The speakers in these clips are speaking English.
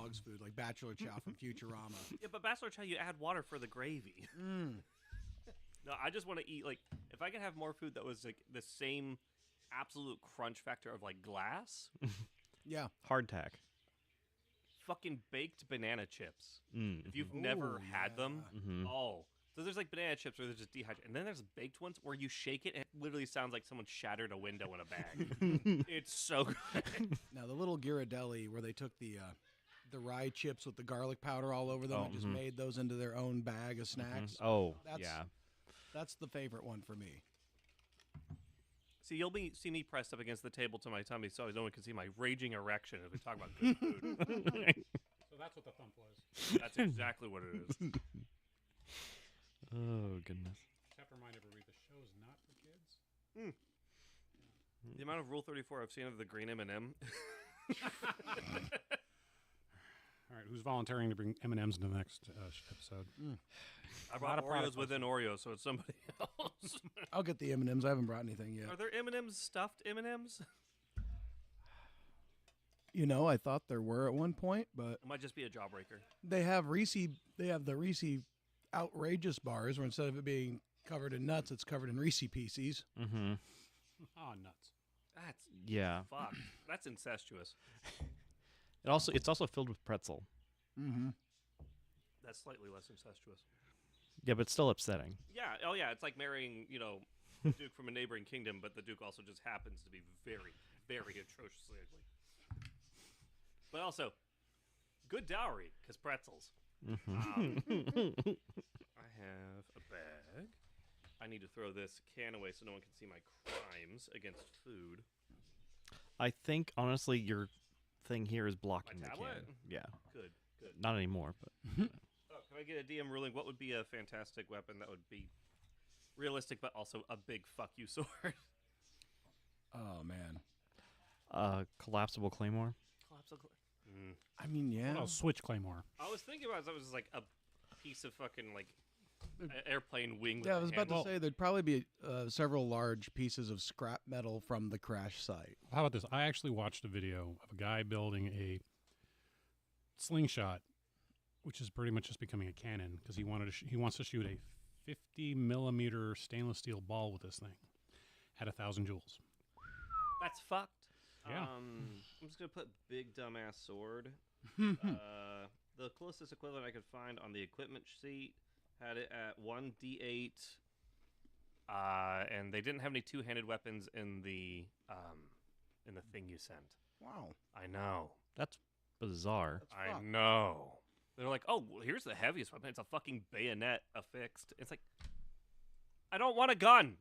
dog's food, like Bachelor Chow from Futurama. Yeah, but Bachelor Chow, you add water for the gravy. No, I just want to eat, like, if I could have more food that was, like, the same absolute crunch factor of, like, glass. Yeah. Hardtack. Fucking baked banana chips. Mm. If you've never Ooh, had them, Mhm. oh. So there's, like, banana chips where they're just dehydrated. And then there's baked ones where you shake it and it literally sounds like someone shattered a window in a bag. It's so good. Now, the little Ghirardelli where they took the rye chips with the garlic powder all over them and just made those into their own bag of snacks. Oh, That's- yeah. That's the favorite one for me. See, you'll see me pressed up against the table to my tummy so no one can see my raging erection as we talk about good food. So that's what the thump was. That's exactly what it is. Oh, goodness. Just have to remind everybody, the show is not for kids. The amount of Rule 34 I've seen of the green M&M. All right, who's volunteering to bring M&Ms into the next episode? I brought of product Oreos within Oreos, so it's somebody else. I'll get the M&Ms. I haven't brought anything yet. Are there M&Ms stuffed M&Ms? You know, I thought there were at one point, but It might just be a jawbreaker. they have Reese. They have the Reese outrageous bars, where instead of it being covered in nuts, it's covered in Reese Pieces. Mm-hmm. Oh, nuts. That's Yeah. fuck. That's incestuous. It's also filled with pretzel. Mm-hmm. That's slightly less incestuous. Yeah, but still upsetting. Yeah. Oh, yeah. It's like marrying, the Duke from a neighboring kingdom, but the Duke also just happens to be very, very atrociously ugly. But also, good dowry, because pretzels. I have a bag. I need to throw this can away so no one can see my crimes against food. I think, honestly, your thing here is blocking the tablet? can. Yeah. Good. Not anymore, but Oh, can I get a DM ruling? What would be a fantastic weapon that would be realistic but also a big fuck you sword? Oh man. collapsible claymore. I mean, yeah. What else? Switch Claymore. I was thinking about it was like a piece of fucking like airplane wing. Yeah, I with was a about to handle. say there'd probably be several large pieces of scrap metal from the crash site. How about this? I actually watched a video of a guy building a slingshot, which is pretty much just becoming a cannon because he wants to shoot a 50 millimeter stainless steel ball with this thing at 1,000 joules. That's fucked. Yeah. I'm just gonna put big dumbass sword. The closest equivalent I could find on the equipment sheet had it at 1d8. And they didn't have any two-handed weapons in the thing you sent. Wow. I know. That's bizarre. I know. They're like, oh, well, here's the heaviest weapon. It's a fucking bayonet affixed. It's like, I don't want a gun.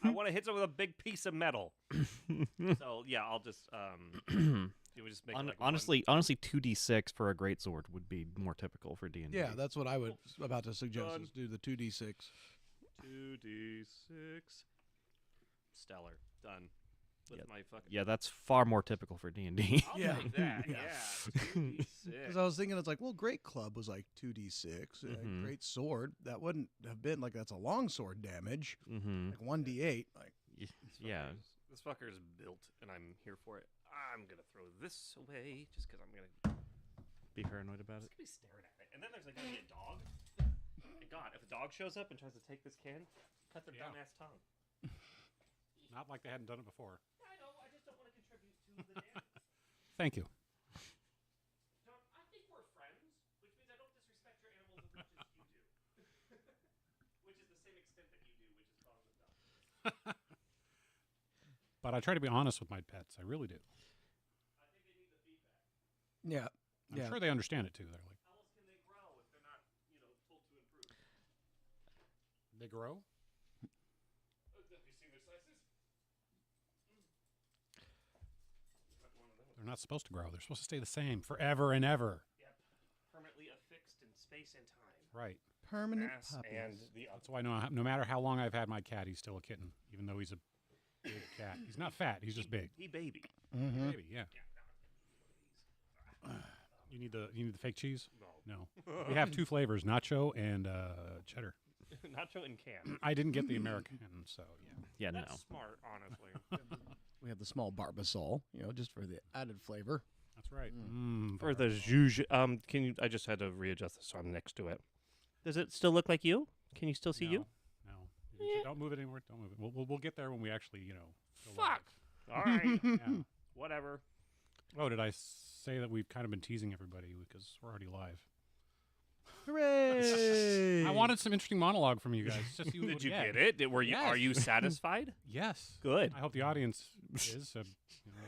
I want to hit someone with a big piece of metal. So yeah, I'll just you would just make it like honestly, 2d6 for a greatsword would be more typical for D&D. Yeah, that's what I was about to suggest. Done. Is do the 2d6. 2d6. Stellar. Done. With my fucking. Yeah, that's far more typical for D&D. I'll Yeah. take that. Yeah. Yeah. 2d6. Because I was thinking, it's like, well, great club was like 2d6. Great sword, that wouldn't have been like that's a long sword damage. Mm-hmm. Like 1d8. Like Yeah. This fucker is built, and I'm here for it. I'm gonna throw this away just because I'm gonna. Be paranoid about Just it. gonna be staring at it, and then there's like gonna be a dog. And God, if a dog shows up and tries to take this can, cut their Yeah. dumbass tongue. Not like they hadn't done it before. I know. I just don't want to contribute to the damage. Thank you. John, I think we're friends, which means I don't disrespect your animals as much as you do. Which is the same extent that you do, which is calling them dumb. But I try to be honest with my pets. I really do. I think they need the feedback. yeah, I'm yeah. sure they understand it too. They're like, How else can they grow if they're not, told to improve? they grow. Have you seen their sizes? Not one of those. They're not supposed to grow. They're supposed to stay the same forever and ever. Yep. Permanently affixed in space and time. Right. Permanent Ass puppies. and the That's why no matter how long I've had my cat, he's still a kitten, even though he's a big cat. He's not fat. He's just big. He baby. Mm-hmm. Maybe, yeah. You need the fake cheese? No. No. We have two flavors, nacho and cheddar. Nacho and can. I didn't get the American, so yeah. Yeah, That's no. smart, honestly. We have the small barbasol, just for the added flavor. That's right. For the zhuzh. Can you? I just had to readjust the song next to it. Does it still look like you? Can you still see you? No. Don't move it anymore. Don't move it. We'll get there when we actually, go Fuck. live. All right. Yeah. Whatever. Oh, did I say that we've kind of been teasing everybody because we're already live? Hooray! I wanted some interesting monologue from you guys. Just see what Did you get. get it? Were you? Yes. Are you satisfied? Yes. Good. I hope the audience is. So,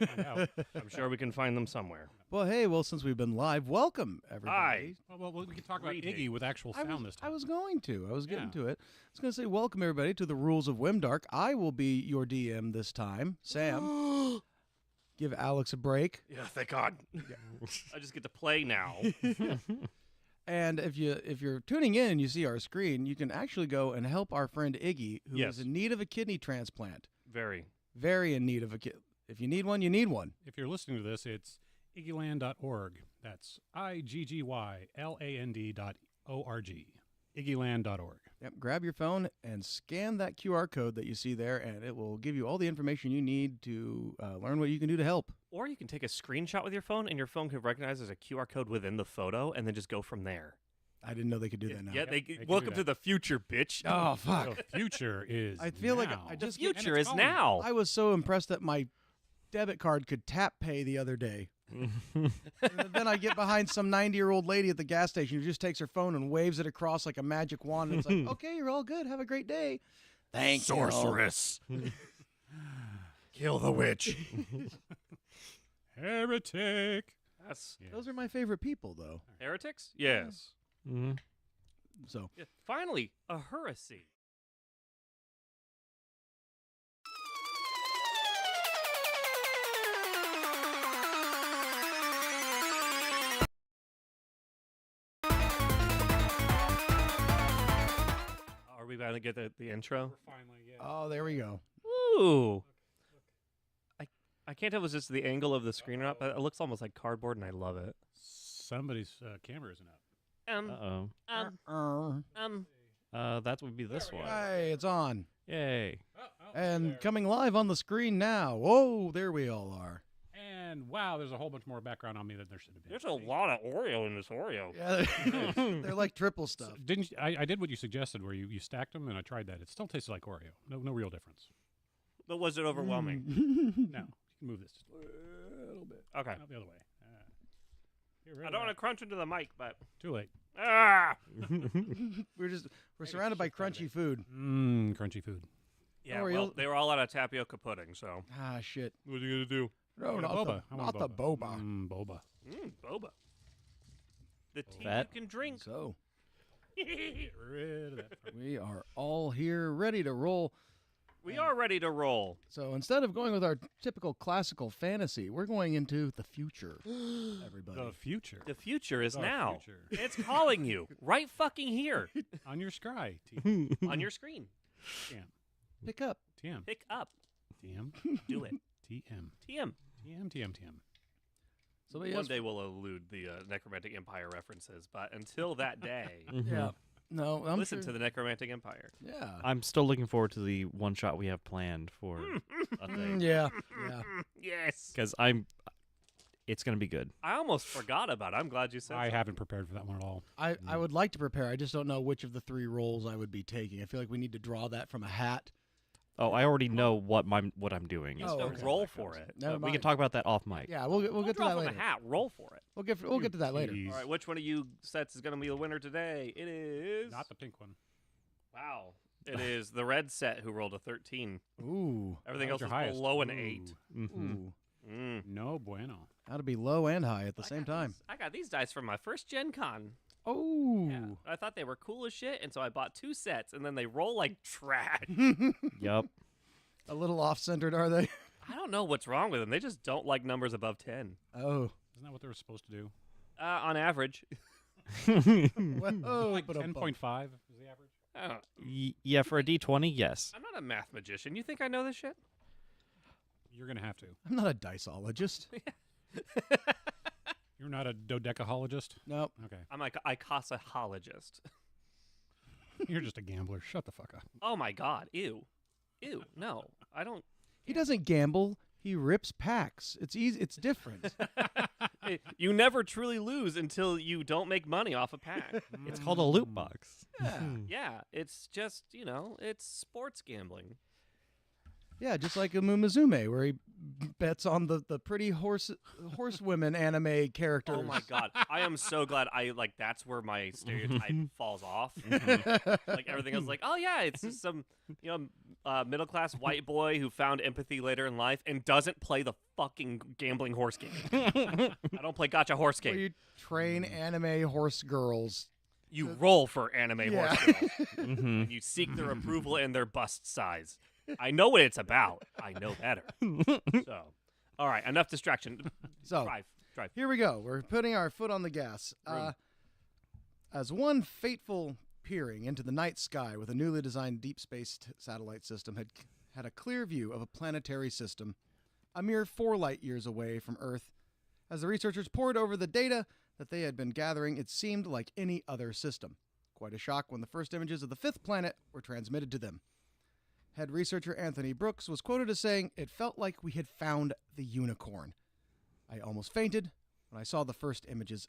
we'll find out. I'm sure we can find them somewhere. Well, since we've been live, welcome everybody. Hi. Well, we can talk about Greetings. Iggy with actual sound this time. I was going to. I was getting Yeah. to it. I was going to say welcome everybody to the Rules of Whimdark. I will be your DM this time. Sam, give Alex a break. Yeah, thank God. I just get to play now. And if you're tuning in and you see our screen, you can actually go and help our friend Iggy, who is Yes. in need of a kidney transplant. Very. Very in need of a If you need one, you need one. If you're listening to this, it's iggyland.org. That's IGGYLAND.org. Iggyland.org. Yep, grab your phone and scan that QR code that you see there, and it will give you all the information you need to learn what you can do to help. Or you can take a screenshot with your phone, and your phone can recognize as a QR code within the photo, and then just go from there. I didn't know they could do that now. Yeah, they can do welcome that. to the future, bitch. Oh, fuck. The future is I feel like now. I The just future it's is calling. now. I was so impressed that my debit card could tap pay the other day. And then I get behind some 90-year-old lady at the gas station who just takes her phone and waves it across like a magic wand. And it's like, okay, you're all good. Have a great day. Thank you. Sorceress. Kill the witch. Heretic. That's Yeah. Those are my favorite people, though. heretics? Yes. Mhm. So Yeah. Finally, a heresy. Are we going to get the intro? We're finally, yeah. oh, there we go. Ooh. I can't tell if it's just the angle of the screen or not, but it looks almost like cardboard, and I love it. Somebody's camera isn't up. Uh-oh. That would be this one. Hey, it's on. Yay. And coming live on the screen now. Whoa, there we all are. And wow, there's a whole bunch more background on me than there should have been. There's a lot of Oreo in this Oreo. Yeah, they're like triple stuff. Didn't you, I did what you suggested, where you stacked them, and I tried that. It still tasted like Oreo. No real difference. But was it overwhelming? No, you can move this just a little bit. Okay. Not the other way. Get rid I of don't want to that. crunch into the mic, but Too late. ah, We're surrounded by crunchy food. Crunchy food. yeah. Oreo- Well, they were all out of tapioca pudding, so Ah, shit. what are you gonna do? No, Yeah, not boba. the, I want not the boba. Boba. Boba. The tea That- you can drink. So Get rid of that. we are all here ready to roll. We are ready to roll. So instead of going with our typical classical fantasy, we're going into the future. Everybody. The future. The future is The now. future. It's calling you right fucking here On your scry. TM. on your screen. Pick up. TM. Pick up. TM. Do it. TM. TM. TM. So One yes, day we'll elude the Necromantic Empire references, but until that day, yeah. No, I'm listen sure. to the Necromantic Empire. Yeah. I'm still looking forward to the one shot we have planned for a thing. Yeah. Yeah. Yes. Because it's going to be good. I almost forgot about it. I'm glad you said I that. haven't prepared for that one at all. I would like to prepare. I just don't know which of the three roles I would be taking. I feel like we need to draw that from a hat. Oh, I already know what I'm doing. Just Oh, don't okay. roll for it. Never We mind. can talk about that off mic. Yeah, we'll Don't get to draw that from later. a hat. Roll for it. We'll get to that later. Jeez. All right, which one of you sets is going to be the winner today? It is... Not the pink one. Wow. It is the red set who rolled a 13. Ooh. Everything That else was was your highest. below an Ooh. 8. Mm-hmm. Ooh. Mm. No bueno. How to be low and high at the same time. I got these dice from my first Gen Con. Oh. Yeah. I thought they were cool as shit, and so I bought 2 sets, and then they roll like trash. Yep. A little off-centered, are they? I don't know what's wrong with them. They just don't like numbers above 10. Oh. Isn't that what they were supposed to do? On average. Whoa, Like but 10.5 is the average? I don't- Yeah, for a D20, yes. I'm not a math magician. You think I know this shit? You're going to have to. I'm not a diceologist. You're not a dodecahologist? Nope. Okay. I'm like a icosahologist. You're just a gambler. Shut the fuck up. Oh my god. Ew. Ew. No. I don't. He doesn't gamble. He rips packs. It's easy. It's different. Hey, you never truly lose until you don't make money off a pack. It's called a loot box. Yeah. Yeah, it's just, it's sports gambling. Yeah, just like a Mumazume, where he bets on the pretty horsewomen anime characters. Oh my god, I am so glad that's where my stereotype falls off. Like everything else, like, oh yeah, it's just some middle class white boy who found empathy later in life and doesn't play the fucking gambling horse game. I don't play gotcha horse Where game. you train anime horse girls. You roll for anime horse girls. Mm-hmm. You seek their approval and their bust size. I know what it's about. I know better. So, all right, enough distraction. So Drive. here we go. We're putting our foot on the gas. As one fateful peering into the night sky with a newly designed deep space satellite system had a clear view of a planetary system, a mere 4 light years away from Earth. As the researchers pored over the data that they had been gathering, it seemed like any other system. Quite a shock when the first images of the 5th planet were transmitted to them. Head researcher Anthony Brooks was quoted as saying, "It felt like we had found the unicorn. I almost fainted when I saw the first images.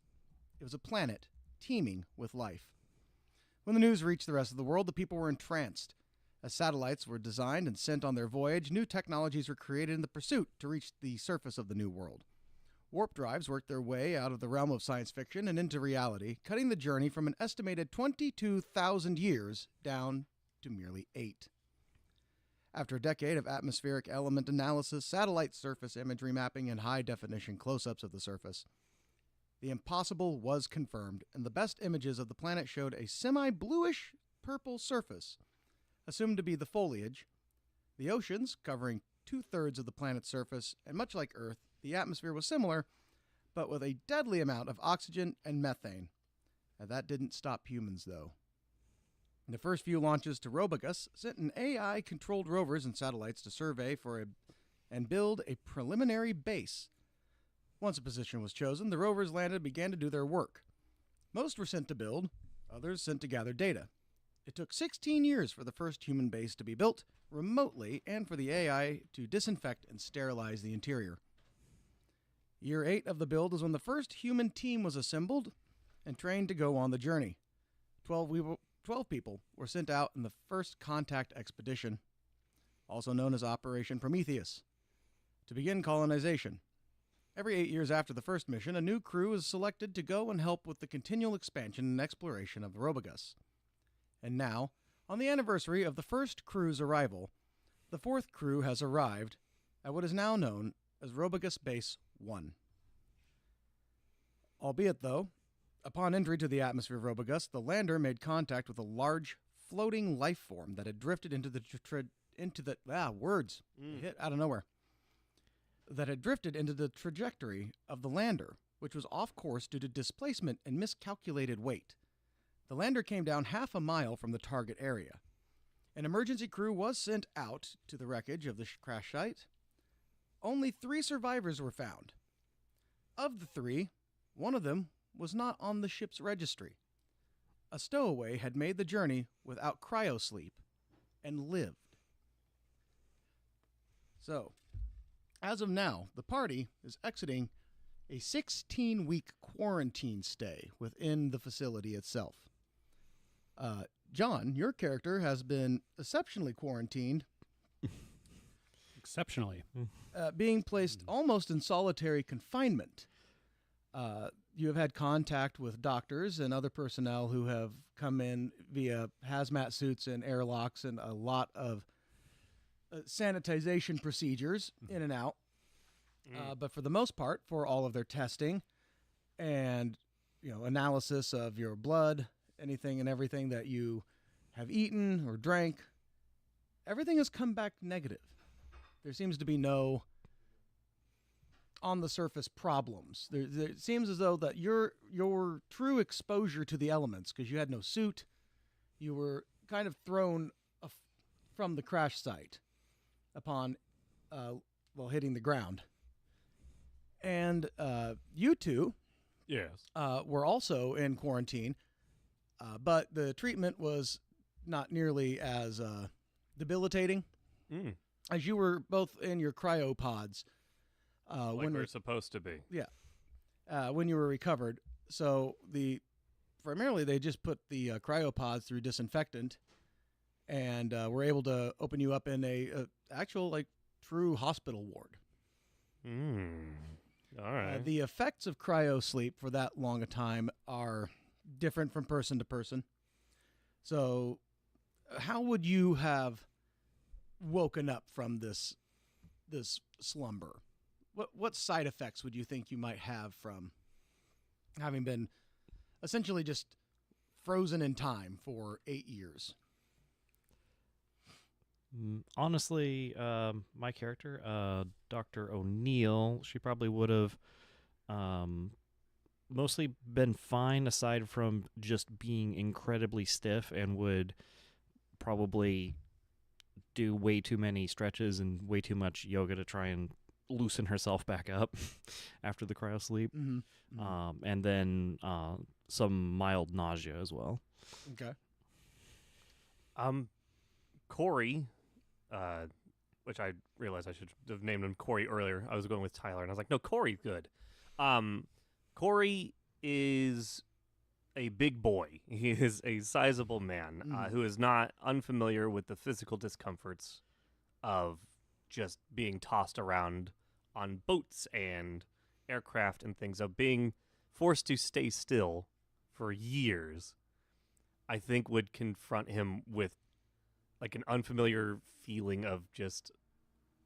It was a planet teeming with life." When the news reached the rest of the world, the people were entranced. As satellites were designed and sent on their voyage, new technologies were created in the pursuit to reach the surface of the new world. Warp drives worked their way out of the realm of science fiction and into reality, cutting the journey from an estimated 22,000 years down to merely 8. After a decade of atmospheric element analysis, satellite surface imagery mapping, and high-definition close-ups of the surface, the impossible was confirmed, and the best images of the planet showed a semi-bluish purple surface, assumed to be the foliage, the oceans covering 2/3 of the planet's surface, and much like Earth, the atmosphere was similar, but with a deadly amount of oxygen and methane. And that didn't stop humans, though. The first few launches to Robogus sent an AI-controlled rovers and satellites to survey and build a preliminary base. Once a position was chosen, the rovers landed and began to do their work. Most were sent to build, others sent to gather data. It took 16 years for the first human base to be built remotely and for the AI to disinfect and sterilize the interior. Year 8 of the build is when the first human team was assembled and trained to go on the journey. 12 people were sent out in the first contact expedition, also known as Operation Prometheus, to begin colonization. Every 8 years after the first mission, a new crew is selected to go and help with the continual expansion and exploration of the Robogus. And now, on the anniversary of the first crew's arrival, the 4th crew has arrived at what is now known as Robogus Base 1. Albeit, though, upon entry to the atmosphere of Robogus, the lander made contact with a large floating life form that had drifted into the hit out of nowhere. That had drifted into the trajectory of the lander, which was off course due to displacement and miscalculated weight. The lander came down half a mile from the target area. An emergency crew was sent out to the wreckage of the crash site. Only 3 survivors were found. Of the 3, one of them was not on the ship's registry. A stowaway had made the journey without cryosleep and lived. So, as of now, the party is exiting a 16-week quarantine stay within the facility itself. John, your character has been exceptionally quarantined, Exceptionally. being placed almost in solitary confinement. You have had contact with doctors and other personnel who have come in via hazmat suits and airlocks and a lot of sanitization procedures in and out. But for the most part, for all of their testing and analysis of your blood, anything and everything that you have eaten or drank, everything has come back negative. There seems to be no on-the-surface problems. It seems as though that your true exposure to the elements, because you had no suit, you were kind of thrown from the crash site upon hitting the ground. And you two Yes. were also in quarantine, but the treatment was not nearly as debilitating. as you were both in your cryopods, Like when we're supposed to be. when you were recovered. So primarily they just put the cryopods through disinfectant, and were able to open you up in a actual like true hospital ward. All right. The effects of cryo sleep for that long a time are different from person to person. So, how would you have woken up from this slumber? What side effects would you think you might have from having been essentially just frozen in time for 8 years? Honestly, my character, Dr. O'Neill, she probably would have mostly been fine aside from just being incredibly stiff and would probably do way too many stretches and way too much yoga to try and loosen herself back up after the cryo sleep. And then some mild nausea as well. Okay. Corey, which I realized I should have named him Corey earlier. I was going with Tyler, and I was like, no, Corey's good. Corey is a big boy. He is a sizable man who is not unfamiliar with the physical discomforts of just being tossed around on boats and aircraft and things, of being forced to stay still for years. I think would confront him with like an unfamiliar feeling of just,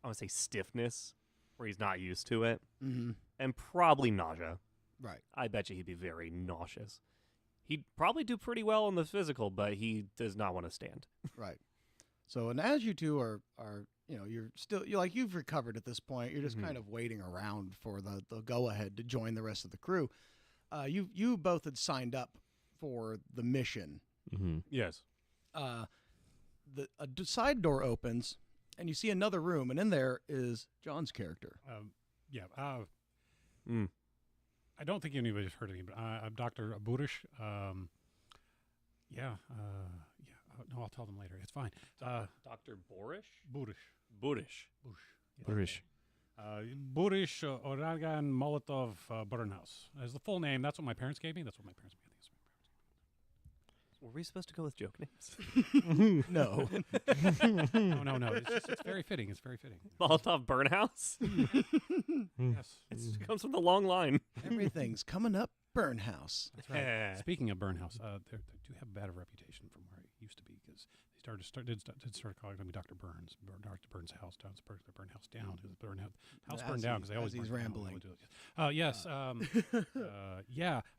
I want to say stiffness, where he's not used to it, and probably nausea. Right. I bet you he'd be very nauseous. He'd probably do pretty well on the physical, but he does not want to stand. Right. So, and as you two are you've recovered at this point. You're just kind of waiting around for the go ahead to join the rest of the crew. You both had signed up for the mission. Yes. A side door opens, and you see another room, and in there is John's character. I don't think anybody's heard of me, but I'm Dr. Burish. No, I'll tell them later. It's fine. Dr. Borish? Burish. Burish. Burish. Burish Oragan Molotov Burnhouse. As the full name, that's what my parents gave me. That's what my parents gave me. Were we supposed to go with joke names? No. No. It's very fitting. It's very fitting. Molotov Burnhouse? Yes. It comes from the long line. Everything's coming up Burnhouse. That's right. Speaking of Burnhouse, they do have a bad reputation from where it used to be, because they did start calling me Dr. Burns. Dr. Burns' house down. The burn house down. House burned down because they always he's burn rambling. Down. Yes.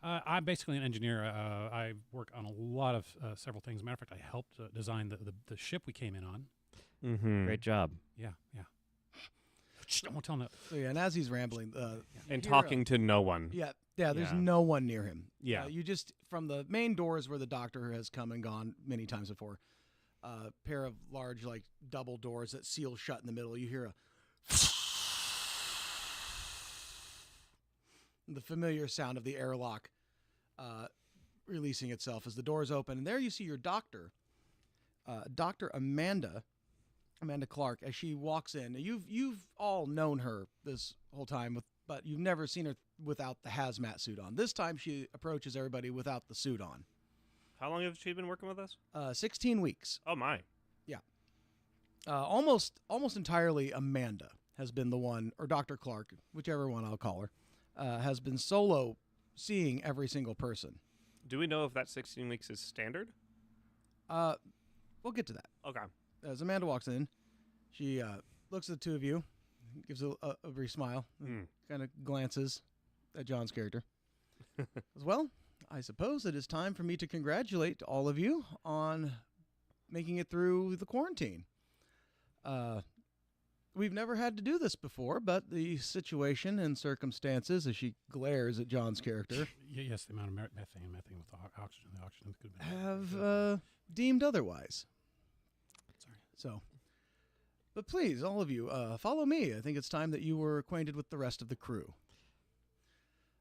I'm basically an engineer. I work on a lot of several things. Matter of fact, I helped design the ship we came in on. Great job. Yeah. I won't tell him that. So yeah, and as he's rambling, And talking to no one. Yeah, there's Yeah. no one near him. Yeah. You just, from the main doors where the doctor has come and gone many times before, a pair of large, like, double doors that seal shut in the middle, you hear the familiar sound of the airlock releasing itself as the doors open. And there you see your doctor, Dr. Amanda Clark, as she walks in. You've all known her this whole time, but you've never seen her without the hazmat suit on. This time she approaches everybody without the suit on. How long have she been working with us? 16 weeks. Oh, my. Yeah. Almost entirely Amanda has been the one, or Dr. Clark, whichever one I'll call her, has been solo seeing every single person. Do we know if that 16 weeks is standard? We'll get to that. Okay. As Amanda walks in, she looks at the two of you, gives a brief smile, kind of glances at John's character. As well, I suppose it is time for me to congratulate all of you on making it through the quarantine. We've never had to do this before, but the situation and circumstances, as she glares at John's character, Yes, the amount of methane with the oxygen could have been have deemed otherwise. Sorry. So, but please, all of you, follow me. I think it's time that you were acquainted with the rest of the crew.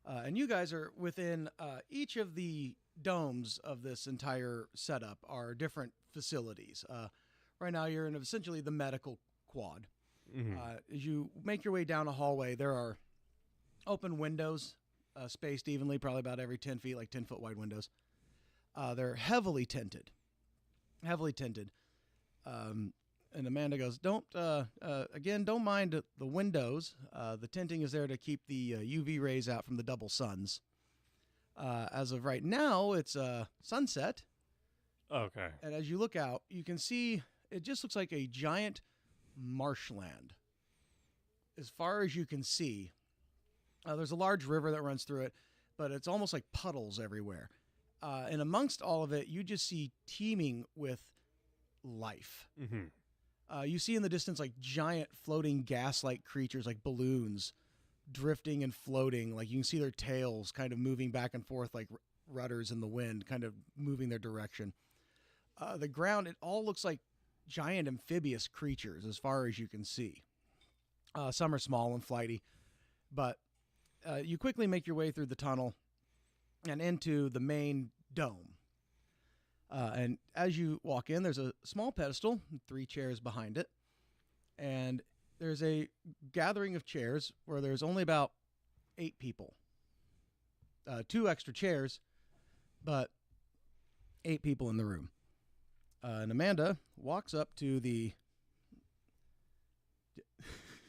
And you guys are within each of the domes of this entire setup are different facilities. Right now, you're in essentially the medical quad. Mhm. As you make your way down a hallway, there are open windows spaced evenly, probably about every 10 feet, like 10-foot wide windows. They're heavily tinted. Heavily tinted. And Amanda goes, don't mind the windows. The tinting is there to keep the UV rays out from the double suns. As of right now, it's sunset. Okay. And as you look out, you can see it just looks like a giant marshland. As far as you can see, there's a large river that runs through it, but it's almost like puddles everywhere. And amongst all of it, you just see teeming with life. Mm-hmm. You see in the distance like giant floating gas-like creatures like balloons drifting and floating. Like you can see their tails kind of moving back and forth like rudders in the wind, kind of moving their direction. The ground, it all looks like giant amphibious creatures as far as you can see. Some are small and flighty, but you quickly make your way through the tunnel and into the main dome. And as you walk in, there's a small pedestal, 3 chairs behind it. And there's a gathering of chairs where there's only about 8 people. 2 extra chairs, but 8 people in the room. And Amanda walks up to the...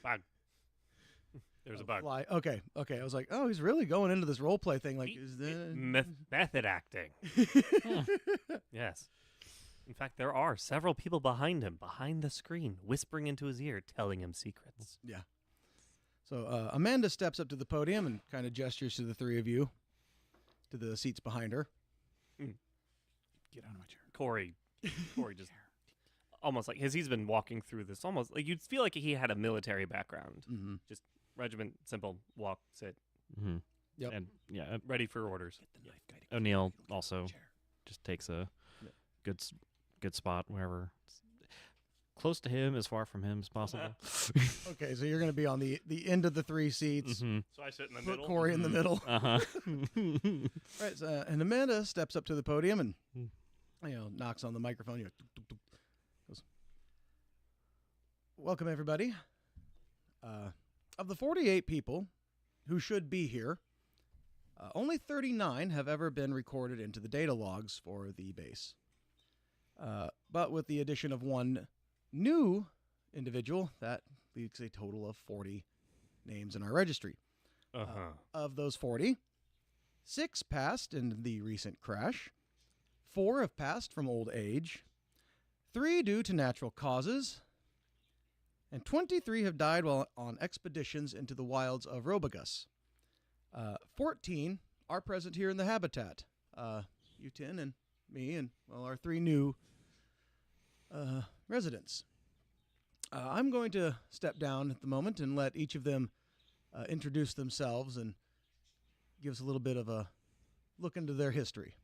Bug. There's a bug. Fly. Okay. I was like, oh, he's really going into this role play thing. Like, is that... Method acting. Yes. In fact, there are several people behind him, behind the screen, whispering into his ear, telling him secrets. Yeah. So Amanda steps up to the podium and kind of gestures to the 3 of you, to the seats behind her. Get out of my chair. Corey just almost like, he's been walking through this, almost like you'd feel like he had a military background. Mm-hmm. Just regiment, simple, walk, sit, Mm-hmm. Yep. And yeah, ready for orders. Get the knife guy to O'Neill get you also the chair. just takes a Yeah. good spot wherever. Close to him, as far from him as possible. Okay, so you're going to be on the end of the 3 seats. Mm-hmm. So I sit in the Put middle. Corey in the middle. Uh-huh. Right, so, and Amanda steps up to the podium and Mm. knocks on the microphone. Goes, welcome, everybody. Of the 48 people who should be here, only 39 have ever been recorded into the data logs for the base. But with the addition of 1 new individual, that leaves a total of 40 names in our registry. Uh-huh. Of those 40, 6 passed in the recent crash, 4 have passed from old age, 3 due to natural causes, and 23 have died while on expeditions into the wilds of Robagus. 14 are present here in the habitat. U10 and me and, well, our 3 new residents. I'm going to step down at the moment and let each of them introduce themselves and give us a little bit of a look into their history.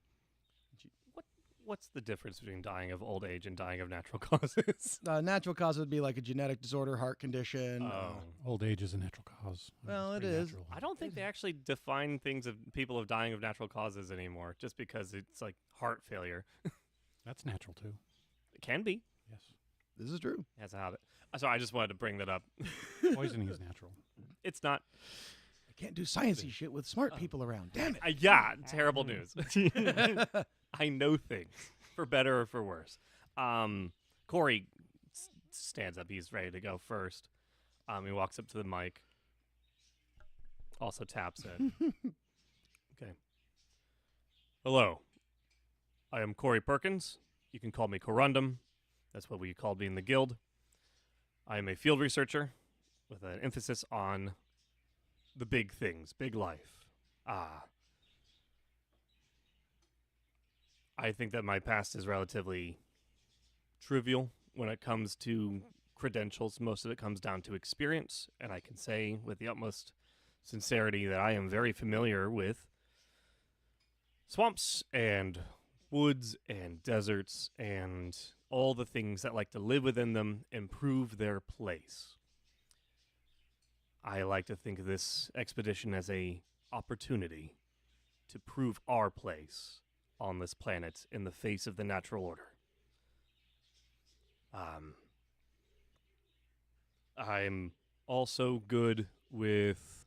What's the difference between dying of old age and dying of natural causes? Natural cause would be like a genetic disorder, heart condition. Old age is a natural cause. Well, It's it pretty is. natural. I don't think they actually define things of people of dying of natural causes anymore, just because it's like heart failure. That's natural too. It can be. Yes. This is true. It has a habit. So I just wanted to bring that up. Poisoning is natural. It's not. I can't do sciencey shit with smart people around. Damn it. Yeah, terrible news. I know things, for better or for worse. Corey stands up. He's ready to go first. He walks up to the mic. Also taps it. Okay. Hello. I am Corey Perkins. You can call me Corundum. That's what we called me in the guild. I am a field researcher with an emphasis on the big things, big life. I think that my past is relatively trivial when it comes to credentials. Most of it comes down to experience, and I can say with the utmost sincerity that I am very familiar with swamps and woods and deserts and all the things that like to live within them and prove their place. I like to think of this expedition as a opportunity to prove our place on this planet in the face of the natural order. I'm also good with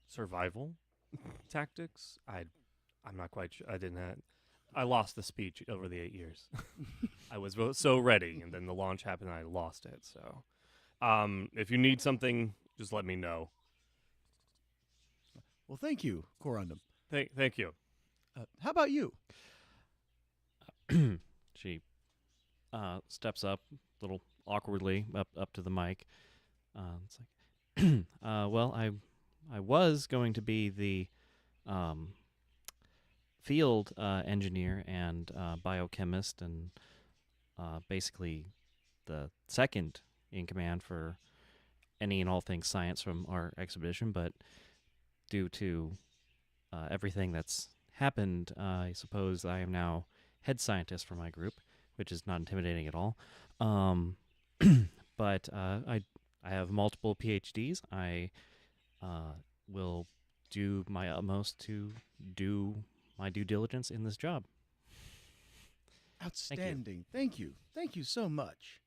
survival tactics. I'm not quite sure. I lost the speech over the 8 years. I was so ready, and then the launch happened, and I lost it. So, if you need something, just let me know. Well, thank you, Corundum. Thank you. How about you? She steps up a little awkwardly up to the mic. It's like, well, I was going to be the field engineer and biochemist, and basically the second in command for any and all things science from our exhibition. But due to everything that's happened, I suppose I am now head scientist for my group, which is not intimidating at all. But I have multiple PhDs. I will do my utmost to do my due diligence in this job. Outstanding. Thank you. Thank you so much.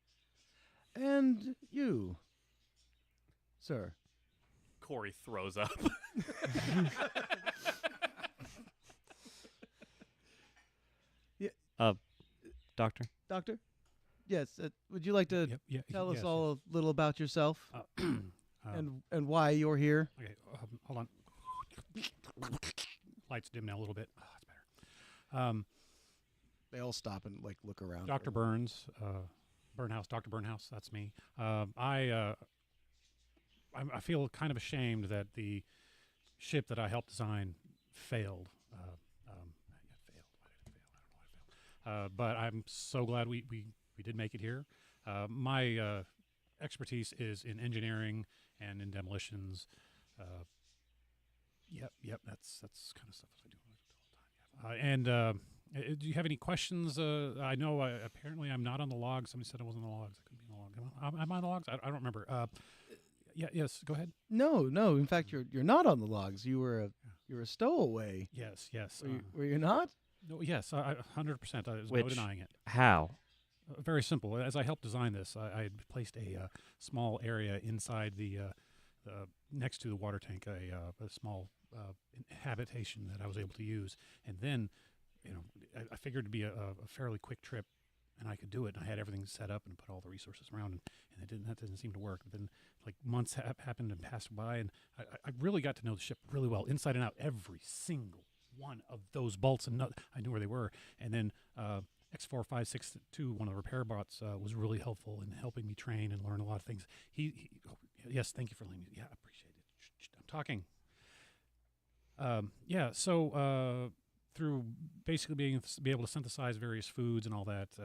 And you, sir. Corey throws up. Doctor? Doctor? Yes. Would you like to tell us all a little about yourself and why you're here? Okay, hold on. Lights dim now a little bit. Oh, that's better. They all stop and look around. Dr. Burns, Burnhouse, Dr. Burnhouse, that's me. I feel kind of ashamed that the ship that I helped design failed. But I'm so glad we did make it here. My expertise is in engineering and in demolitions. Yep, that's kind of stuff I do all the time. Do you have any questions? I know apparently I'm not on the logs. Somebody said I wasn't on the logs. I couldn't be on the logs. Am I on the logs? I don't remember. Yes, go ahead. No. In fact, you're not on the logs. You were a stowaway. Yes. Were you not? No, yes, 100%. There's Which, no denying it. How? Very simple. As I helped design this, I had placed a small area inside the next to the water tank, a small habitation that I was able to use. And then, I figured it'd be a fairly quick trip, and I could do it. And I had everything set up and put all the resources around, and that didn't seem to work. But then, months happened and passed by, and I really got to know the ship really well, inside and out, every single one of those bolts, and I knew where they were. And then X4562, one of the repair bots, was really helpful in helping me train and learn a lot of things. Yes, thank you for letting me. Yeah, I appreciate it. I'm talking. So through basically be able to synthesize various foods and all that,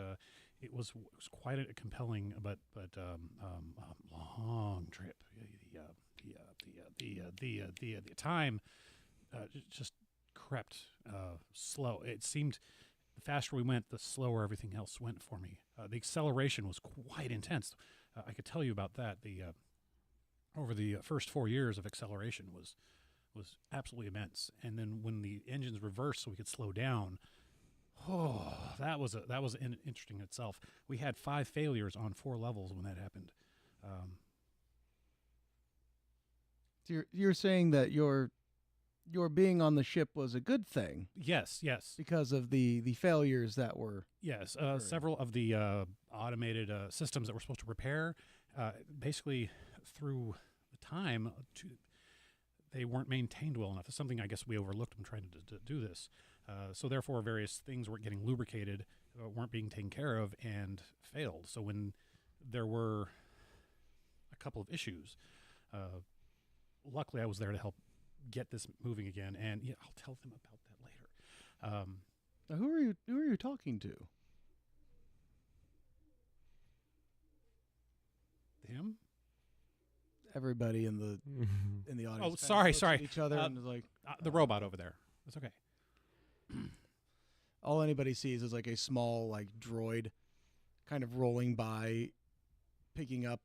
it was quite a compelling but long trip. The time just crept slow. It seemed the faster we went, the slower everything else went for me. The acceleration was quite intense. I could tell you about that. Over the first 4 years of acceleration was absolutely immense. And then when the engines reversed so we could slow down, that was interesting in itself. We had 5 failures on 4 levels when that happened. So you're saying that your being on the ship was a good thing? Yes. Because of the failures that were... Yes, several of the automated systems that we're supposed to repair, basically through the time, they weren't maintained well enough. It's something I guess we overlooked when trying to do this. So therefore, various things weren't getting lubricated, weren't being taken care of, and failed. So when there were a couple of issues, luckily I was there to help get this moving again, and I'll tell them about that later. Now who are you talking to? Him? Everybody in the audience. Oh, kind of sorry. looks at each other and is like, The robot over there. That's okay. all anybody sees is a small droid, kind of rolling by, picking up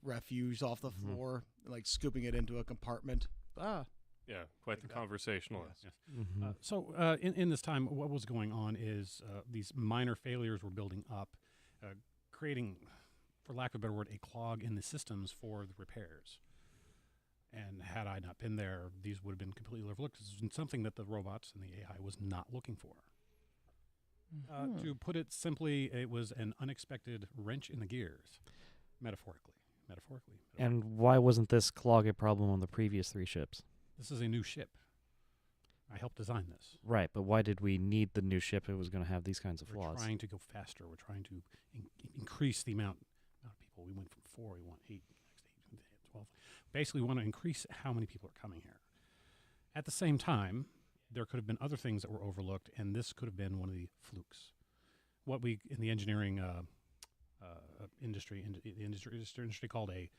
refuse off the floor, and scooping it into a compartment. Yeah, quite the conversationalist. Yes. Mm-hmm. So in this time, what was going on is these minor failures were building up, creating, for lack of a better word, a clog in the systems for the repairs. And had I not been there, these would have been completely overlooked. This is something that the robots and the AI was not looking for. To put it simply, it was an unexpected wrench in the gears, metaphorically. And why wasn't this clog a problem on the previous 3 ships? This is a new ship. I helped design this. Right, but why did we need the new ship if it was going to have these kinds of flaws? We're trying to go faster. We're trying to increase the amount of people. We went from 4, we want 8, next 8, 12. Basically, we want to increase how many people are coming here. At the same time, there could have been other things that were overlooked, and this could have been one of the flukes. What we, in the engineering industry called a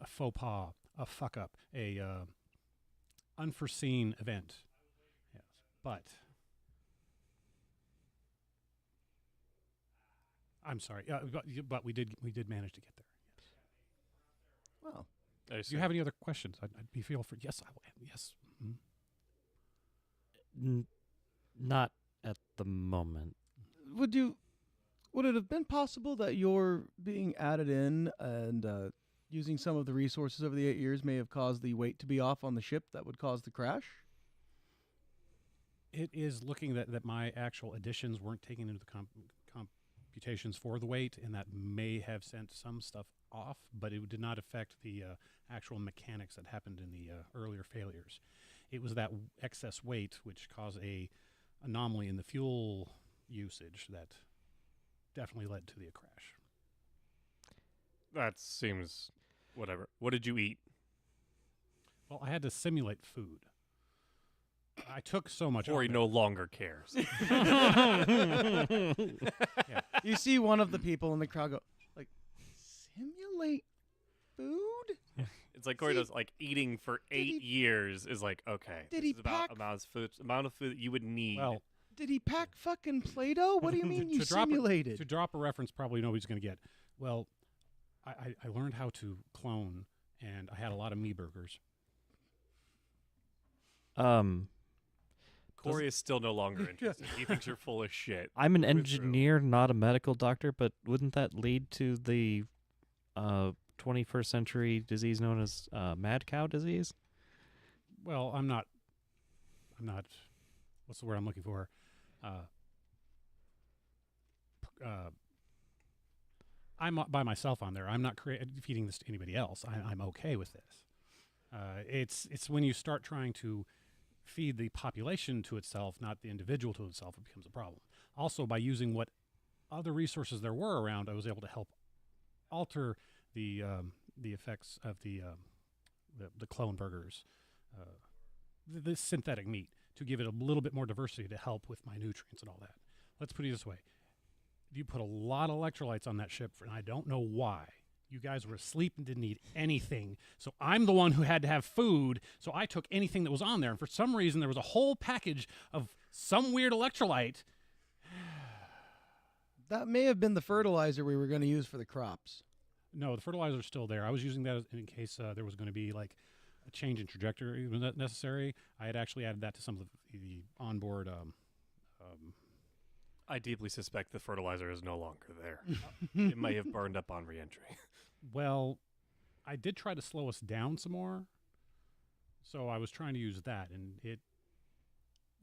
faux pas, a fuck-up, a unforeseen event. Yes, but I'm sorry, but we did manage to get there. Yes. Well, Do you have any other questions? I'd be feel for yes. I will. Yes. Not at the moment. would it have been possible that your being added in and using some of the resources over the 8 years may have caused the weight to be off on the ship that would cause the crash? It is looking that my actual additions weren't taken into the computations for the weight, and that may have sent some stuff off, but it did not affect the actual mechanics that happened in the earlier failures. It was that excess weight which caused a anomaly in the fuel usage that definitely led to the crash. That seems whatever. What did you eat? Well, I had to simulate food. I took so much. Corey no longer cares. Yeah. You see one of the people in the crowd go, like, simulate food? It's like Corey See, does, like, eating for 8 years is like, okay. Did this he is about pack- amount of food that you would need. Well, Did he pack fucking Play-Doh? What do you mean you drop simulated? to drop a reference probably nobody's going to get. Well, I learned how to clone, and I had a lot of me burgers. Corey is still no longer interested. He thinks you're full of shit. I'm an Went through. engineer, not a medical doctor, but wouldn't that lead to the 21st century disease known as mad cow disease? Well, I'm not. What's the word I'm looking for? I'm by myself on there. I'm not feeding this to anybody else. I'm okay with this. It's when you start trying to feed the population to itself, not the individual to itself, it becomes a problem. Also, by using what other resources there were around, I was able to help alter the effects of the clone burgers, the synthetic meat, to give it a little bit more diversity to help with my nutrients and all that. Let's put it this way. You put a lot of electrolytes on that ship, and I don't know why. You guys were asleep and didn't eat anything. So I'm the one who had to have food, so I took anything that was on there. And for some reason, there was a whole package of some weird electrolyte. That may have been the fertilizer we were going to use for the crops. No, the fertilizer's still there. I was using that in case there was going to be like a change in trajectory necessary. I had actually added that to some of the onboard. I deeply suspect the fertilizer is no longer there. It may have burned up on reentry. Well, I did try to slow us down some more. So I was trying to use that, and it.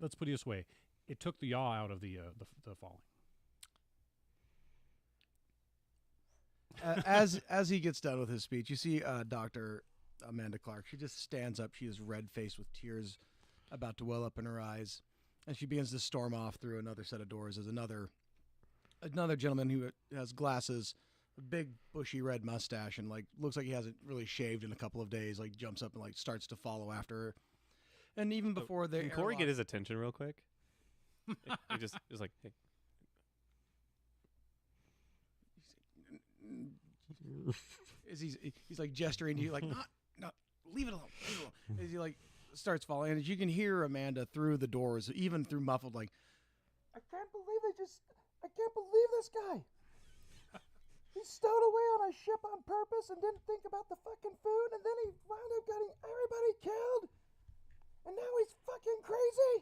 Let's put it this way: it took the yaw out of the falling. As he gets done with his speech, you see Dr. Amanda Clark. She just stands up. She is red-faced with tears about to well up in her eyes. And she begins to storm off through another set of doors as another gentleman who has glasses, a big bushy red mustache, and like looks like he hasn't really shaved in a couple of days, like jumps up and like starts to follow after her. And even before they Can Corey get his attention real quick? He just is like, hey. he's like gesturing to you like, no, leave it alone. As he like starts falling, and as you can hear Amanda through the doors, even through muffled, like, I can't believe this guy. He stowed away on a ship on purpose and didn't think about the fucking food, and then he wound up getting everybody killed, and now he's fucking crazy.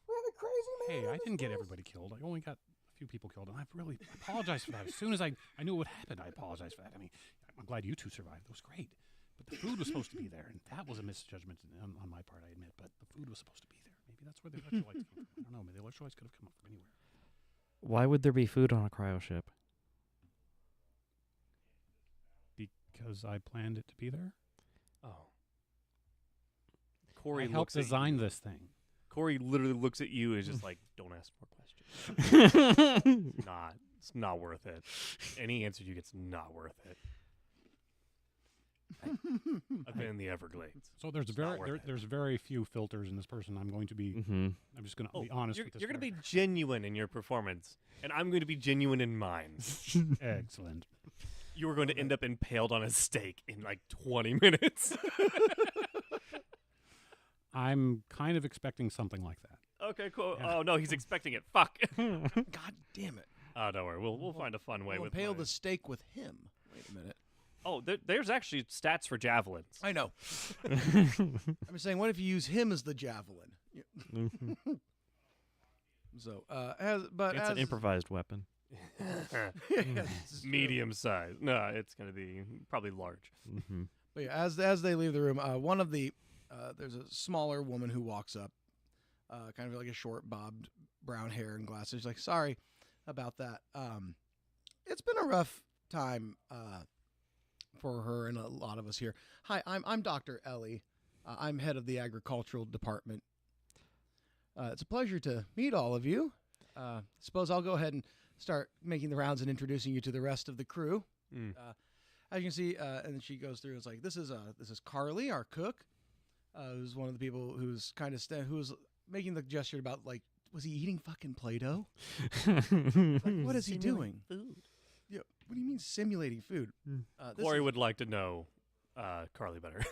We have a crazy man. Hey, on I this didn't get case. everybody killed. I only got a few people killed, and I've really apologized for that. As soon as I knew what happened, I apologized for that. I mean, I'm glad you two survived. It was great. But the food was supposed to be there, and that was a misjudgment on my part, I admit. But the food was supposed to be there. Maybe that's where the electrolytes came from. I don't know. Maybe the electrolytes could have come up from anywhere. Why would there be food on a cryo ship? Because I planned it to be there. Oh. Corey I helped looks at design you. this thing. Corey literally looks at you and is just like, don't ask more questions. It's not worth it. Any answer you get's not worth it. I've been in the Everglades. So there's there's very few filters in this person. I'm going to be. Mm-hmm. I'm just going to be honest with this. You're going to be genuine in your performance, and I'm going to be genuine in mine. Excellent. You are going to end up impaled on a stake in like 20 minutes. I'm kind of expecting something like that. Okay, cool. Yeah. Oh no, he's expecting it. Fuck. God damn it! Oh, don't worry. We'll find a fun way We'll with impale mine. the stake with him. Wait a minute. Oh, there's actually stats for javelins. I know. I'm saying, what if you use him as the javelin? So, It's an improvised weapon. Medium size. No, it's going to be probably large. Mm-hmm. But yeah, as they leave the room, one of the there's a smaller woman who walks up, kind of like a short bobbed brown hair and glasses. She's like, sorry about that. It's been a rough time for her and a lot of us here. Hi, I'm Dr. Ellie. I'm head of the agricultural department. It's a pleasure to meet all of you. Suppose I'll go ahead and start making the rounds and introducing you to the rest of the crew. As you can see, and she goes through. It's like this is Carly, our cook, who's one of the people who's kind of who's making the gesture about like, was he eating fucking Play-Doh? Like, what is he doing? Food. Yeah. What do you mean simulating food? Corey would like to know Carly better.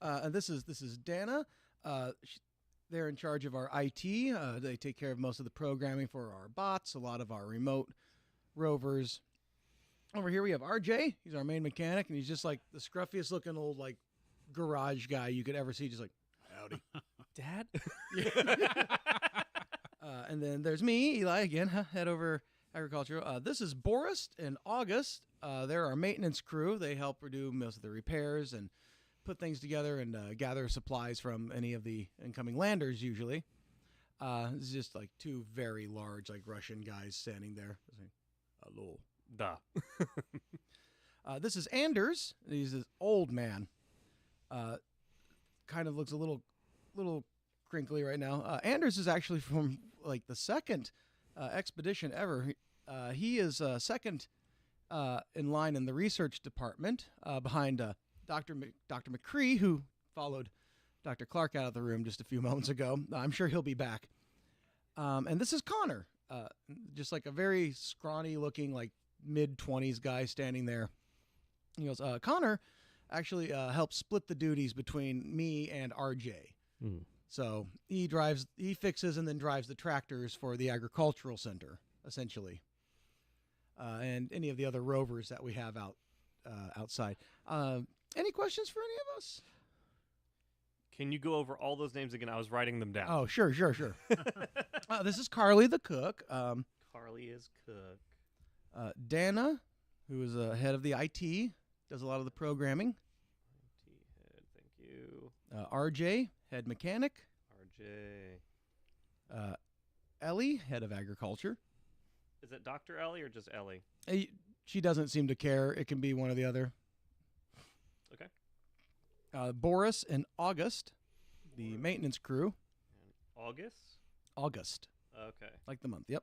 And this is Dana. They're in charge of our IT. They take care of most of the programming for our bots, a lot of our remote rovers. Over here we have RJ. He's our main mechanic, and he's just like the scruffiest looking old like garage guy you could ever see. Just like, howdy, Dad? And then there's me, Eli, again, head over agriculture. This is Boris and August. They're our maintenance crew. They help do most of the repairs and put things together and gather supplies from any of the incoming landers, usually. It's just like two very large, like Russian guys standing there. Hello. Duh. This is Anders. He's this old man. Kind of looks a little crinkly right now. Anders is actually from like the second expedition ever. He is second in line in the research department behind Dr. McCree, who followed Dr. Clark out of the room just a few moments ago. I'm sure he'll be back. And this is Connor, just like a very scrawny looking, like mid-20s guy standing there. He goes, Connor actually helps split the duties between me and RJ. So he fixes and then drives the tractors for the agricultural center, essentially. And any of the other rovers that we have outside. Any questions for any of us? Can you go over all those names again? I was writing them down. Oh, sure. This is Carly the cook. Carly is cook. Dana, who is head of the IT, does a lot of the programming. IT head, thank you. RJ, head mechanic. RJ. Ellie, head of agriculture. Is it Dr. Ellie or just Ellie? She doesn't seem to care. It can be one or the other. Okay. Boris and August, the maintenance crew. And August. Okay. Like the month. Yep.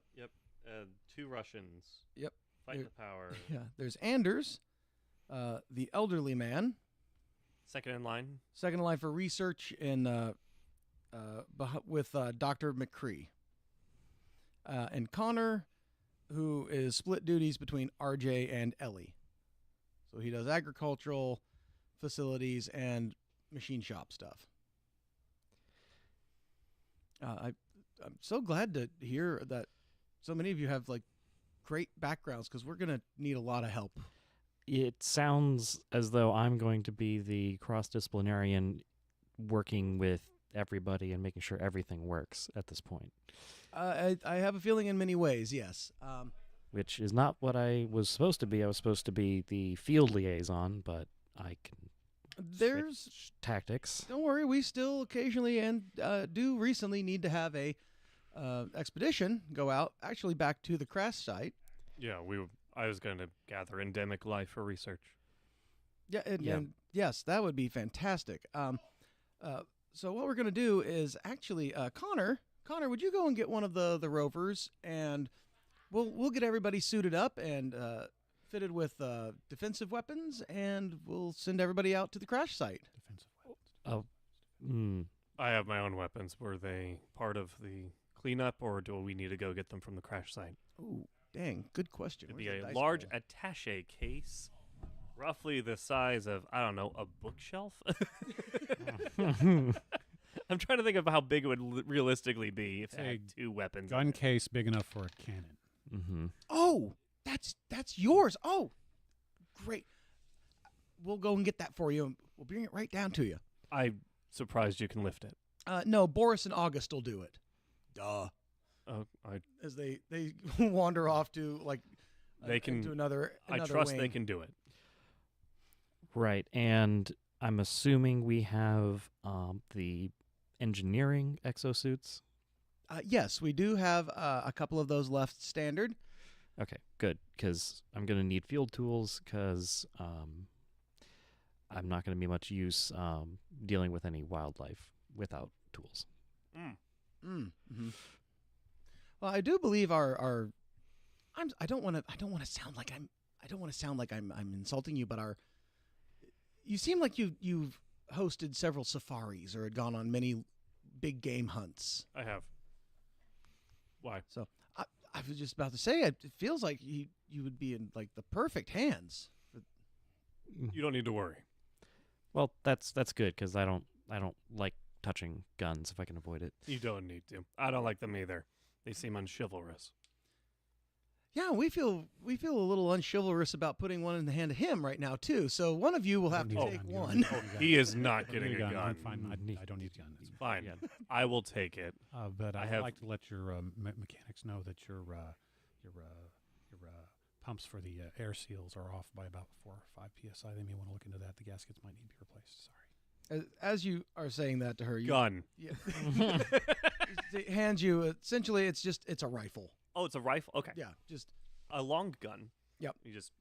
Two Russians. Yep. Fighting the power. Yeah. There's Anders, the elderly man. Second in line. Second in line for research and with Dr. McCree. And Connor, who is split duties between RJ and Ellie. So he does agricultural facilities and machine shop stuff. I'm so glad to hear that so many of you have like great backgrounds, because we're going to need a lot of help. It sounds as though I'm going to be the cross-disciplinarian working with everybody and making sure everything works at this point. I have a feeling in many ways, yes. Which is not what I was supposed to be. I was supposed to be the field liaison, but I can There's switch tactics. Don't worry, we still occasionally and do recently need to have a expedition go out, actually back to the crash site. Yeah, I was going to gather endemic life for research. Yeah, Yeah. and yes, that would be fantastic. So what we're going to do is actually, Connor, would you go and get one of the rovers, and we'll get everybody suited up and fitted with defensive weapons, and we'll send everybody out to the crash site. Defensive weapons. I have my own weapons. Were they part of the cleanup, or do we need to go get them from the crash site? Ooh, dang, good question. It'd be Where's the a dice large roll? attaché case, roughly the size of, I don't know, a bookshelf? I'm trying to think of how big it would realistically be if it had It's a two weapons. Gun case big enough for a cannon. Mm-hmm. Oh, that's yours. Oh, great. We'll go and get that for you, and we'll bring it right down to you. I'm surprised you can lift it. No, Boris and August will do it. Duh. As they wander off to They can- into another I trust they wing. can do it. Right, and I'm assuming we have the engineering exosuits. Yes, we do have a couple of those left standard. Okay, good, because I'm going to need field tools, because I'm not going to be much use dealing with any wildlife without tools. Mm-hmm. Well, I do believe our I don't want to sound like I'm insulting you, but you seem like you've hosted several safaris or had gone on many big game hunts. I have. Why? So I was just about to say it feels like you would be in like the perfect hands. You don't need to worry. Well, that's good, because I don't like touching guns if I can avoid it. You don't need to. I don't like them either. They seem unchivalrous. Yeah, we feel a little unchivalrous about putting one in the hand of him right now too. So one of you will have to Don't need a take gun, you don't one. need a gun. He is not Don't getting need a gun. I'm fine. I don't need a gun. That's Fine. Yeah. I will take it. But I I'd have- like to let your mechanics know that your pumps for the air seals are off by about 4 or 5 psi. They may want to look into that. The gaskets might need to be replaced. Sorry. As you are saying that to her, you Gun. yeah, it hands you essentially it's a rifle. Oh, it's a rifle? Okay. Yeah, just A long gun. Yep. He just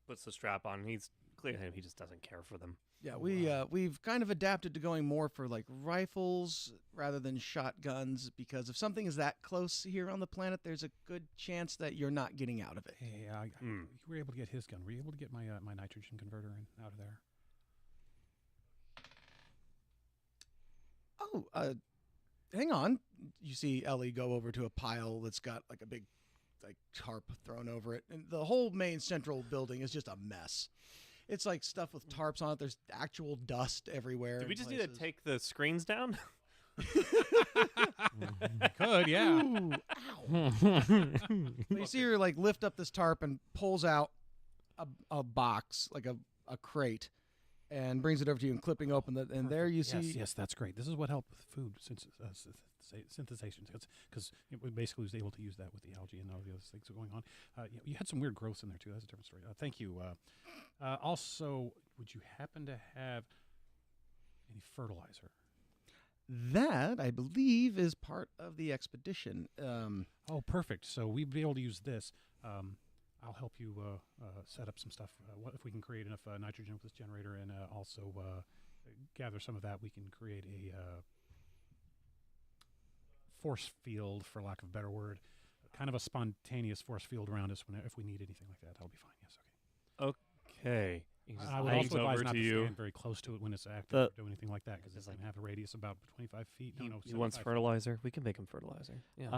puts the strap on. He's clear. He just doesn't care for them. yeah. We've kind of adapted to going more for like rifles rather than shotguns because if something is that close here on the planet, there's a good chance that you're not getting out of it. Hey, you were able to get his gun. Were you able to get my my nitrogen converter out of there? Oh, hang on. You see Ellie go over to a pile that's got like a big like tarp thrown over it, and the whole main central building is just a mess. It's like stuff with tarps on it. There's actual dust everywhere. Did we in just need to places. take the screens down? Could, yeah. Ooh, ow. But you see her like lift up this tarp and pulls out a box, like a crate, and brings it over to you and clipping open the and there you see Yes, that's great. This is what helped with food synthesization, because it basically was able to use that with the algae and all the other things going on. You had some weird growths in there too. That's a different story. Thank you. Also, would you happen to have any fertilizer? that I believe is part of the expedition. Oh, perfect. So we'd be able to use this. I'll help you set up some stuff. What if we can create enough nitrogen with this generator, and also gather some of that, we can create a force field, for lack of a better word, kind of a spontaneous force field around us if we need anything like that. That'll be fine. Yes, okay. Okay. He just I would leans also advise over not to to you. stand very close to it when it's active The- or do anything like that, because it's Just going to have a radius about 25 feet. He, No, he wants 75 feet. fertilizer. We can make him fertilizer. Yeah.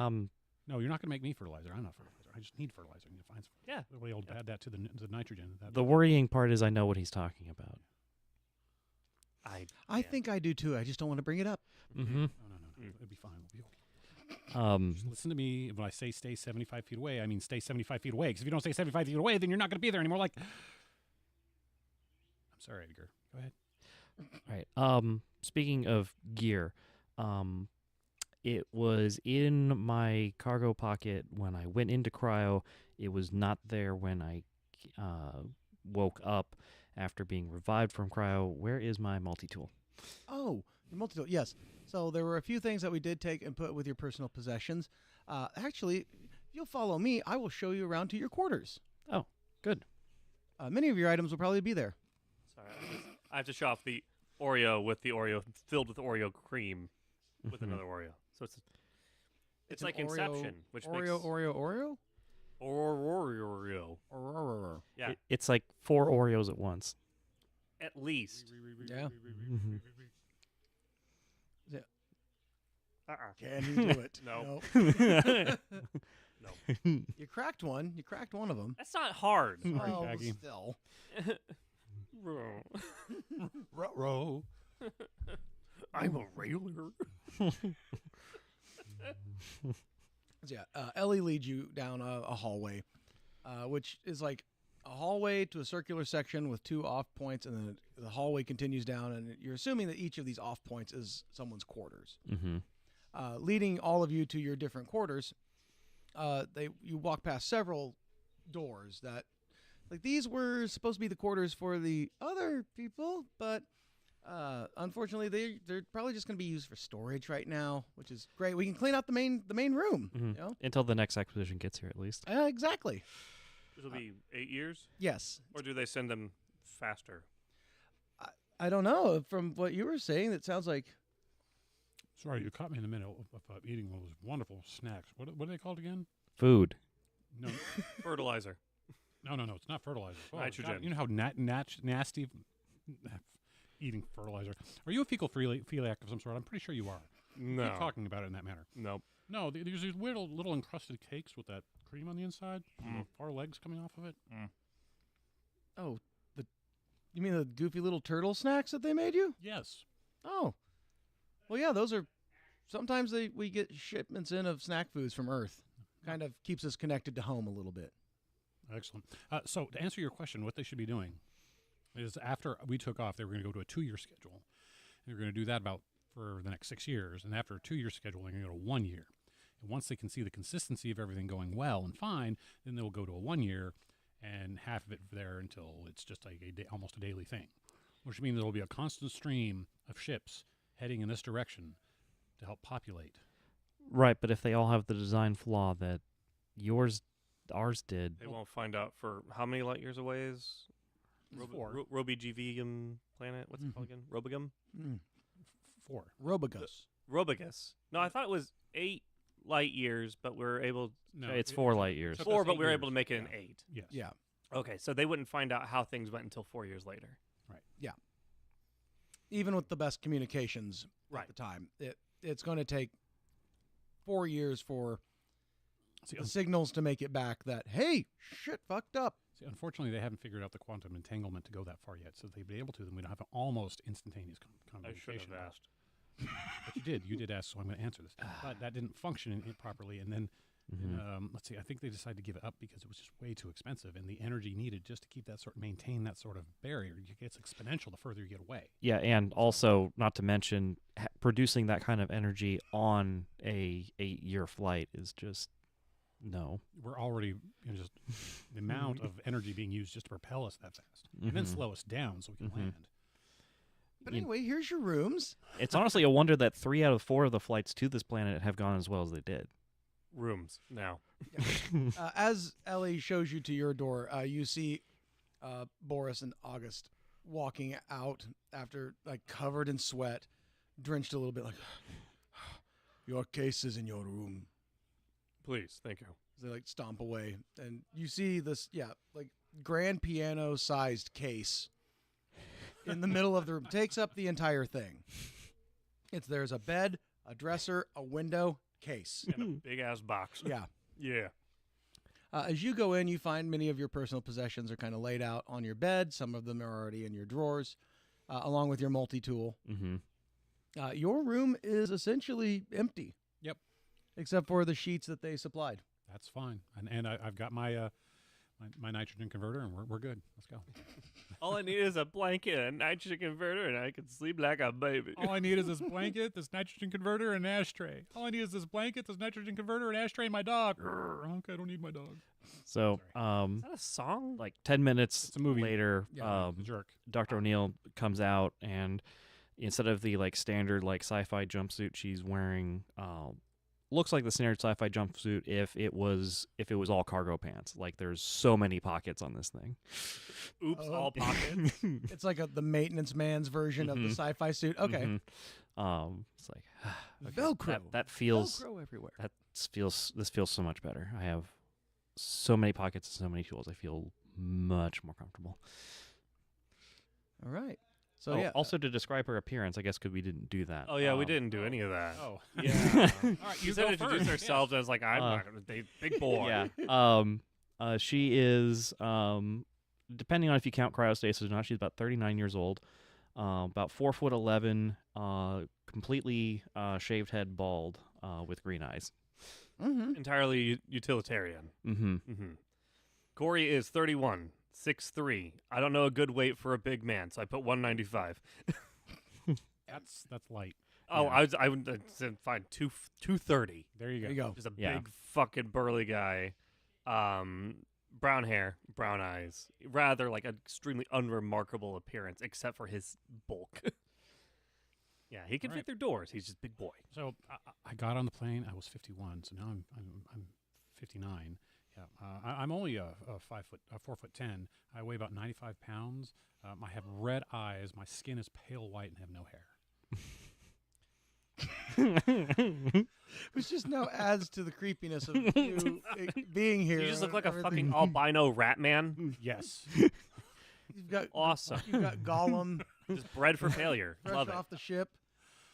No, you're not going to make me fertilizer. I'm not fertilizer. I just need fertilizer. I need to find some. Yeah. We'll be able to add that to the nitrogen. The worrying part is I know what he's talking about. I yeah. think I do too. I just don't want to bring it up. Mm-hmm. No. It'll be fine. We'll be okay. Just Um, listen to me. When I say stay 75 feet away, I mean stay 75 feet away. Because if you don't stay 75 feet away, then you're not going to be there anymore. Like, I'm sorry, Edgar. Go ahead. right. Speaking of gear, It was in my cargo pocket when I went into cryo. It was not there when I woke up after being revived from cryo. Where is my multi-tool? Oh, your multi-tool. Yes. So there were a few things that we did take and put with your personal possessions. Actually, if you'll follow me, I will show you around to your quarters. Oh, good. Many of your items will probably be there. Sorry, I have to show off the Oreo with the Oreo filled with Oreo cream with another Oreo. So it's an like Oreo- Inception, which Oreo, makes Oreo? Oreo Oreo. Yeah, It's like 4 Oreos at once. at least. Yeah. Uh-uh. Can you do it? No. Nope. No, You cracked one. You cracked one of them. that's not hard. Sorry, Oh, Shaggy. still. Ruh-roh. I'm a railer. So yeah, Ellie leads you down a hallway, which is like a hallway to a circular section with 2 off points, and then the hallway continues down, and you're assuming that each of these off points is someone's quarters. Mm-hmm. Leading all of you to your different quarters, you walk past several doors that, like, these were supposed to be the quarters for the other people, but unfortunately they're probably just going to be used for storage right now, which is great. We can clean out the main room. Mhm. You know? Until the next expedition gets here, at least. Exactly. This will be 8 years, Yes. or do they send them faster? I don't know. From what you were saying, that sounds like Sorry, you caught me in the middle of eating one of those wonderful snacks. What are they called again? Food. No, Fertilizer. no, it's not fertilizer. Oh, Nitrogen. God, you know how nasty eating fertilizer. Are you a fecal celiac of some sort? I'm pretty sure you are. No. Keep talking about it in that manner. Nope. No, there's these weird little encrusted cakes with that cream on the inside, and the far legs coming off of it. oh, you mean the goofy little turtle snacks that they made you? Yes. Oh, well, yeah, those are. Sometimes we get shipments in of snack foods from Earth. Kind of keeps us connected to home a little bit. Excellent. So to answer your question, what they should be doing is after we took off, they were going to go to a 2-year schedule. They were going to do that for the next 6 years. And after a 2-year schedule, they're going to go to 1 year. And once they can see the consistency of everything going well and fine, then they'll go to a 1 year and half of it there until it's just like almost a daily thing, which means there will be a constant stream of ships heading in this direction to help populate. Right, but if they all have the design flaw that ours did, They won't find out for how many light years away is 4. Robigivium planet? What's it called again? Robigum? 4. Robogus. Robigus. No, I thought it was 8 light years, but we were able No, it's 4 light years. took 4, us but 8 we were able years. to make it an Yeah. 8. Yes. Yeah. Okay, so they wouldn't find out how things went until 4 years later. Even with the best communications at Right. the time, it's going to take 4 years for See, the signals to make it back that, hey, shit fucked up. unfortunately, they haven't figured out the quantum entanglement to go that far yet. So if they'd be able to, then we'd have an almost instantaneous I should communication. have asked. But you did ask, so I'm going to answer this. But that didn't function properly. And then, let's see, I think they decided to give it up because it was just way too expensive. And the energy needed just to keep maintain that sort of barrier, it gets exponential the further you get away. Yeah, and also, not to mention, producing that kind of energy on a 8-year flight is just, no. We're already just the amount of energy being used just to propel us that fast. And then slow us down so we can land. But anyway, here's your rooms. It's honestly a wonder that 3 out of 4 of the flights to this planet have gone as well as they did. Rooms now. As Ellie shows you to your door, you see Boris and August walking out after, like, covered in sweat, drenched a little bit, like, your case is in your room. Please, thank you. They, like, stomp away. And you see this, like, grand piano-sized case in the middle of the room. Takes up the entire thing. There's a bed, a dresser, a window, case. And a big ass box. Yeah. Yeah. As you go in, you find many of your personal possessions are kind of laid out on your bed. Some of them are already in your drawers, along with your multi-tool. Mm-hmm. Your room is essentially empty. Yep. Except for the sheets that they supplied. That's fine. And I've got my my nitrogen converter, and we're good. Let's go. All I need is a blanket, a nitrogen converter, and I can sleep like a baby. All I need is this blanket, this nitrogen converter, and an ashtray. All I need is this blanket, this nitrogen converter, an ashtray, and my dog. Okay, I don't need my dog. So, Is that a song? like 10 minutes It's a movie. later, Yeah, the jerk. Dr. O'Neill comes out, and instead of the like standard like sci-fi jumpsuit she's wearing, looks like the standard sci-fi jumpsuit if it was all cargo pants. Like there's so many pockets on this thing. Oops, Oh. all pockets. It's like the maintenance man's version of the sci-fi suit. Okay. It's like okay, Velcro. That feels Velcro everywhere. this feels so much better. I have so many pockets and so many tools. I feel much more comfortable. All right. So yeah. Also to describe her appearance, I guess because we didn't do that. Oh yeah, we didn't do any of that. Oh. Yeah. All right, You you said go introduce first. ourselves. I was like, I'm not gonna date big boy. Yeah. She is, depending on if you count cryostasis or not, she's about 39 years old. About 4'11", completely shaved head, bald, with green eyes. Mm-hmm. Entirely utilitarian. Mm-hmm. Mm-hmm. Corey is 31, 6'3". I don't know a good weight for a big man, so I put 195. That's light. Oh, Yeah. I would said fine, 230. There you go. There you go. Just a Yeah. big fucking burly guy. Brown hair, brown eyes. Rather like an extremely unremarkable appearance, except for his bulk. Yeah, he can Right. fit through doors. He's just big boy. So I got on the plane. I was 51. So now I'm 59. Yeah, I'm only 4'10". I weigh about 95 pounds. I have red eyes. My skin is pale white and have no hair. Which just now adds to the creepiness of you being here. You just look like a Everything. fucking albino rat man. Yes. You've got Awesome. You've got Gollum Just bred for failure. fresh Love it. off the ship.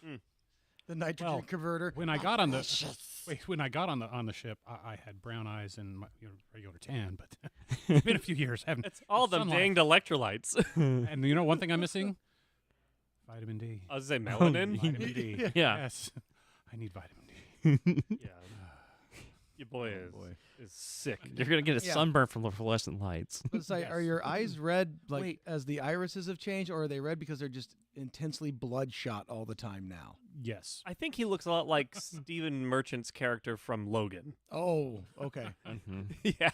Mm. The nitrogen Well, converter. When I got on the when I got on the ship, I had brown eyes and my, regular tan. But it's been a few years. Haven't. It's all them sunlight. danged electrolytes. And you know one thing I'm missing? Vitamin D. I was gonna say melanin. Vitamin D. Yeah. Yes. I need vitamin D. Yeah. Your boy is sick. You're going to get a Yeah. sunburn from the fluorescent lights. Let's say, are Yes. your eyes red like Wait. as the irises have changed, or are they red because they're just intensely bloodshot all the time now? Yes. I think he looks a lot like Stephen Merchant's character from Logan. Oh, okay. Yeah.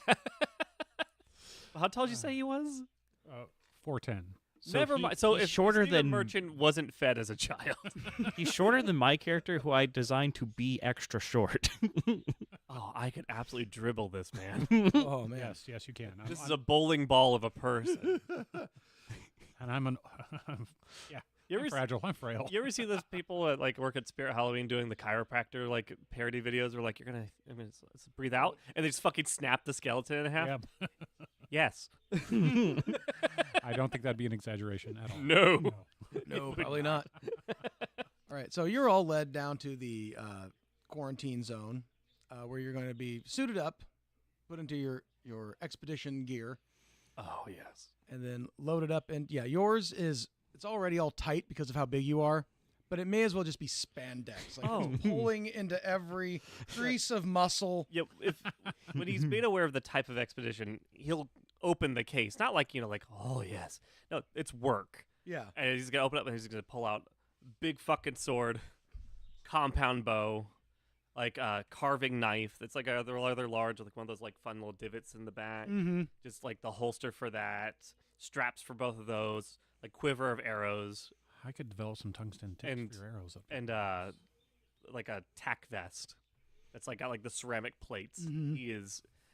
How tall did you say he was? 4'10". So Never he- mind. So he's if shorter Stephen than- Merchant wasn't fed as a child, He's shorter than my character, who I designed to be extra short. oh, I could absolutely dribble this man. Oh man. Yes, you can. This is a bowling ball of a person. and I'm an yeah. You I'm ever fragile. I'm frail. You ever see those people that like work at Spirit Halloween doing the chiropractor like parody videos where like you're gonna let's breathe out and they just fucking snap the skeleton in half? Yeah. Yes. I don't think that'd be an exaggeration at all. No. No, probably not. All right, so you're all led down to the quarantine zone, where you're going to be suited up, put into your expedition gear, Oh yes. and then loaded up. And yeah, yours it's already all tight because of how big you are, but it may as well just be spandex, like Oh. it's pulling into every crease of muscle. Yeah. When he's made aware of the type of expedition, he'll open the case. Not like like oh yes. No, it's work. Yeah, And he's gonna open up and he's gonna pull out big fucking sword, compound bow, like a carving knife that's like a rather large, like one of those like fun little divots in the back. mm-hmm. Just like the holster for that, straps for both of those, like quiver of arrows, I could develop some tungsten tips And- for your arrows up. and like a tack vest. That's like got like the ceramic plates. Mhm.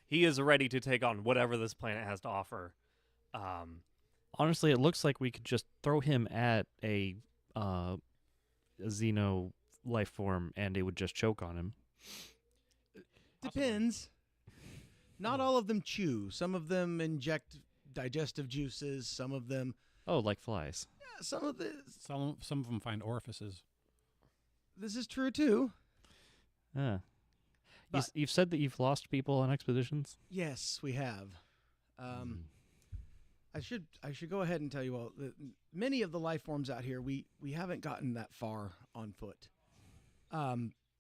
He is ready to take on whatever this planet has to offer. Honestly, it looks like we could just throw him at a xeno life form and it would just choke on him. Depends. Not all of them chew. Some of them inject digestive juices. Some of them, Oh, like flies. some of the. Some of them find orifices. This is true too. Yeah. But- You've said that you've lost people on expeditions? Yes, we have. I should go ahead and tell you all that many of the life forms out here we haven't gotten that far on foot.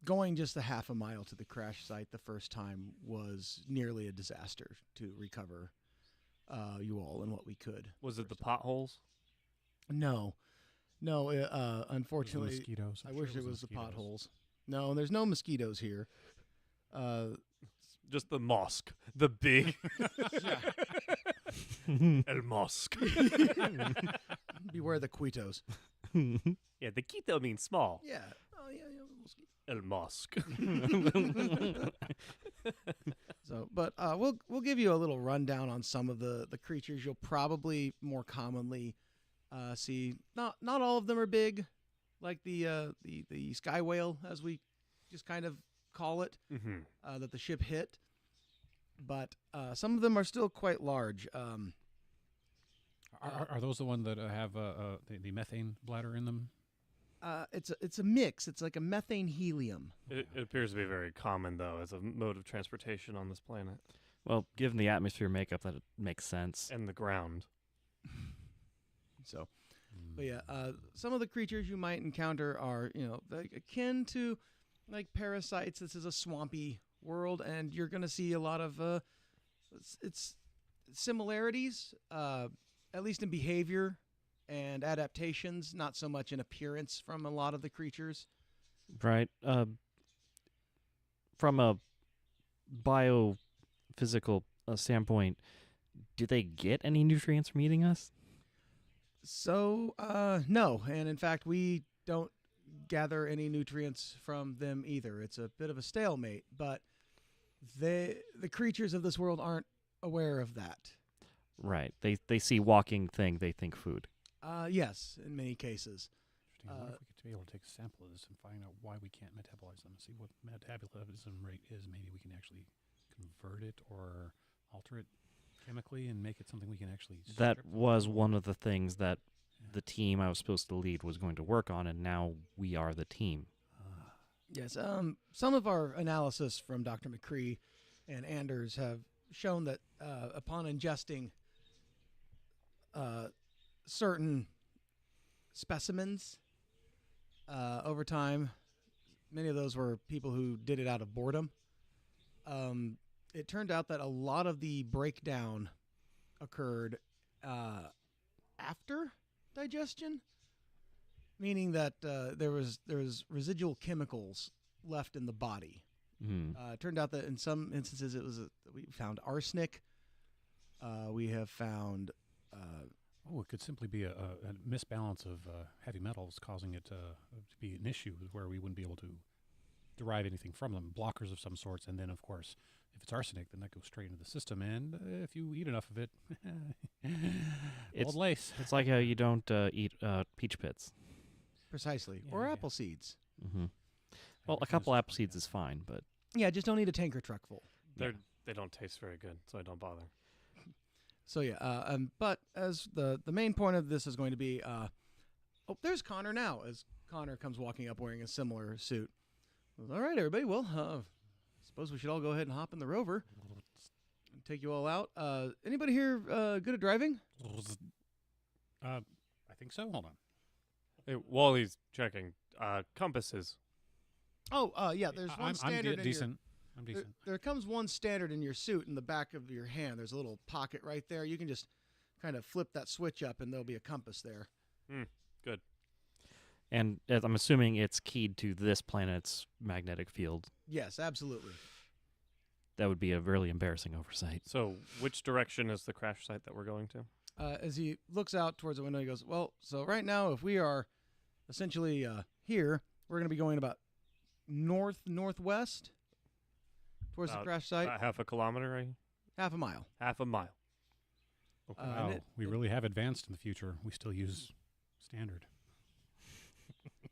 Going just a half a mile to the crash site the first time was nearly a disaster to recover you all and what we could. Was it the potholes? No, unfortunately, Mosquitoes. I I'm wish sure it was the mosquitoes. potholes. No, there's no mosquitoes here. Just the mosque. The big Yeah. El Mosque. Beware the Quitos. Yeah, the Quito means small. Yeah. Oh yeah, mosquito. El Mosque. So, but we'll give you a little rundown on some of the creatures you'll probably more commonly see. Not all of them are big, like the sky whale, as we just kind of call it, Mm-hmm. that the ship hit. But some of them are still quite large. Are those the ones that have the methane bladder in them? It's a mix. It's like a methane helium. It appears to be very common, though, as a mode of transportation on this planet. Well, given the atmosphere makeup, that makes sense. And the ground. So, but yeah, some of the creatures you might encounter are, like akin to like parasites. This is a swampy world, and you're going to see a lot of it's similarities, at least in behavior and adaptations, not so much in appearance from a lot of the creatures. Right. From a biophysical standpoint, do they get any nutrients from eating us? So, no, and in fact, we don't gather any nutrients from them either. It's a bit of a stalemate, but the creatures of this world aren't aware of that. Right. They see walking thing, they think food. Yes, in many cases. Interesting. I wonder if we could be able to take a sample of this and find out why we can't metabolize them, see what metabolism rate is. Maybe we can actually convert it or alter it chemically and make it something we can actually That strip was from. one of the things that the team I was supposed to lead was going to work on, and now we are the team. Yes, some of our analysis from Dr. McCree and Anders have shown that upon ingesting certain specimens over time, many of those were people who did it out of boredom. It turned out that a lot of the breakdown occurred after digestion, meaning that there was residual chemicals left in the body. It turned out that in some instances we found arsenic. We have found. It could simply be a misbalance of heavy metals causing it to be an issue where we wouldn't be able to derive anything from them, blockers of some sorts. And then, of course, if it's arsenic, then that goes straight into the system. And if you eat enough of it, old lace. It's like how you don't eat peach pits. Precisely. Yeah, Or yeah. apple seeds. Mm-hmm. Well, a couple apple seeds is fine, but Yeah, just don't eat a tanker truck full. They don't taste very good, so I don't bother. So yeah, but as the main point of this is going to be, there's Connor now. As Connor comes walking up wearing a similar suit. All right, everybody. Well, suppose we should all go ahead and hop in the rover and take you all out. Anybody here good at driving? I think so. Hold on. Hey, while he's checking, compasses. Oh, yeah. There's one I'm standard. in decent. I'm Your, decent. there comes one standard in your suit in the back of your hand. There's a little pocket right there. You can just kind of flip that switch up, and there'll be a compass there. Good. and I'm assuming it's keyed to this planet's magnetic field. Yes, absolutely. That would be a really embarrassing oversight. So, which direction is the crash site that we're going to? As he looks out towards the window, he goes, well, so right now, if we are essentially here, we're going to be going about northwest towards the crash site, About half a kilometer, right? half a mile. Half a mile. Okay. and Wow, we really have advanced in the future. We still use standard.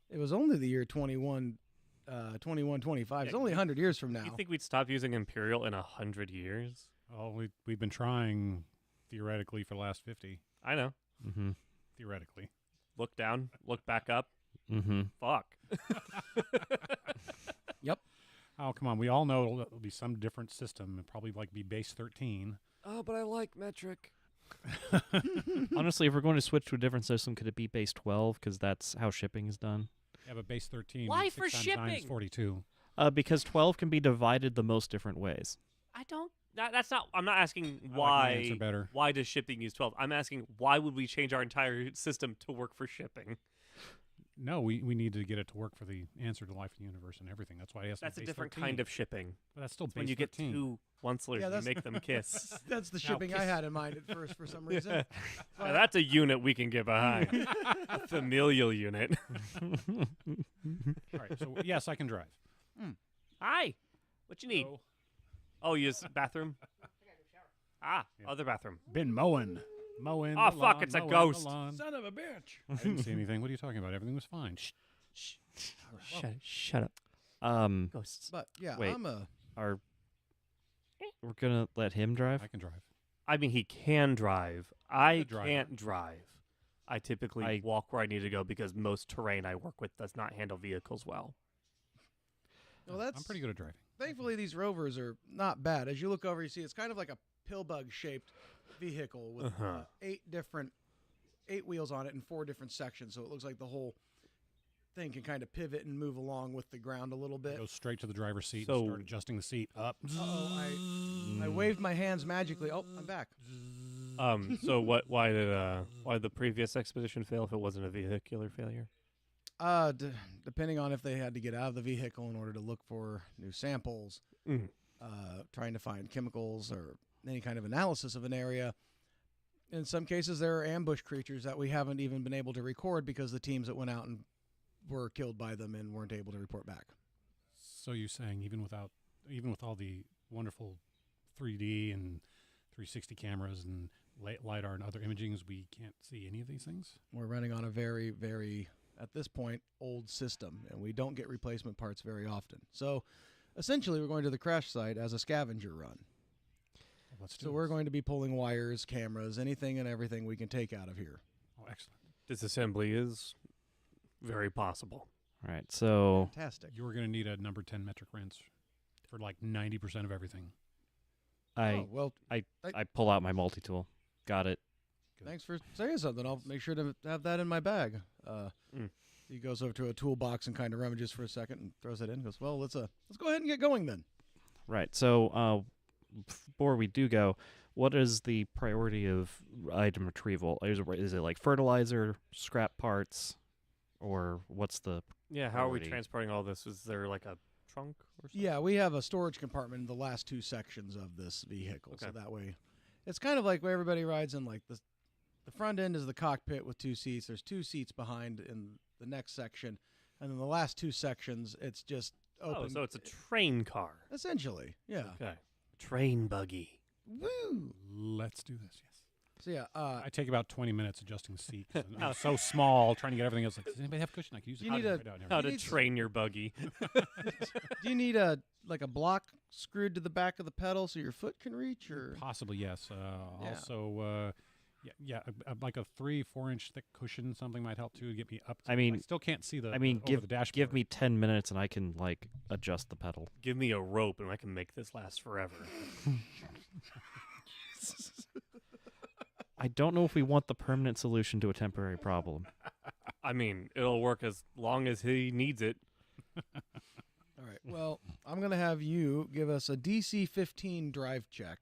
It was only the year 2125. It's only 100 years from now. You think we'd stop using Imperial in 100 years? Oh, we've been trying theoretically for the last 50. I know. Mm-hmm. Theoretically. Look down, look back up. Mm-hmm. Fuck. Oh, come on. We all know it'll be some different system. It'll probably be base 13. Oh, but I like metric. Honestly, if we're going to switch to a different system, could it be base 12? Because that's how shipping is done. Yeah, but base 13. Why 6 for times 9 is shipping? 42. Because 12 can be divided the most different ways. I don't That's not. I'm not asking I like my why. answer better. Why does shipping use 12? I'm asking why would we change our entire system to work for shipping? No, we need to get it to work for the answer to life in the universe and everything. That's why I asked. That's a base different 13. kind of shipping. But that's still When base you get 13. two oncelers, Yeah, you that's- make them kiss. That's the shipping I had in mind at first for some reason. Now, that's a unit we can get behind. A familial unit. All right. So yes, I can drive. Hi. What you need? So, Oh, you use bathroom? Other bathroom. been mowing. Mowing. Oh, the fuck, lawn, it's a mowing ghost. the lawn. Son of a bitch. I didn't see anything. What are you talking about? Everything was fine. Shh. Shut up. Ghosts. But yeah, Wait. We're gonna let him drive. I can drive. I mean, he can drive. I The driver. can't drive. I typically walk where I need to go because most terrain I work with does not handle vehicles well. Well, that's I'm pretty good at driving. Thankfully, these rovers are not bad. As you look over, you see it's kind of like a pill bug shaped vehicle with Uh-huh. 8 wheels on it in 4 different sections. So it looks like the whole thing can kind of pivot and move along with the ground a little bit. Go straight to the driver's seat So- and start adjusting the seat up. I waved my hands magically. Oh, I'm back. So why did the previous expedition fail if it wasn't a vehicular failure? Depending on if they had to get out of the vehicle in order to look for new samples, Mhm. trying to find chemicals or any kind of analysis of an area. In some cases, there are ambush creatures that we haven't even been able to record because the teams that went out and were killed by them and weren't able to report back. So you're saying even with all the wonderful 3D and 360 cameras and LiDAR and other imagings, we can't see any of these things? We're running on a very, very, at this point, old system, and we don't get replacement parts very often. So essentially, we're going to the crash site as a scavenger run. Well, let's do So we're this. going to be pulling wires, cameras, anything and everything we can take out of here. Oh, excellent. Disassembly is very possible. All right. So Fantastic. You're going to need a number 10 metric wrench for like 90% of everything. Oh, well, I pull out my multi tool. Got it. thanks for saying something. I'll make sure to have that in my bag. He goes over to a toolbox and kind of rummages for a second and throws it in. Goes, well, let's go ahead and get going then. Right. So before we do go, what is the priority of item retrieval? Is it like fertilizer, scrap parts, or what's the Yeah, how are we Priority. transporting all this? Is there like a trunk or something? Yeah, we have a storage compartment in the last 2 sections of this vehicle, so Okay. that way, it's kind of like where everybody rides in. Like the front end is the cockpit with 2 seats. There's 2 seats behind in the next section, and then the last 2 sections, it's just open. Oh, so it's a train car. Essentially, yeah. Okay. Train buggy. Woo! Let's do this, yes. So yeah, I take about 20 minutes adjusting the seat. 'Cause I'm so small, trying to get everything else. Like, does anybody have cushion? I can use it. You need right a- out here. How You to need train your buggy. do you need a block screwed to the back of the pedal so your foot can reach, or Possibly, yes. Yeah. Also, like a 3-4 inch thick cushion, something might help too to get me up. I mean- still can't see the. I mean, over the dashboard. give me 10 minutes and I can like adjust the pedal. Give me a rope and I can make this last forever. I don't know if we want the permanent solution to a temporary problem. I mean, it'll work as long as he needs it. all right. Well, I'm gonna have you give us a DC 15 drive check.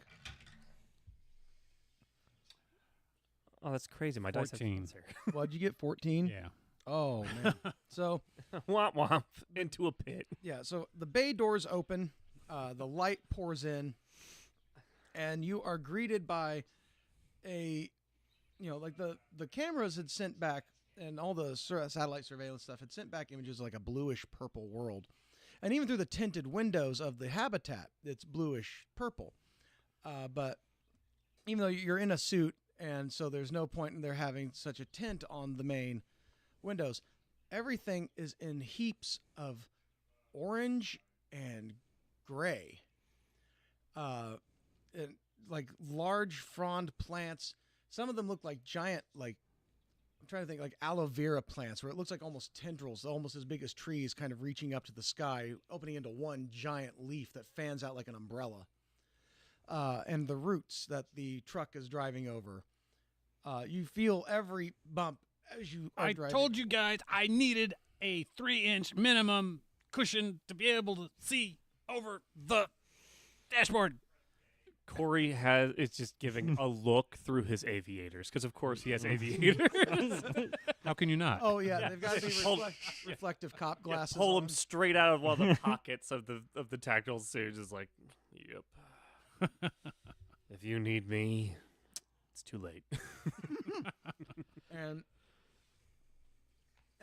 Oh, that's crazy. My dice have 14. cancer. What'd you get? 14. Yeah. Oh man. So Womp womp into a pit. yeah. So the bay doors open. The light pours in, and you are greeted by like the cameras had sent back, and all the satellite surveillance stuff had sent back images of like a bluish purple world, and even through the tinted windows of the habitat, it's bluish purple. But even though you're in a suit, and so there's no point in there having such a tint on the main windows, everything is in heaps of orange and gray. And like large frond plants. Some of them look like giant, like I'm trying to think, like aloe vera plants, where it looks like almost tendrils, almost as big as trees, kind of reaching up to the sky, opening into one giant leaf that fans out like an umbrella. And the roots that the truck is driving over. You feel every bump as you are I driving. told you guys I needed a 3-inch minimum cushion to be able to see over the dashboard. Corey is just giving a look through his aviators because, of course, he has aviators. How can you not? Oh yeah, they've got to be Hold- reflective cop glasses. Pull on. him straight out of one of the pockets of the tactical suit. Just like, yep. If you need me, it's too late. And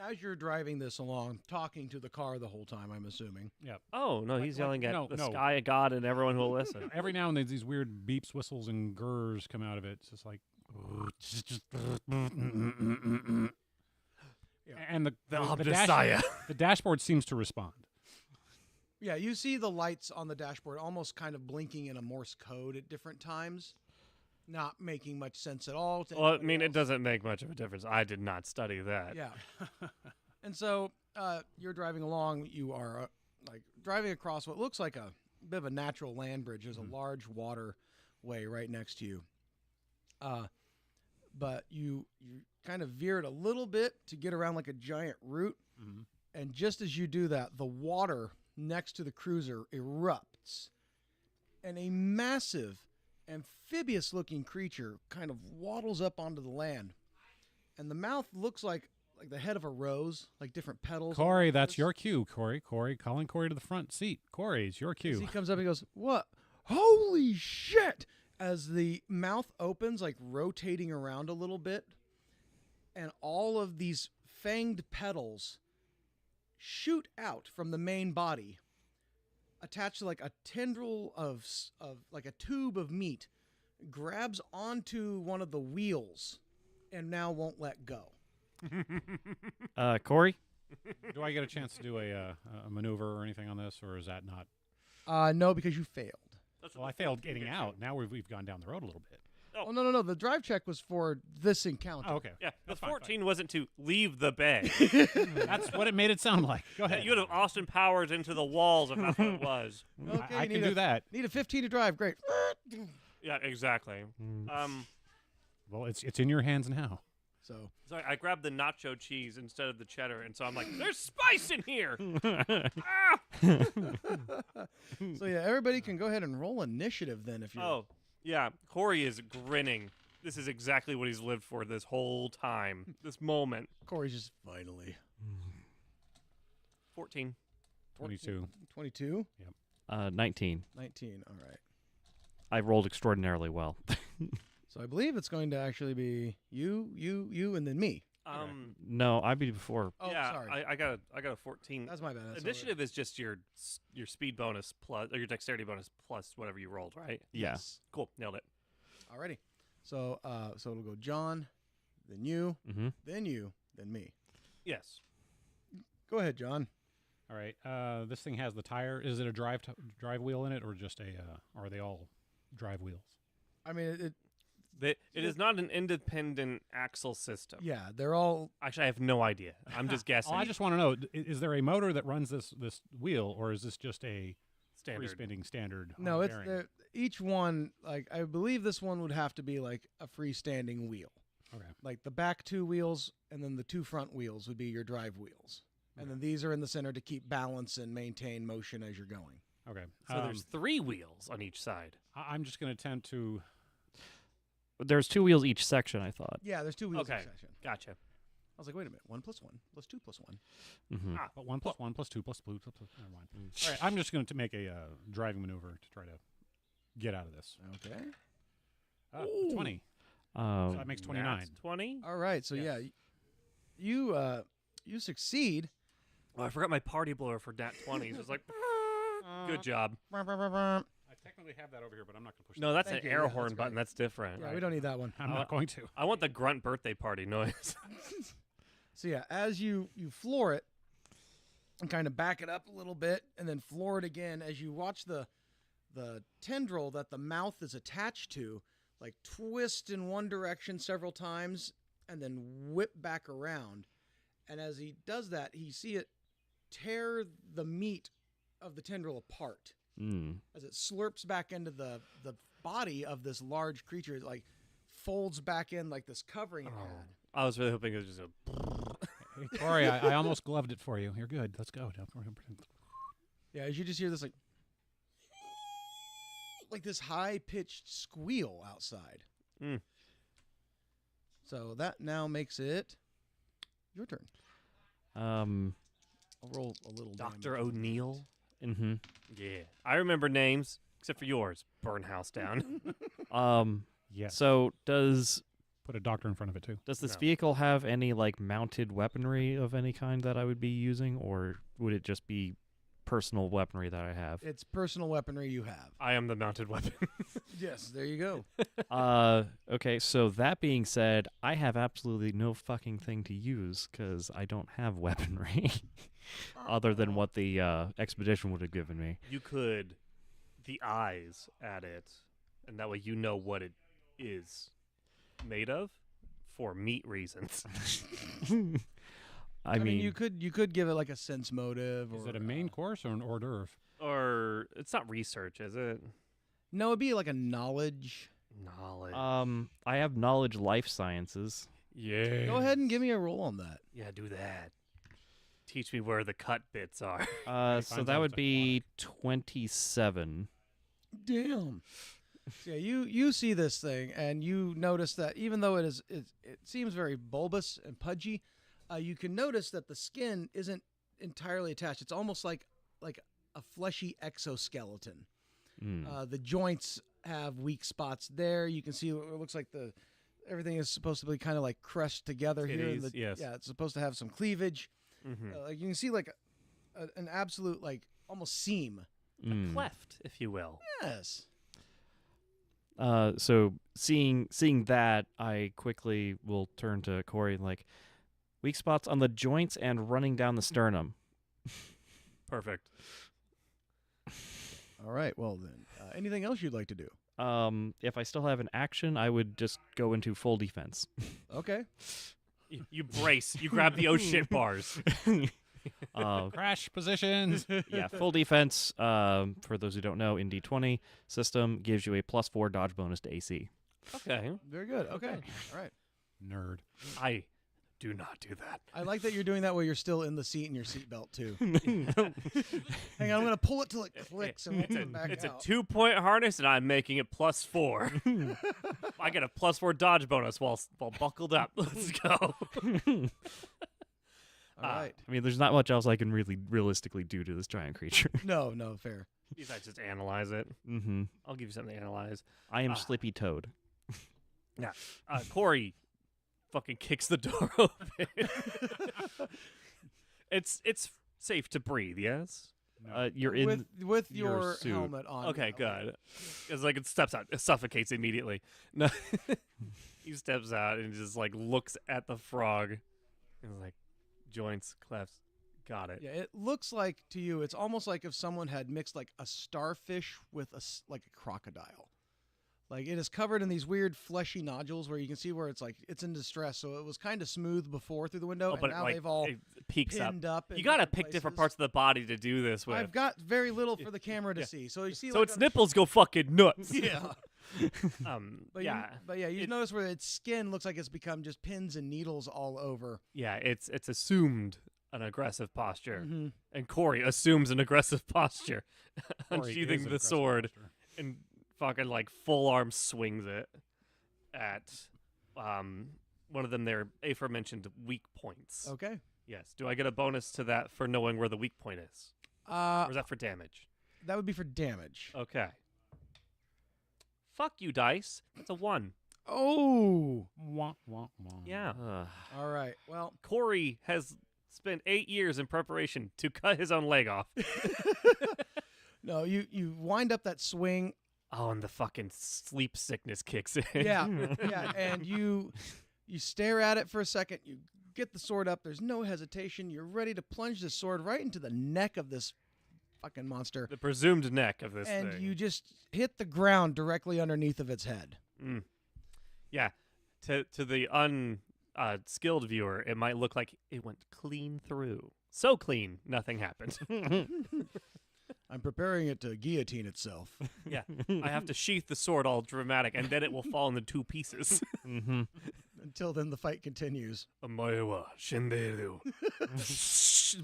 as you're driving this along, talking to the car the whole time, I'm assuming. Oh no, he's yelling at no, the no. sky of God and everyone who will listen. Every now and then, these weird beeps, whistles, and gurrs come out of it. It's just like, and the Messiah. the dashboard seems to respond. Yeah, you see the lights on the dashboard almost kind of blinking in a Morse code at different times, not making much sense at all. To Well, I anybody mean, it else. doesn't make much of a difference. I did not study that. Yeah. And so you're driving along. You are like driving across what looks like a bit of a natural land bridge. There's a large waterway right next to you. But you kind of veered a little bit to get around like a giant root. Mhm. And just as you do that, the water next to the cruiser erupts. And a massive amphibious-looking creature kind of waddles up onto the land. And the mouth looks like the head of a rose, like different petals. Corey, that's your cue. Corey, calling Corey to the front seat. Corey, it's your As cue. he comes up and goes, "What? Holy shit!" As the mouth opens, like rotating around a little bit, and all of these fanged petals shoot out from the main body, attached to like a tendril of like a tube of meat, grabs onto one of the wheels, and now won't let go. Corey? Do I get a chance to do a maneuver or anything on this, or is that not? No, because you failed. Well, I failed getting out. Now we've gone down the road a little bit. Oh, no. The drive check was for this encounter. Oh, okay. Yeah, the That's fine, 14 wasn't to leave the bay. That's what it made it sound like. Go ahead. You would have Austin Powers into the walls if that's what it was. Okay, I you can need do that. Need a 15 to drive. Great. Yeah, exactly. Well, it's in your hands now. So So I grabbed the nacho cheese instead of the cheddar, and so I'm like, "There's spice in here." Ah! So yeah, everybody can go ahead and roll initiative then if you. Oh, yeah. Corey is grinning. This is exactly what he's lived for this whole time. This moment. Corey's just finally 14. 22. 22, 19. 19. All right. I rolled extraordinarily well. So I believe it's going to actually be you, and then me. No, I'd be before. Oh, yeah, sorry. I got a 14. That's my bad. That's Initiative is just your speed bonus plus or your dexterity bonus plus whatever you rolled, right? Yeah. Yes. Cool, nailed it. Alrighty. So so it'll go John, then you, Mm-hmm. then you, then me. Yes. Go ahead, John. All right. This thing has the tire. Is it a drive wheel in it, or just or are they all drive wheels? I mean, It is not an independent axle system. yeah, they're all. Actually, I have no idea. I'm just guessing. Oh, I just want to know: is there a motor that runs this wheel, or is this just a free standard. spinning standard? No, it's bearing? each one. Like I believe this one would have to be like a freestanding wheel. Okay. Like the back two wheels and then the two front wheels would be your drive wheels. And then these are in the center to keep balance and maintain motion as you're going. Okay. So there's 3 wheels on each side. I'm just going to attempt to. There's 2 wheels each section, I thought. Yeah, there's 2 wheels Okay. each section. Gotcha. I was like, wait a minute, 1 + 1 + 2 + 1. Mm-hmm. But 1 + 1 + 2 + blue. Never mind. All right. I'm just going to make a driving maneuver to try to get out of this. Okay. 20. So that makes 29. That's 20. All right. So Yes. yeah, you succeed. Oh, I forgot my party blower for nat 20s. It was like, good job. I technically have that over here, but I'm not going to push No, that's Thank an you, air yeah, horn that's button. great. That's different. Yeah, we don't need that one. I'm not going to. I want the grunt birthday party noise. So yeah, as you floor it and kind of back it up a little bit and then floor it again as you watch the tendril that the mouth is attached to like twist in one direction several times and then whip back around. And as he does that, you see it tear the meat of the tendril apart as it slurps back into the body of this large creature. It like folds back in like this covering it had. I was really hoping it was just a. Hey, Corey, I almost gloved it for you. You're good. Let's go. Yeah, as you just hear this like like this high-pitched squeal outside. Mm. So that now makes it your turn. I'll roll a little Dr. damage. O'Neill. Mm-hmm. Yeah. I remember names, except for yours. Burn house down. Yes. So does Put a doctor in front of it too. this No. vehicle have any like mounted weaponry of any kind that I would be using, or would it just be personal weaponry that I have? It's personal weaponry you have. I am the mounted weapon. Yes, there you go. Okay, so that being said, I have absolutely no fucking thing to use because I don't have weaponry other than what the expedition would have given me. You could the eyes at it, and that way you know what it is made of for meat reasons. I mean, you could give it like a sense motive. Is or, it a main course or an hors d'oeuvre? Or it's not research, is it? No, it'd be like a knowledge. Knowledge. I have knowledge life sciences. Yeah. Go ahead and give me a roll on that. Yeah, do that. Teach me where the cut bits are. So finds that out would it's be 27. Damn. So yeah, you see this thing and you notice that even though it seems very bulbous and pudgy, you can notice that the skin isn't entirely attached. It's almost like a fleshy exoskeleton. Mm. The joints have weak spots there. You can see it looks like everything is supposed to be kind of like crushed together here. Titties, yes. Yeah, it's supposed to have some cleavage. Mm-hmm. You can see like an absolute like almost seam. Mm. Cleft, if you will. Yes. So seeing that, I quickly will turn to Corey and like, weak spots on the joints and running down the sternum. Perfect. All right. Well then, anything else you'd like to do? If I still have an action, I would just go into full defense. Okay. You brace. You grab the oh shit bars. Crash positions. Yeah, full defense. For those who don't know, in D20 system gives you a +4 dodge bonus to AC. Okay. Very good. Okay. All right. Nerd. I do not do that. I like that you're doing that while you're still in the seat in your seatbelt too. Hang on, I'm gonna pull it till it clicks and we'll put it back It's out. a 2-point harness, and I'm making it +4. I get a +4 dodge bonus while buckled up. Let's go. All right. I mean, there's not much else I can really realistically do to this giant creature. No, fair. Besides just analyze it. Mm-hmm. I'll give you something to analyze. I am Slippy Toad. Corey fucking kicks the door open. It's safe to breathe, yes? You're in with your your suit. helmet on. Okay, yeah, good. It's like it steps out. It suffocates immediately. No, he steps out and just like looks at the frog. And like, joints, clefts, got it. Yeah, it looks like to you, it's almost like if someone had mixed like a starfish with like a crocodile. Like it is covered in these weird fleshy nodules where you can see where it's like it's in distress. So it was kind of smooth before through the window, and but now like, they've all it peeks up. pinned up. in You gotta different pick different places. parts of the body to do this with. I've got very little for the camera to see, so you see. so like its on the nipples go fucking nuts. Yeah. But yeah, you notice where its skin looks like it's become just pins and needles all over. yeah. It's assumed an aggressive posture, Mhm. and Corey assumes an aggressive posture, Corey unsheathing is the aggressive sword posture. and fucking like full arm swings it at one of them. Their aforementioned weak points. Okay. Yes. Do I get a bonus to that for knowing where the weak point is, or is that for damage? That would be for damage. Okay. Fuck you, dice. That's a 1. Oh. Wah, wah, wah. Yeah. All right. Well, Corey has spent 8 years in preparation to cut his own leg off. no, you wind up that swing. Oh, and the fucking sleep sickness kicks in. Yeah. Yeah, and you stare at it for a second. You get the sword up. There's no hesitation. You're ready to plunge the sword right into the neck of this fucking monster. The presumed neck of this And thing. you just hit the ground directly underneath of its head. Yeah. To the unskilled viewer, it might look like it went clean through. So clean, nothing happened. I'm preparing it to guillotine itself. Yeah. I have to sheath the sword all dramatic, and then it will fall into 2 pieces. Mm-hmm. Until then, the fight continues. Amaewa shinderu.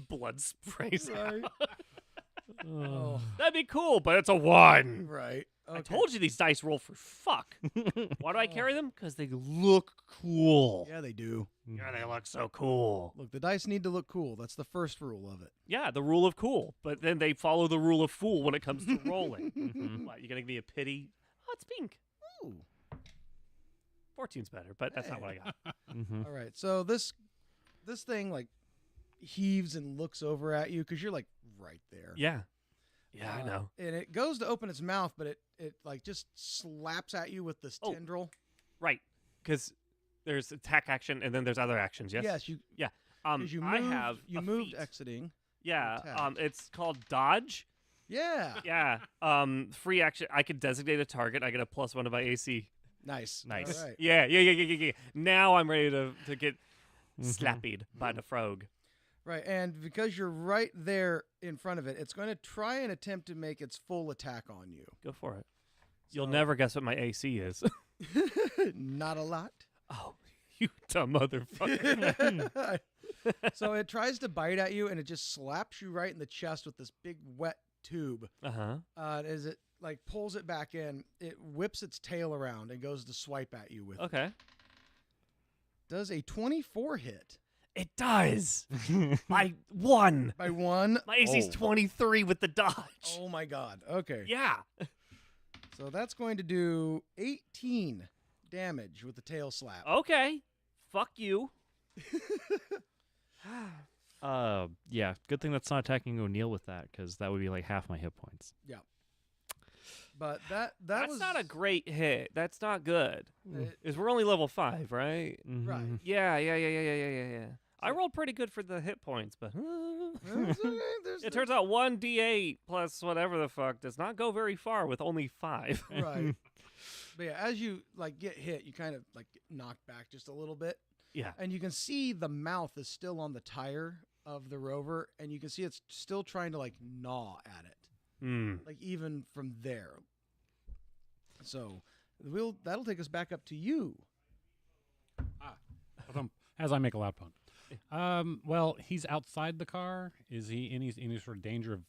Blood sprays out. Oh, That'd be cool, but it's a 1. right. I told you these dice roll for fuck. Why do I carry them? Because they look cool. Yeah, they do. Yeah, they look so cool. Look, the dice need to look cool. That's the first rule of it. Yeah, the rule of cool. But then they follow the rule of fool when it comes to rolling. What, you gonna give me a pity? Oh, it's pink. Ooh. 14's better, but that's not what I got. All right. So this thing like heaves and looks over at you because you're like right there. Yeah. Yeah, I know. And it goes to open its mouth, but it like just slaps at you with this tendril. Right. Because there's attack action and then there's other actions, yes? Yes, you. Yeah. 'Cause you moved, I have you a moved feat. exiting. Yeah. attack. It's called dodge. Yeah. Yeah. Free action. I can designate a target. I get a +1 to my AC. Nice. Nice. All right. Yeah. Now I'm ready to get slappied by the frog. Right, and because you're right there in front of it, it's going to try and attempt to make its full attack on you. Go for it. You'll So- never guess what my AC is. Not a lot. Oh, you dumb motherfucker. So it tries to bite at you, and it just slaps you right in the chest with this big wet tube. Uh-huh. As it like pulls it back in, it whips its tail around and goes to swipe at you with. Okay. Does a 24 hit It does. By 1. by 1? My AC's 23 with the dodge. Oh my god. Okay. Yeah. So that's going to do 18 damage with the tail slap. Okay. Fuck you. Yeah. Good thing that's not attacking O'Neill with that, because that would be like half my hit points. But that That's was not a great hit. That's not good. it- Is we're only level 5, right? right. Yeah. I rolled pretty good for the hit points, but It's okay, there's it turns out 1d8 plus whatever the fuck does not go very far with only 5. right. But yeah, as you like get hit, you kind of like get knocked back just a little bit, Yeah. and you can see the mouth is still on the tire of the rover, and you can see it's still trying to like gnaw at it, like even from there. So that'll take us back up to you. As I make a loud pun. Well, he's outside the car. Is he in any sort of danger of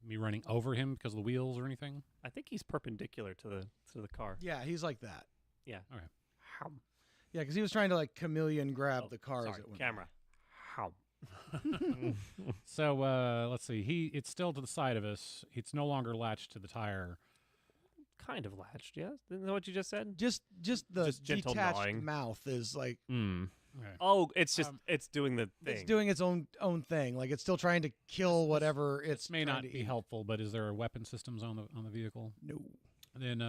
me running over him because of the wheels or anything? I think he's perpendicular to the car. Yeah, he's like that. Yeah. Okay. How? Yeah, because he was trying to like chameleon grab the car as Sorry, it went. camera. How? So let's see. It's still to the side of us. It's no longer latched to the tire. Kind of latched, yes? Isn't that what you just said? Just the Just gentle detached gnawing. mouth is like Okay. Oh, it's just it's doing the thing. it's doing its own thing. Like it's still trying to kill whatever it's This may trying not to be eat. helpful, but is there weapon systems on the vehicle? No. And then,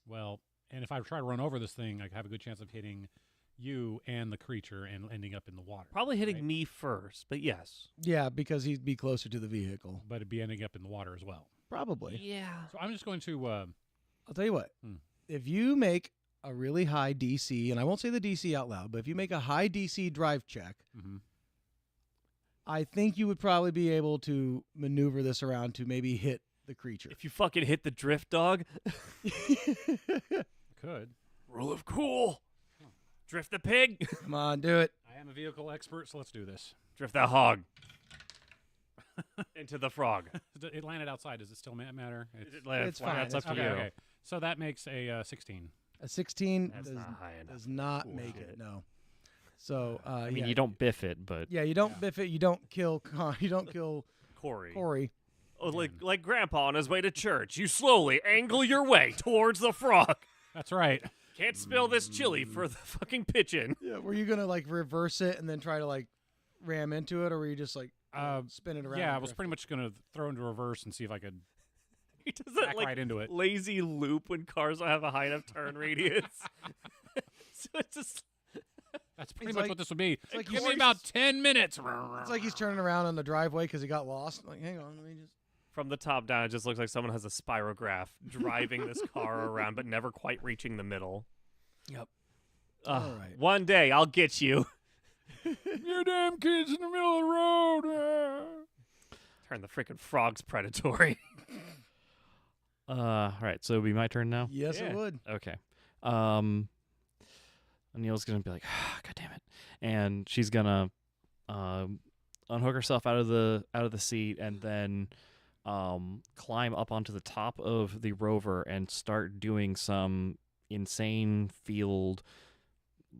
well, and if I try to run over this thing, I have a good chance of hitting you and the creature and ending up in the water. Probably hitting right? me first, but yes. Yeah, because he'd be closer to the vehicle. But it'd be ending up in the water as well. Probably. Yeah. So I'm just going to. I'll tell you what. Hmm. If you make a really high DC, and I won't say the DC out loud, but if you make a high DC drive check, Mhm. I think you would probably be able to maneuver this around to maybe hit the creature. If you fucking hit the drift dog, Could. rule of cool. Drift the pig. Come on, do it. I am a vehicle expert, so let's do this. Drift that hog. Into the frog. It landed outside. Does it still matter? It's fine. That's up to It's you. Okay. So that makes a 16. A 16 That's does, not high enough. does not Cool make shit. it. No. So I mean, yeah, you don't biff it, but yeah, you don't biff it. You don't kill. You don't kill Corey. Corey. Oh, like Grandpa on his way to church. You slowly angle your way towards the frog. That's right. Can't spill this chili for the fucking pitchin'. Yeah. Were you gonna like reverse it and then try to like ram into it, or were you just like spin it around? Yeah, I and was drift pretty much going to throw into reverse and see if I could He does that back like right into it. lazy loop when cars don't have a high enough turn radius. So it's just That's pretty It's much like- what this would be. like Give he's- me about 10 minutes. It's like he's turning around on the driveway because he got lost. Like, hang on, let me just. from the top down. It just looks like someone has a spirograph driving this car around, but never quite reaching the middle. Yep. Ugh, All right. One day I'll get you. You damn kids in the middle of the road. Turn the freaking frogs predatory. all right. So it'll be my turn now. Yes, Yeah. it would. Okay. Neil's gonna be like, God damn it, and she's gonna unhook herself out of the seat and then climb up onto the top of the rover and start doing some insane field,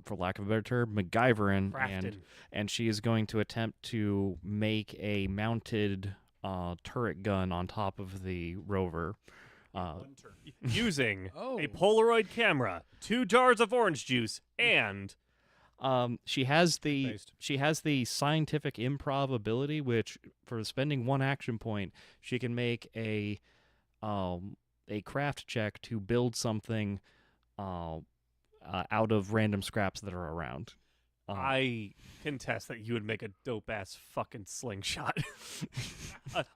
for lack of a better term, MacGyvering, Crafting. and she is going to attempt to make a mounted turret gun on top of the rover. Using Oh. a Polaroid camera, 2 jars of orange juice, and She has the Toothpaste. scientific improv ability, which for spending 1 action point, she can make a craft check to build something out of random scraps that are around. I contest that you would make a dope ass fucking slingshot.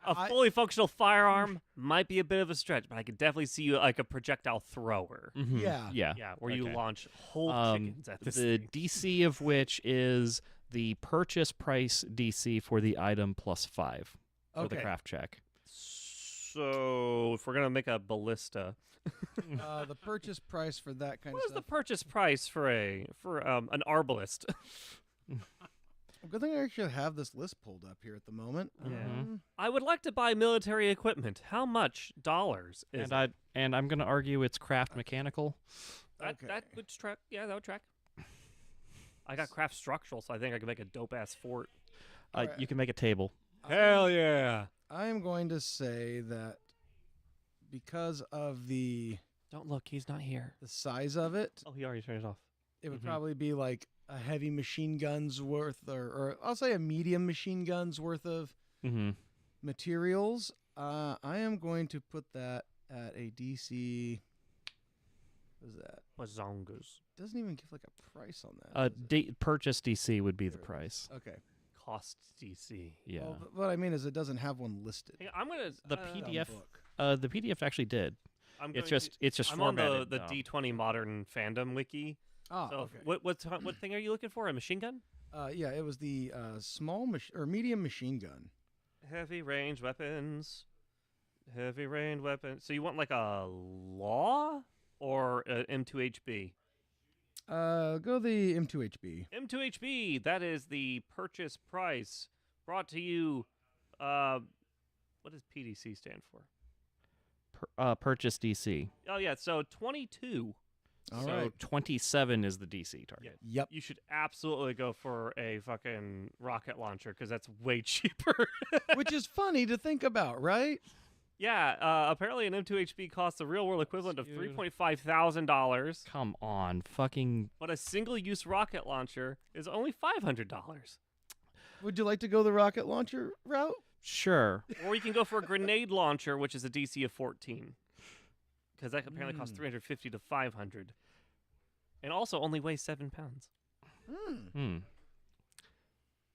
a fully functional firearm might be a bit of a stretch, but I could definitely see you like a projectile thrower. Mhm. Yeah. Yeah. Yeah, where you Okay. launch whole chickens at this The thing. DC of which is the purchase price DC for the item plus 5 for the Okay. craft check. So if we're gonna make a ballista, The purchase price for that kind what of is the stuff. purchase price for an arbalist? Good thing I actually have this list pulled up here at the moment. Mhm. I would like to buy military equipment. How much dollars is it? And I'm going to argue it's craft mechanical. That Okay. would track. Yeah, that would track. I got craft structural, so I think I could make a dope ass fort. Alright. You can make a table. Hell yeah! I am going to say that because of the Don't look, he's not here. size of it, Oh, he already turned it off. it would Mhm. probably be like a heavy machine gun's worth, or I'll say a medium machine gun's worth of Mm-hmm. materials. I am going to put that at a DC. What is that? Bazongas. Doesn't even give like a price on that. does it? Purchase DC would be the There it is. price. Okay. Cost DC. Yeah. Well, what I mean is it doesn't have one listed. Hang on, I'm gonna. The Dumb PDF book. The PDF actually did. I'm It's going just I'm on formatted. the though. D20 modern fandom wiki. Ah, So okay. what thing are you looking for? A machine gun? Yeah, it was the small or medium machine gun. Heavy range weapons. Heavy range weapons. So you want like a law or a M2HB? Go the M2HB. M2HB. That is the purchase price. Brought to you. What does PDC stand for? Purchase DC. Oh yeah, so 22. All so right. 27 is the DC target. Yep. You should absolutely go for a fucking rocket launcher because that's way cheaper. Which is funny to think about, right? Yeah, apparently an M2HB costs the real world equivalent of Dude. $3,500, Come on, fucking. but a single use rocket launcher is only $500. Would you like to go the rocket launcher route? Sure. Or you can go for a grenade launcher, which is a DC of 14. Because that apparently costs 350 to 500. And also only weighs 7 pounds. Hmm.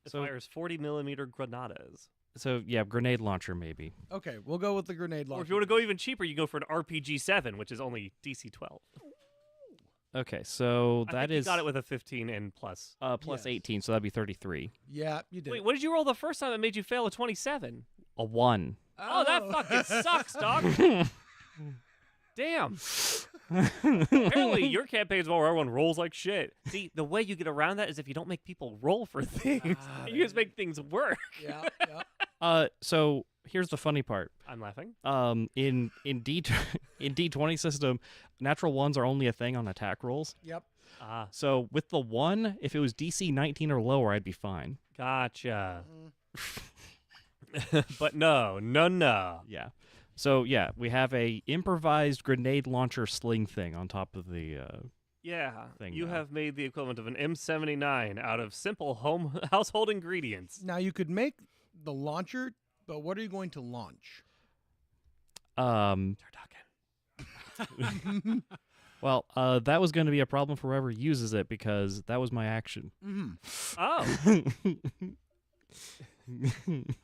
It So- fires 40 millimeter granadas. So yeah, grenade launcher maybe. Okay, we'll go with the grenade launcher. Or if you want to go even cheaper, you go for an RPG 7, which is only DC 12. Okay, so I that think is you got it with a 15 and plus. plus Yes. 18, so that'd be 33. Yeah, you did. Wait, what did you roll the first time that made you fail a 27? A 1. Oh, that fucking sucks, dog. Damn. Apparently, your campaign's one where everyone rolls like shit. See, the way you get around that is if you don't make people roll for things. You just make things work. Yeah, yeah. So here's the funny part. I'm laughing. In D20 system, natural ones are only a thing on attack rolls. Yep. Ah, So with the 1, if it was DC 19 or lower, I'd be fine. gotcha. Mm. But no. Yeah. So yeah, we have a improvised grenade launcher sling thing on top of the. Yeah, Thing you now. have made the equivalent of an M79 out of simple home household ingredients. Now you could make the launcher, but what are you going to launch? Turducken. Well, that was going to be a problem for whoever uses it because that was my action. Oh,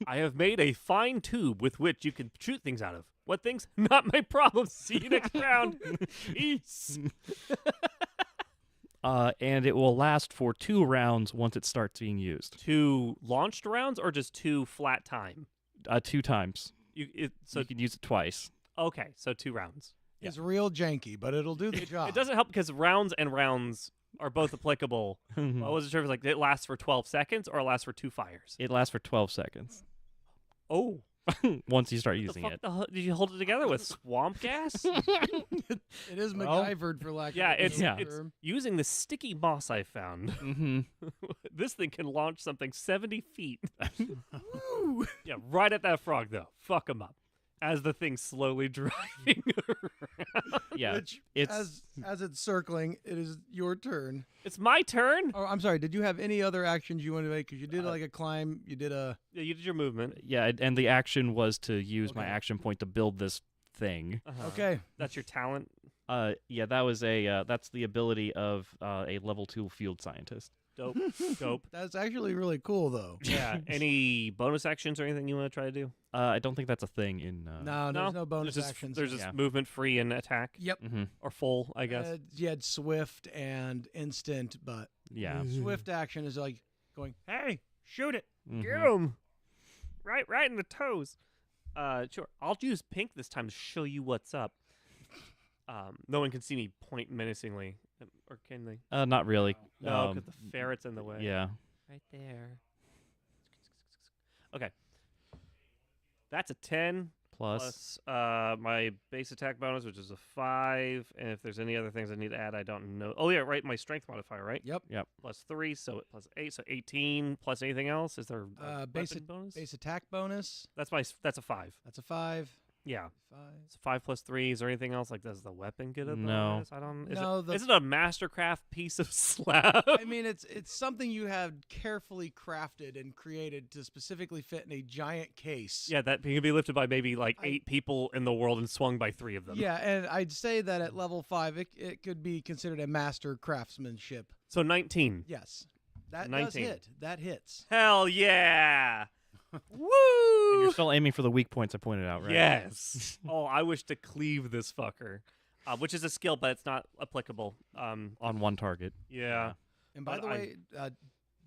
I have made a fine tube with which you can shoot things out of. What things? Not my problem. See you next round. Peace. And it will last for 2 rounds once it starts being used. 2 launched rounds or just 2 flat time? 2 times. So You can use it twice. okay, so 2 rounds. It's real janky, but it'll do the job. It doesn't help because rounds and rounds are both applicable. Hmm. I wasn't sure if it was like it lasts for 12 seconds or it lasts for 2 fires. It lasts for 12 seconds. Oh, once you start The using fuck it. did you hold it together with swamp gas? It is Well, MacGyvered for lack Yeah, of a it's better it's term. using the sticky moss I found. Mm-hmm. This thing can launch something 70 feet. Woo! Yeah, right at that frog though. Fuck him up. As the thing's slowly driving around. Yeah, Which, it's as it's circling, it is your turn. It's my turn. Oh, I'm sorry. Did you have any other actions you wanted to make? Because you did like a climb. You did a. Yeah, you did your movement. yeah, and the action was to use my Okay. action point to build this thing. Okay. That's your talent. Yeah, that was a that's the ability of a level 2 field scientist. Dope. Dope. That's actually really cool, though. Yeah. Any bonus actions or anything you want to try to do? I don't think that's a thing in. No, there's no bonus there's just, actions. There's just Yeah. movement, free, and attack. Yep. Mm-hmm. Or full, I guess. You had swift and instant, but Yeah. swift action is like going, Hey, shoot it. Mhm. Get him. Right in the toes. Sure. I'll use pink this time to show you what's up. No one can see me point menacingly. Or can they? Not really. No, because the ferret's in the way. Yeah. Right there. Okay. That's a 10 Plus. plus my base attack bonus, which is a 5. And if there's any other things I need to add, I don't know. Oh, yeah, right. My strength modifier, right? yep. Plus 3, so plus 8, so 18. Plus anything else? Is there a Base weapon bonus? Base attack bonus. That's a 5. That's a 5. Yeah. 5. It's 5 plus 3. Is there anything else? Like, does the weapon get a No. bonus? I don't. Is No, it, the- is it a Mastercraft piece of slab? I mean, it's something you have carefully crafted and created to specifically fit in a giant case. Yeah, that can be lifted by maybe like I- 8 people in the world and swung by 3 of them. Yeah, and I'd say that at level 5, it could be considered a master craftsmanship. So 19. Yes, that does 19. hit. That hits. Hell yeah! Woo! And you're still aiming for the weak points I pointed out, right? Yes. Oh, I wish to cleave this fucker, which is a skill, but it's not applicable. On one target. Yeah. And by But the I- way,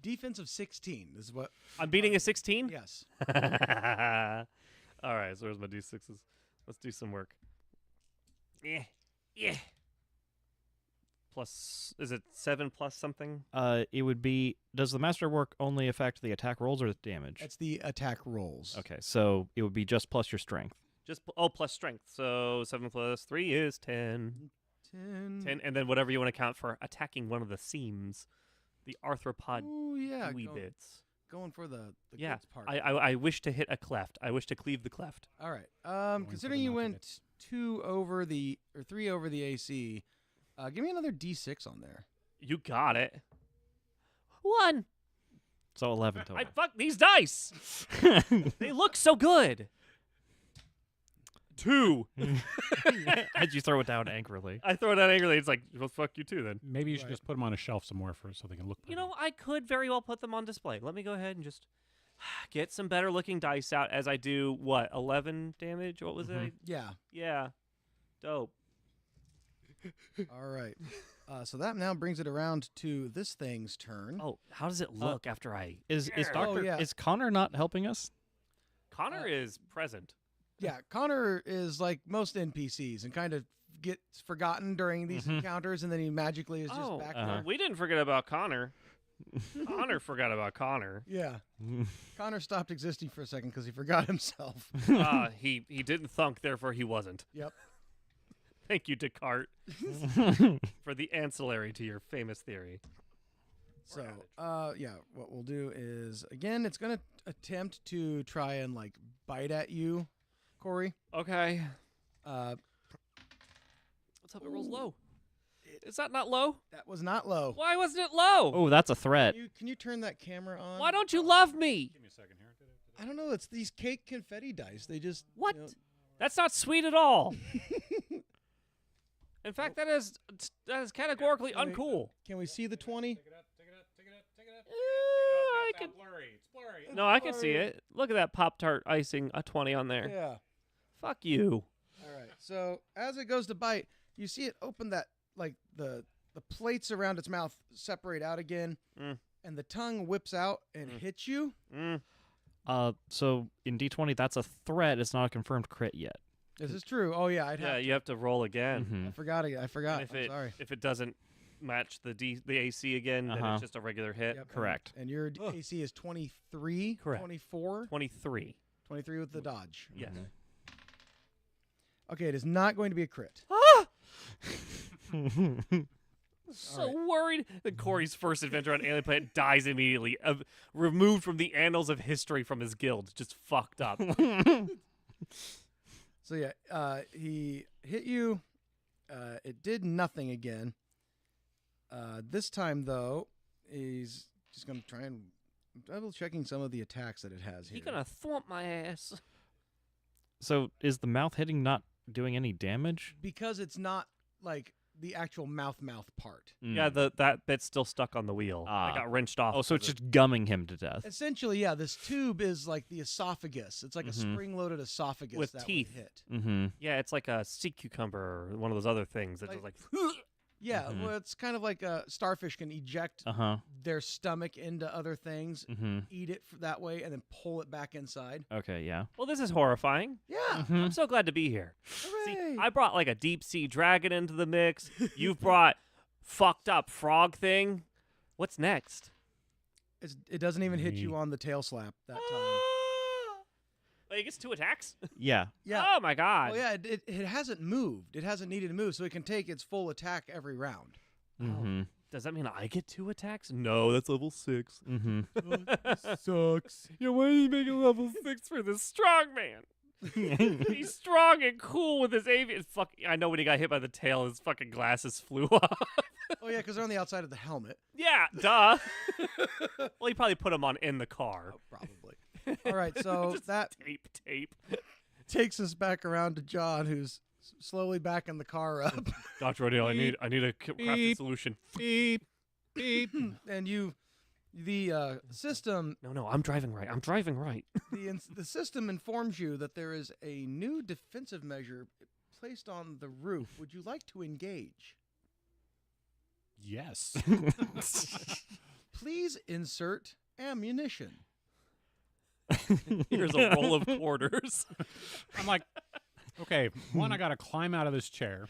defense of 16 is what. I'm beating a 16. Yes. All right. So where's my d6s? Let's do some work. Yeah. Plus, is it 7 plus something? It would be. Does the masterwork only affect the attack rolls or the damage? That's the attack rolls. Okay, so it would be just plus your strength. Just plus strength. So 7 plus 3 is 10. 10. And then whatever you want to count for attacking one of the seams, the arthropod Ooh, yeah. wee go- bits. Going for the Yeah, goods part. I wish to hit a cleft. I wish to cleave the cleft. All right. for Considering the you not to went hit. 3 over the AC, give me another D6 on there. You got it. 1. So 11 total. I fuck these dice. They look so good. 2. As you throw it down angrily. I throw it out angrily. It's like, well, fuck you too then. Maybe you should Right. just put them on a shelf somewhere so they can look. You pretty. know, I could very well put them on display. Let me go ahead and just get some better looking dice out as I do, what, 11 damage? What was it? Yeah. Yeah. Dope. All right. So that now brings it around to this thing's turn. Oh, how does it look after I... Is Yeah. Doctor yeah. is Connor not helping us? Connor is present. Yeah, Connor is like most NPCs and kind of gets forgotten during these encounters, and then he magically is just Oh, back uh-huh. there. we didn't forget about Connor. Connor forgot about Connor. Yeah. Connor stopped existing for a second because he forgot himself. He didn't thunk, therefore he wasn't. Yep. Thank you, Descartes, for the ancillary to your famous theory. So, yeah, what we'll do is, again, it's going to attempt to try and, like, bite at you, Corey. Okay. Uh, Let's hope it rolls low. Is that not low? that was not low. Why wasn't it low? Oh, that's a threat. Can you turn that camera on? Why don't you love me? Give me a second here. I don't know. It's these cake confetti dice. They just... What? you know- That's not sweet at all. In fact, that is categorically Wait. uncool. Can we see the 20? Take it up. I It's can. blurry. It's blurry. No, I can see it. Look at that Pop-Tart icing, a 20 on there. Yeah. Fuck you. All right. So as it goes to bite, you see it open that, like, the plates around its mouth separate out again, Mm. and the tongue whips out and hits you. Mm. So in D20, that's a threat. It's not a confirmed crit yet. This is true. Oh yeah, I'd Yeah, have. you have to roll again. Mhm. I forgot. I forgot. And I'm sorry. if it doesn't match the AC again, then Uh-huh. it's just a regular hit. Yep, Correct. And your Ugh. AC is 23, Correct. 24. 23. 23 with the dodge. Yes. Okay, it is not going to be a crit. So worried that Corey's first adventure on Alien Planet dies immediately, removed from the annals of history from his guild, just fucked up. So yeah, he hit you. It did nothing again. This time though, he's just gonna try and double checking some of the attacks that it has here. He gonna thwomp my ass. So is the mouth hitting not doing any damage? Because it's not like the actual mouth part. Yeah, that bit's still stuck on the wheel. I Ah. got wrenched off. Oh, so it's because just gumming him to death. Essentially, yeah, this tube is like the esophagus. It's like a spring-loaded esophagus With that teeth. would hit. Mm-hmm. yeah, it's like a sea cucumber or one of those other things that just like. Yeah, well, it's kind of like a starfish can eject Uh-huh. their stomach into other things, Mm-hmm. eat it that way, and then pull it back inside. Okay, yeah. Well, this is horrifying. Yeah. I'm so glad to be here. Hooray. See, I brought like a deep sea dragon into the mix. You've brought fucked up frog thing. What's next? It doesn't even hit you Me. on the tail slap that time. Wait, it gets 2 attacks? Yeah. Yeah. Oh my god. Well, yeah, it hasn't moved. It hasn't needed to move, so it can take its full attack every round. Mm-hmm. Does that mean I get 2 attacks? No, that's level 6. Mm-hmm. Sucks. Yeah, why are you making level 6 for this strong man? He's strong and cool with his avian. Fuck, I know when he got hit by the tail, his fucking glasses flew off. Oh yeah, because they're on the outside of the helmet. Yeah, duh. Well, he probably put him on in the car. Oh, probably. All right, so Just that tape. takes us back around to John, who's slowly backing the car up. Dr. O'Neill, I need a crafted Beep. solution. Beep. Beep. And the system, No, I'm driving right. the system informs you that there is a new defensive measure placed on the roof. Would you like to engage? Yes. Please insert ammunition. Here's a roll of quarters. I'm like, okay, one, I got to climb out of this chair.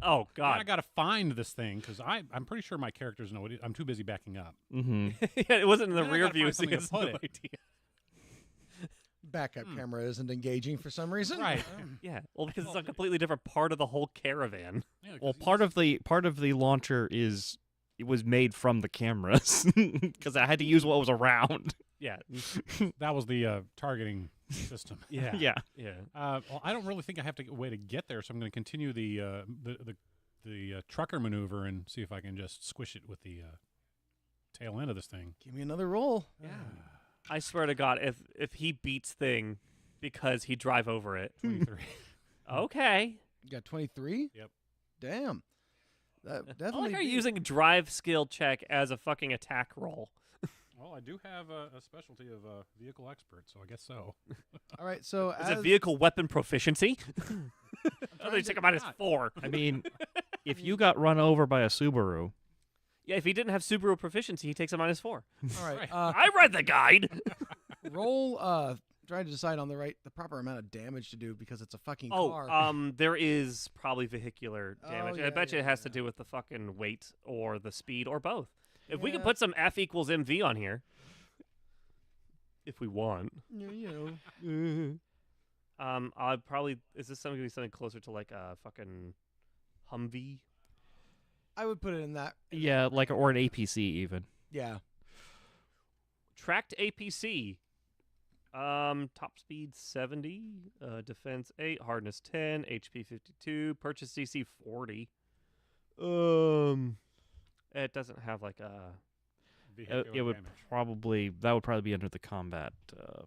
Oh Then I God. got to find this thing because I'm pretty sure my characters know it. I'm too busy backing up. Mm-hmm. Yeah, it wasn't in the Then I rear gotta view, find so he something to has no put it. idea. Backup camera isn't engaging for some reason. Right. Yeah, well, because it's a completely different part of the whole caravan. Yeah, 'cause Well, he's- part of the launcher is it was made from the cameras because I had to use what was around. Yeah, that was the targeting system. yeah, Yeah. yeah. Well, I don't really think I have a way to get there, so I'm going to continue the trucker maneuver and see if I can just squish it with the tail end of this thing. Give me another roll. Yeah. I swear to God, if he beats Thing because he drive over it, 23. okay. You got 23? Yep. Damn. That I definitely. like how you're beat- using drive skill check as a fucking attack roll. Well, I do have a specialty of vehicle expert, so I guess so. All right, so Is it as vehicle weapon proficiency? Oh, they to- take a -4. I mean, if you got run over by a Subaru, Yeah, if he didn't have Subaru proficiency, he takes a -4. all right, Right. I read the guide. roll. Trying to decide on the proper amount of damage to do because it's a fucking Oh, car. there is probably vehicular Oh, damage. yeah, I bet you yeah, it has to yeah. do with the fucking weight or the speed or both. If we can Yeah. put some F equals MV on here, if we want, you know. I'd probably is this something gonna be something closer to like a fucking Humvee? I would put it in that. yeah, like or an APC even. Yeah. Tracked APC. Top speed 70, defense 8, hardness 10, HP 52, purchase CC 40. It doesn't have like a. It Vehicular would damage. that would probably be under the combat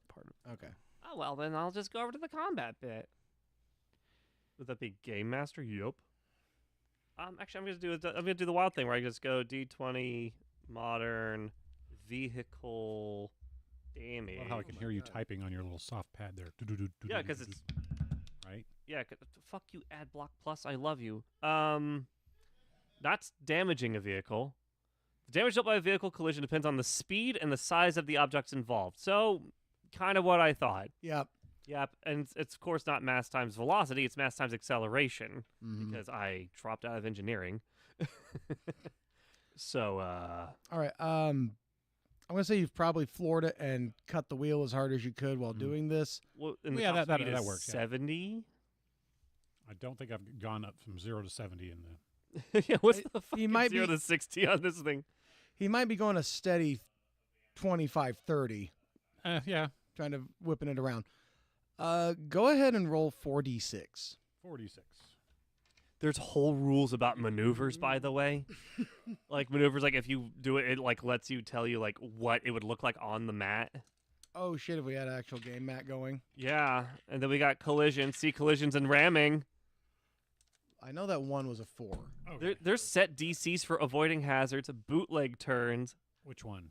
part of Okay. Oh well, then I'll just go over to the combat bit. Would that be Game Master? Yup. Actually, I'm gonna do the wild thing where I just go D20 modern vehicle damage. Love how I can hear you typing on your little soft pad there. Yeah, because it's right. yeah. Fuck you, Adblock Plus. I love you. That's damaging a vehicle. The damage dealt by a vehicle collision depends on the speed and the size of the objects involved. So, kind of what I thought. Yep. Yep, and it's of course not mass times velocity, it's mass times acceleration, Mhm. because I dropped out of engineering. So, All right. I'm gonna say you've probably floored it and cut the wheel as hard as you could while doing this. Well, and Well, the yeah, top that speed is works, yeah. 70. I don't think I've gone up from 0 to 70 in the. Yeah, what's I- the he fucking might 0 be- to 60 on this thing? He might be going a steady 25, 30, Yeah, trying to whipping it around. Go ahead and roll 4d6. 46. There's whole rules about maneuvers, by the way. Like maneuvers, like if you do it, it like lets you tell you like what it would look like on the mat. Oh shit! If we had actual game mat going, Yeah, and then we got collisions. See collisions and ramming. I know that one was a 4. There's set DCs for avoiding hazards, bootleg turns. Which one?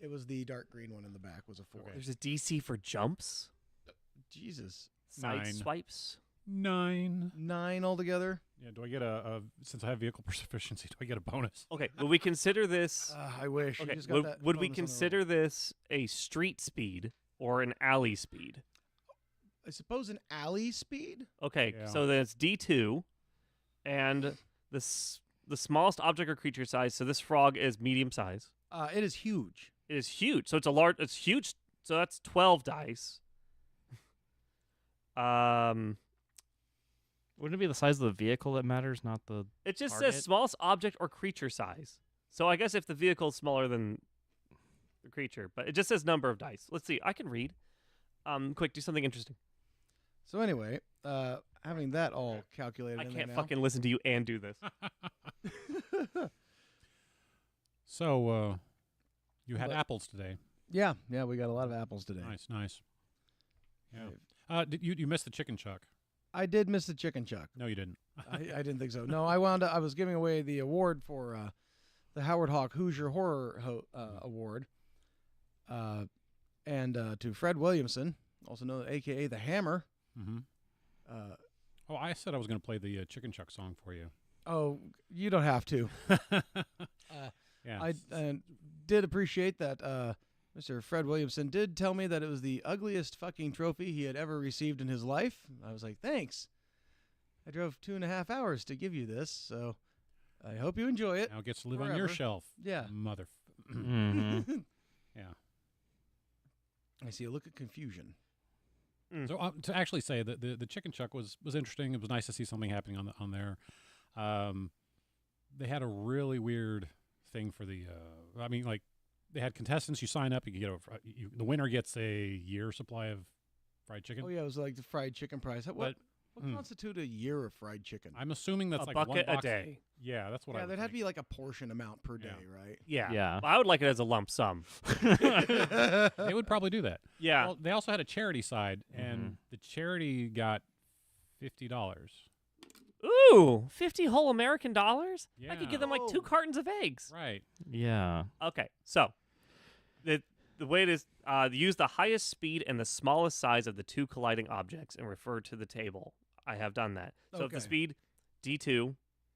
It was the dark green one in the back was a 4. Okay. There's a DC for jumps, Jesus, side 9. swipes. 9. 9 altogether. Yeah, do I get since I have vehicle proficiency, do I get a bonus? Okay, would we consider this? I wish. You Okay, just got would, that would we bonus on the roll. consider this a street speed or an alley speed? I suppose an alley speed. Okay, Yeah. so then it's D2, and the smallest object or creature size. So this frog is medium size. It is huge. It is huge. So it's a large. It's huge. So that's 12 dice. Wouldn't it be the size of the vehicle that matters, not the? It just Target? says smallest object or creature size. So I guess if the vehicle is smaller than the creature, but it just says number of dice. Let's see. I can read. Quick, do something interesting. So anyway, having that all calculated, I in can't there now, fucking listen to you and do this. So, you had But- apples today. yeah, we got a lot of apples today. Nice. Yeah. Did you missed the chicken chuck? I did miss the chicken chuck. No, you didn't. I didn't think so. No, I was giving away the award for the Howard Hawk Hoosier Horror Award, and to Fred Williamson, also known AKA the Hammer. Mm-hmm. Uh, Oh, I said I was going to play the chicken chuck song for you. oh, you don't have to. Yeah. I did appreciate that Mr. Fred Williamson did tell me that it was the ugliest fucking trophy he had ever received in his life. I was like, thanks. I drove 2.5 hours to give you this, so I hope you enjoy it. Now it gets to live on your Forever. shelf. Yeah. Mother. Mm-hmm. Yeah. I see a look of confusion. So to actually say that the chicken chuck was interesting. It was nice to see something happening on there. They had a really weird thing for the. I mean, like they had contestants. You sign up, you can get the winner gets a year supply of fried chicken. Oh yeah, it was like the fried chicken prize. What constitute a year of fried chicken? I'm assuming that's A like bucket one a box. day. Yeah, that's what I. Yeah, would there'd have to think. be like a portion amount per day, Yeah. right? Yeah. Yeah. Well, I would like it as a lump sum. They would probably do that. Yeah. Well, they also had a charity side, and the charity got $50. Ooh, 50 whole American dollars? I could Yeah. give them like 2 cartons of eggs. Right. Yeah. Okay, so the way it is, use the highest speed and the smallest size of the 2 colliding objects and refer to the table. I have done that. So if the Okay. speed D2,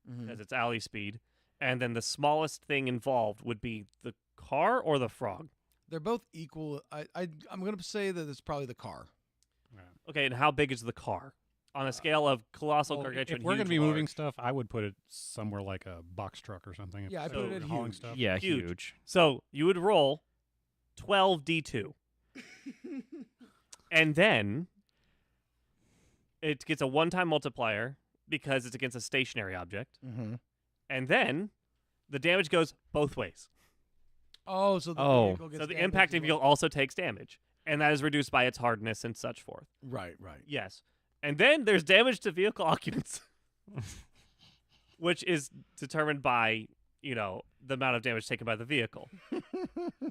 Mhm. as its alley speed, and then the smallest thing involved would be the car or the frog. They're both equal. I'm gonna say that it's probably the car. Yeah. Okay, and how big is the car? On a scale of colossal, Well, gargantuan, if we're huge, gonna be moving large. stuff, I would put it somewhere like a box truck or something. if Yeah, I if put it we're at hauling huge. stuff. Yeah. Huge. Huge. So you would roll 12 D2. And then it gets a one-time multiplier because it's against a stationary object. Mm-hmm. And then the damage goes both ways. Oh, so the Oh. vehicle gets So the damaged impacting as well. vehicle also takes damage. And that is reduced by its hardness and such forth. Right. Yes. And then there's damage to vehicle occupants, which is determined by, the amount of damage taken by the vehicle.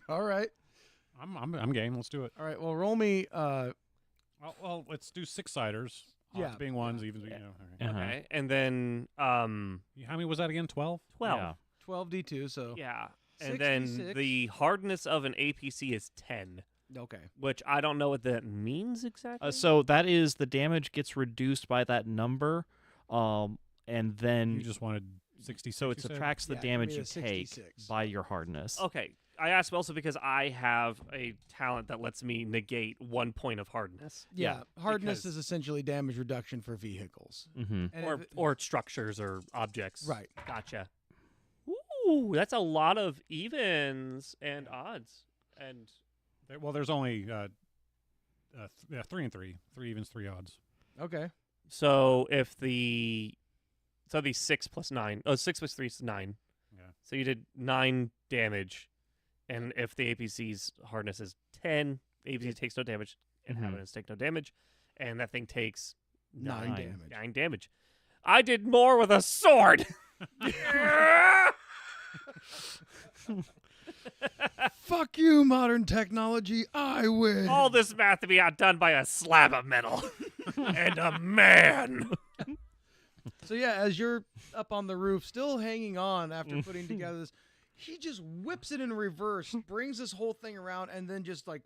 All right. I'm game. Let's do it. All right. Well, roll me. Well, let's do 6-siders. Yeah. Odds being ones, evens. Yeah. All right. Uh-huh. Okay. And then How many was that again? 12. 12. Yeah. 12d2. So Yeah. And then 66. the hardness of an APC is 10, okay. which I don't know what that means exactly. So that is the damage gets reduced by that number, and then You just wanted 60. so it subtracts the Yeah, give me damage the you take 66. by your hardness. Okay. I asked also because I have a talent that lets me negate 1 point of hardness. Yeah. Hardness because- is essentially damage reduction for vehicles. Mm-hmm. And Or if it- or structures or objects. Right. Gotcha. Ooh, that's a lot of evens and odds. And There's only 3 and 3. 3 evens, 3 odds. Okay. so if the 6 plus 9. Oh, 6 plus 3 is 9. Yeah. So you did 9 damage, and if the APC's hardness is 10, APC takes no damage, inhabitants take no damage, and that thing takes 9 damage. 9 damage. I did more with a sword. Fuck you, modern technology. I win. All this math to be outdone by a slab of metal and a man. So yeah, as you're up on the roof, still hanging on after putting together this, he just whips it in reverse, brings this whole thing around, and then just like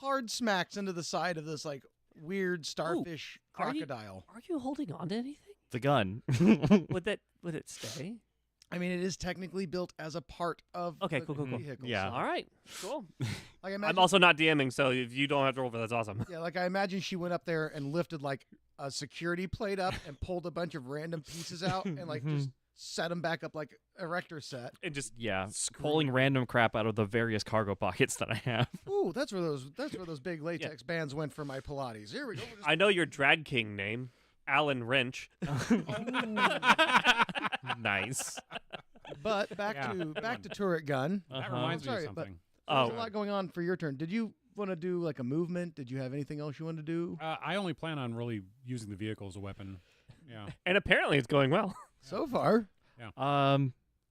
hard smacks into the side of this like weird starfish are you- crocodile. Are you holding on to anything? The gun. Would it stay? I mean, it is technically built as a part of Okay, the cool. vehicle. Yeah. so, All right, cool. like, I'm also not DMing, so if you don't have to roll for that's awesome. yeah, like I imagine she went up there and lifted like a security plate up and pulled a bunch of random pieces out and like just set them back up like erector set. And just Yeah, Screw pulling random crap out of the various cargo pockets that I have. Ooh, that's where those big latex bands went for my Pilates. Here we go. I know your drag king name, Alan Wrench. Nice. But back to turret gun. That reminds me Sorry, of but- something. There's a lot going on for your turn. Did you want to do like a movement? Did you have anything else you wanted to do? I only plan on really using the vehicle as a weapon. Yeah. And apparently it's going well. So far,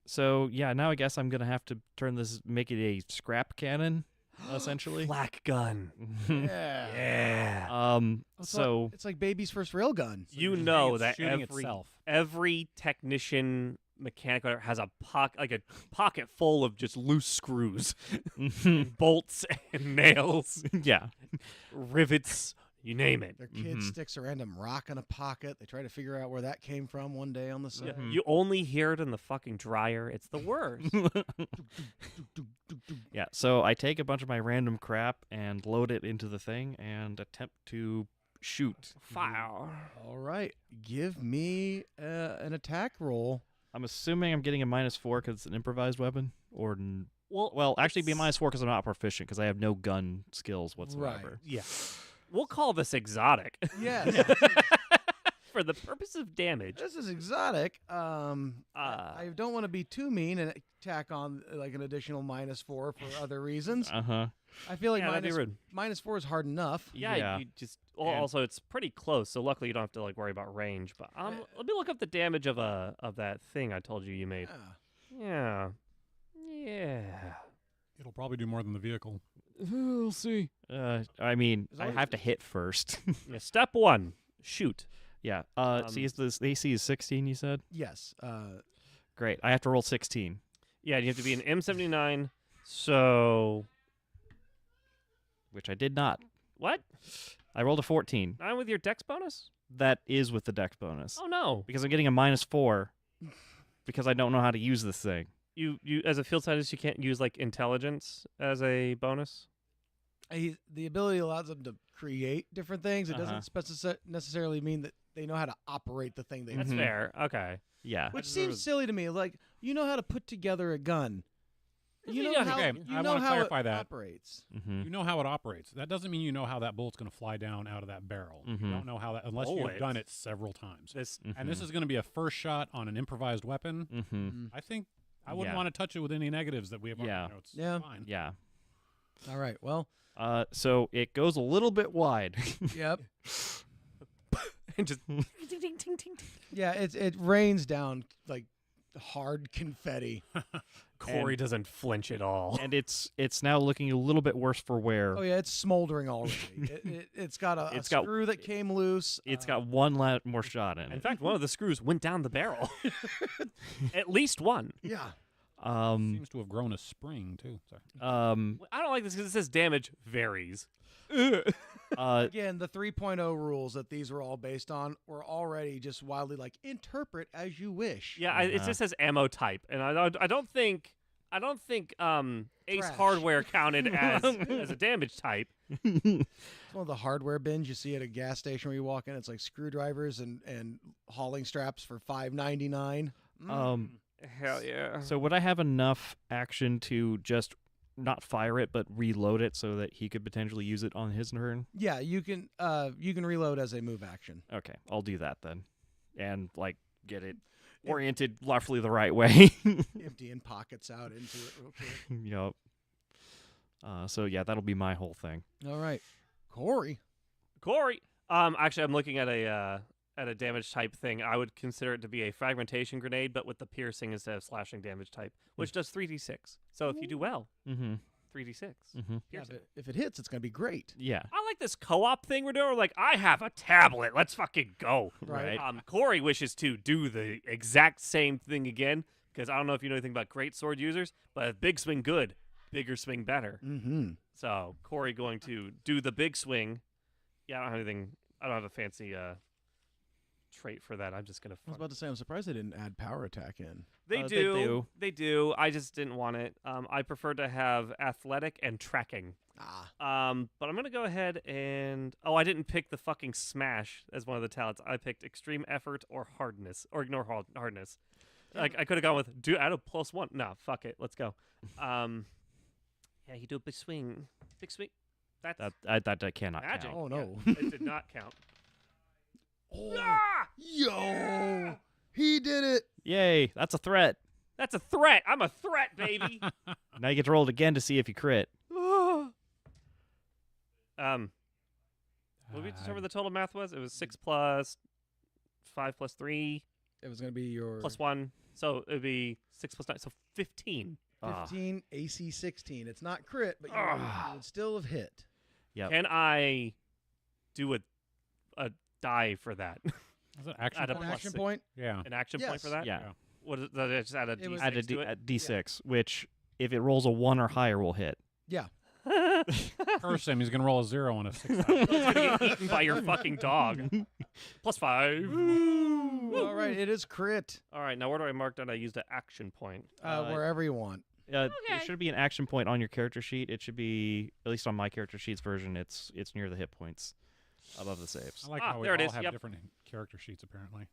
So yeah, now I guess I'm gonna have to make it a scrap cannon, essentially. Flak gun. yeah. Yeah. It's like baby's first rail gun. You Just know it's that shooting itself. every technician mechanic has a pocket full of just loose screws, bolts and nails, Yeah. rivets, you name it. Their kid sticks a random rock in a pocket. They try to figure out where that came from one day on the Yeah, side. you only hear it in the fucking dryer. It's the worst. Yeah. So I take a bunch of my random crap and load it into the thing and attempt to shoot. Fire. All right, give me an attack roll. I'm assuming I'm getting a -4 because it's an improvised weapon, or Well, actually be it's- -4 because I'm not proficient because I have no gun skills whatsoever. Yeah. We'll call this exotic Yes, for the purpose of damage. this is exotic. I don't want to be too mean and tack on like an additional -4 for other reasons. I feel like Yeah, that'd be rude. -4 is hard enough. Yeah, Yeah. you just. Well, also, it's pretty close, so luckily you don't have to like worry about range. But let me look up the damage of that thing I told you made. Yeah. Yeah. It'll probably do more than the vehicle. We'll see. I mean, As I long as- have to hit first. Yeah. Step 1, shoot. Yeah. See, is this AC is 16? You said. Yes. Great. I have to roll 16. Yeah, you have to be an M79. So Which I did not. what? I rolled a 14. 9 with your dex bonus? That is with the dex bonus. Oh no. Because I'm getting a -4 because I don't know how to use this thing. You as a field scientist, you can't use like intelligence as a bonus. The ability allows them to create different things. It doesn't necessarily mean that they know how to operate the thing they That's do. fair. Okay. Yeah. Which seems silly to me. Like, you know how to put together a gun. You know Yeah, how, okay, you I know wanna how clarify it that. operates. Mm-hmm. You know how it operates. That doesn't mean you know how that bullet's going to fly down out of that barrel. You don't know how that unless Always. you've done it several times. This And this is going to be a first shot on an improvised weapon. Mm-hmm. I think I wouldn't Yeah. want to touch it with any negatives that we have. Yeah. It's Yeah. fine. Yeah. All right. Well, So it goes a little bit wide. yep. and just Yeah, it rains down like hard confetti. Corey doesn't flinch at all. And it's now looking a little bit worse for wear. Oh yeah, it's smoldering already. It's got a It's got- screw that came loose. It's got one more shot in In it. fact, one of the screws went down the barrel. At least one. Yeah. Seems to have grown a spring too. Sorry. I don't like this because it says damage varies. Again, the 3.0 rules that these were all based on were already just wildly like interpret as you wish. Yeah, it just says ammo type, and I don't think Ace Trash. Hardware counted as a damage type. It's one of the hardware bins you see at a gas station where you walk in. It's like screwdrivers and hauling straps for $5.99. Hell yeah. So would I have enough action to just not fire it, but reload it so that he could potentially use it on his turn? Yeah, you can reload as a move action. Okay, I'll do that then, and like get it oriented roughly the right way. Emptying pockets out into it real quick. Yup. So yeah, that'll be my whole thing. All right, Corey. Corey. Actually, I'm looking at a damage type thing. I would consider it to be a fragmentation grenade, but with the piercing instead of slashing damage type, which does 3d6. So if you do well, Mm-hmm. 3d6. Mm-hmm. Yeah, Piercing. but if it hits, it's gonna be great. Yeah. I like this co-op thing we're doing. We're like, I have a tablet. Let's fucking go. Right. Corey wishes to do the exact same thing again because I don't know if you know anything about great sword users, but big swing good, bigger swing better. Mm-hmm. So Corey going to do the big swing. Yeah, I don't have anything. I don't have a fancy trait for that. I'm just gonna. I was about to say, I'm surprised they didn't add power attack in. They They do. do. They do. I just didn't want it. I prefer to have athletic and tracking. But I'm gonna go ahead and I didn't pick the fucking smash as one of the talents. I picked extreme effort or hardness or ignore hardness. Like I could have gone with add a +1. No, fuck it. Let's go. Yeah, you do a big swing. Big swing. That's That cannot magic. count. Oh no! It did not count. Oh, Ah! yo, he did it. Yay! That's a threat. That's a threat. I'm a threat, baby. Now you get to roll it again to see if you crit. What did we determine the total math was? It was 6 plus 5 plus 3 It was gonna be your plus 1. So it would be 6 plus 9. So 15. 15 AC 16. It's not crit, but you would still have hit. Yep. Can I do a die for that? Is it action Add a An point? plus action six. point. Yeah. An action point Yes. for that? Yeah. Yeah. What is that? Just add a It was- D6 Add a to it? D6, which if it rolls a 1 or higher will hit. Yeah. Curse him. He's gonna roll a 0 on a 6. It's gonna get eaten by your fucking dog. Plus 5. All right, it is crit. All right, now where do I mark that I used an action point? Wherever you want. There should be an action point on your character sheet. It should be, at least on my character sheet's version, it's near the hit points above the saves. I like Ah, how we there it all is, have yep. different character sheets apparently.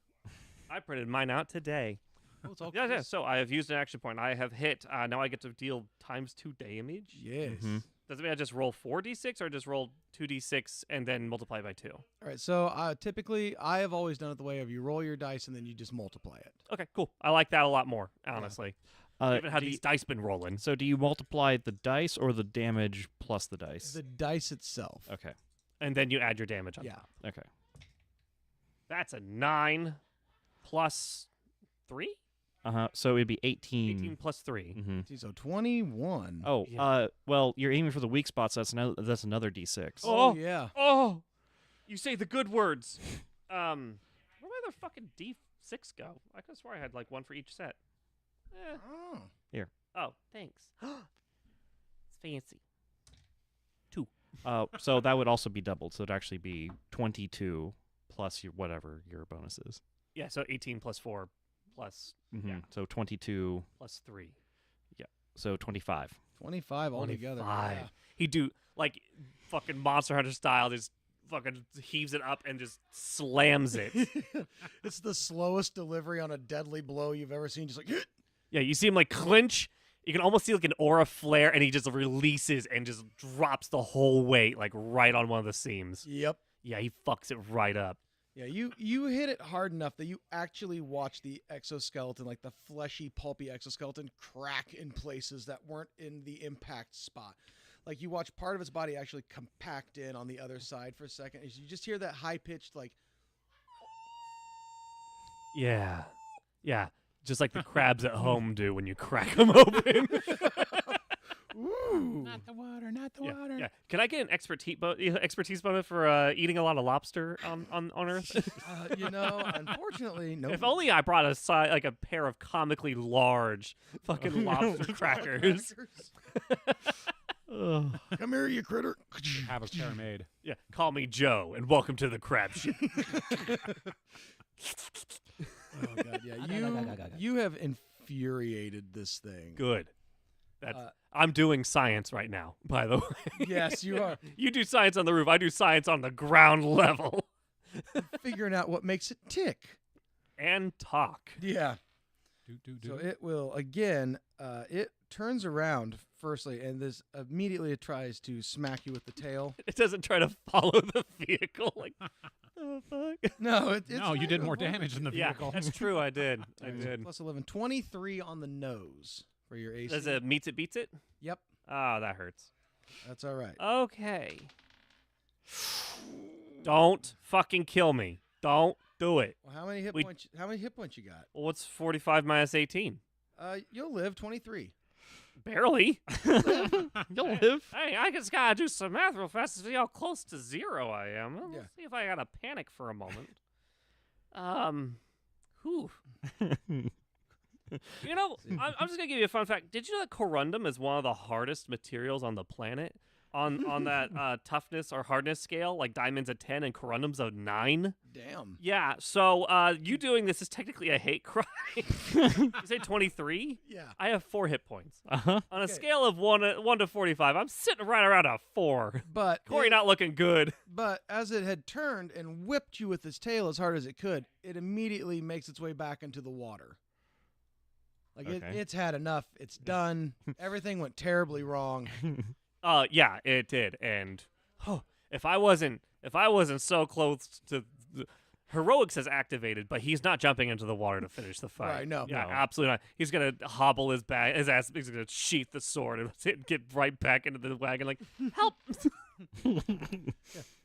I printed mine out today. Oh, it's all Yeah, crisp. so I have used an action point. I have hit. Now I get to deal ×2 damage. Yes. Mhm. Does it mean I just roll 4d6 or just roll 2d6 and then multiply by 2? All right. So typically, I have always done it the way of you roll your dice and then you just multiply it. Okay, cool. I like that a lot more, honestly. Given how do these dice been rolling. So do you multiply the dice or the damage plus the dice? The dice itself. Okay. And then you add your damage on Yeah. top. Okay. That's a 9 plus 3? So it'd be 18. 18 plus 3. Mm-hmm. See, so 21. Oh, Yeah. well, you're aiming for the weak spots. That's another D6. Oh. yeah. Oh! You say the good words. Where did my other fucking D6 go? I could have swore I had like one for each set. Oh. Oh, thanks. It's fancy. So that would also be doubled. So it'd actually be 22 plus your whatever your bonus is. Yeah, so 18 plus 4 plus Mm-hmm. Yeah. So 22. plus 3. So 25. 25 altogether. 25. Yeah. He do like fucking Monster Hunter style, just fucking heaves it up and just slams it. It's the slowest delivery on a deadly blow you've ever seen. Just like, Yeah, you see him like clinch. You can almost see like an aura flare, and he just releases and just drops the whole weight like right on one of the seams. yep. Yeah, he fucks it right up. Yeah, you hit it hard enough that you actually watch the exoskeleton, like the fleshy, pulpy exoskeleton, crack in places that weren't in the impact spot. Like you watch part of its body actually compact in on the other side for a second. And you just hear that high pitched like, Yeah, yeah, just like the crabs at home do when you crack them open. ooh. Not the water, not the Yeah, water. yeah. Can I get an expertise bonus for eating a lot of lobster on Earth? Unfortunately, no. If only I brought like a pair of comically large fucking lobster crackers. Come here, you critter. Have a pyramid. Yeah, call me Joe and welcome to the crab shit. Oh god, yeah. You have infuriated this thing. Good. That's, I'm doing science right now, by the way. Yes, you are. You do science on the roof. I do science on the ground level. Figuring out what makes it tick. And talk. Yeah. Do. So it will again. It turns around firstly, and this immediately it tries to smack you with the tail. It doesn't try to follow the vehicle. Like, oh, fuck. No, it's No, you trying did to more avoid damage than the Yeah, vehicle. that's true. I did. I it. did. Plus 11, 23 on the nose for your AC. Does it meets it beats it? Yep, Oh, that hurts. that's all right. Okay. Don't fucking kill me. Don't do it. Well, how many hit we- points? How many hit points you got? Well, what's 45 minus 18? You'll live 23. Barely. You'll live. Hey, I just gotta do some math real fast to see how close to 0 I am. Let's Yeah. see if I gotta panic for a moment. Whew. You know, I'm just gonna give you a fun fact. Did you know that corundum is one of the hardest materials on the planet? On that toughness or hardness scale, like diamond's a 10 and corundum's a 9. Damn. Yeah, so you doing this is technically a hate crime. You say 23? Yeah. I have 4 hit points. Uh-huh. On a Okay. scale of 1 to 45, I'm sitting right around a 4. But Corey not looking good. But as it had turned and whipped you with its tail as hard as it could, it immediately makes its way back into the water. Like Okay. it's had enough. It's done. Everything went terribly wrong. Yeah, it did. And if I wasn't so close to heroics has activated, but he's not jumping into the water to finish the fight. Right, no. Yeah, No. absolutely not. He's gonna hobble his ass. He's gonna sheath the sword and get right back into the wagon. Like, help!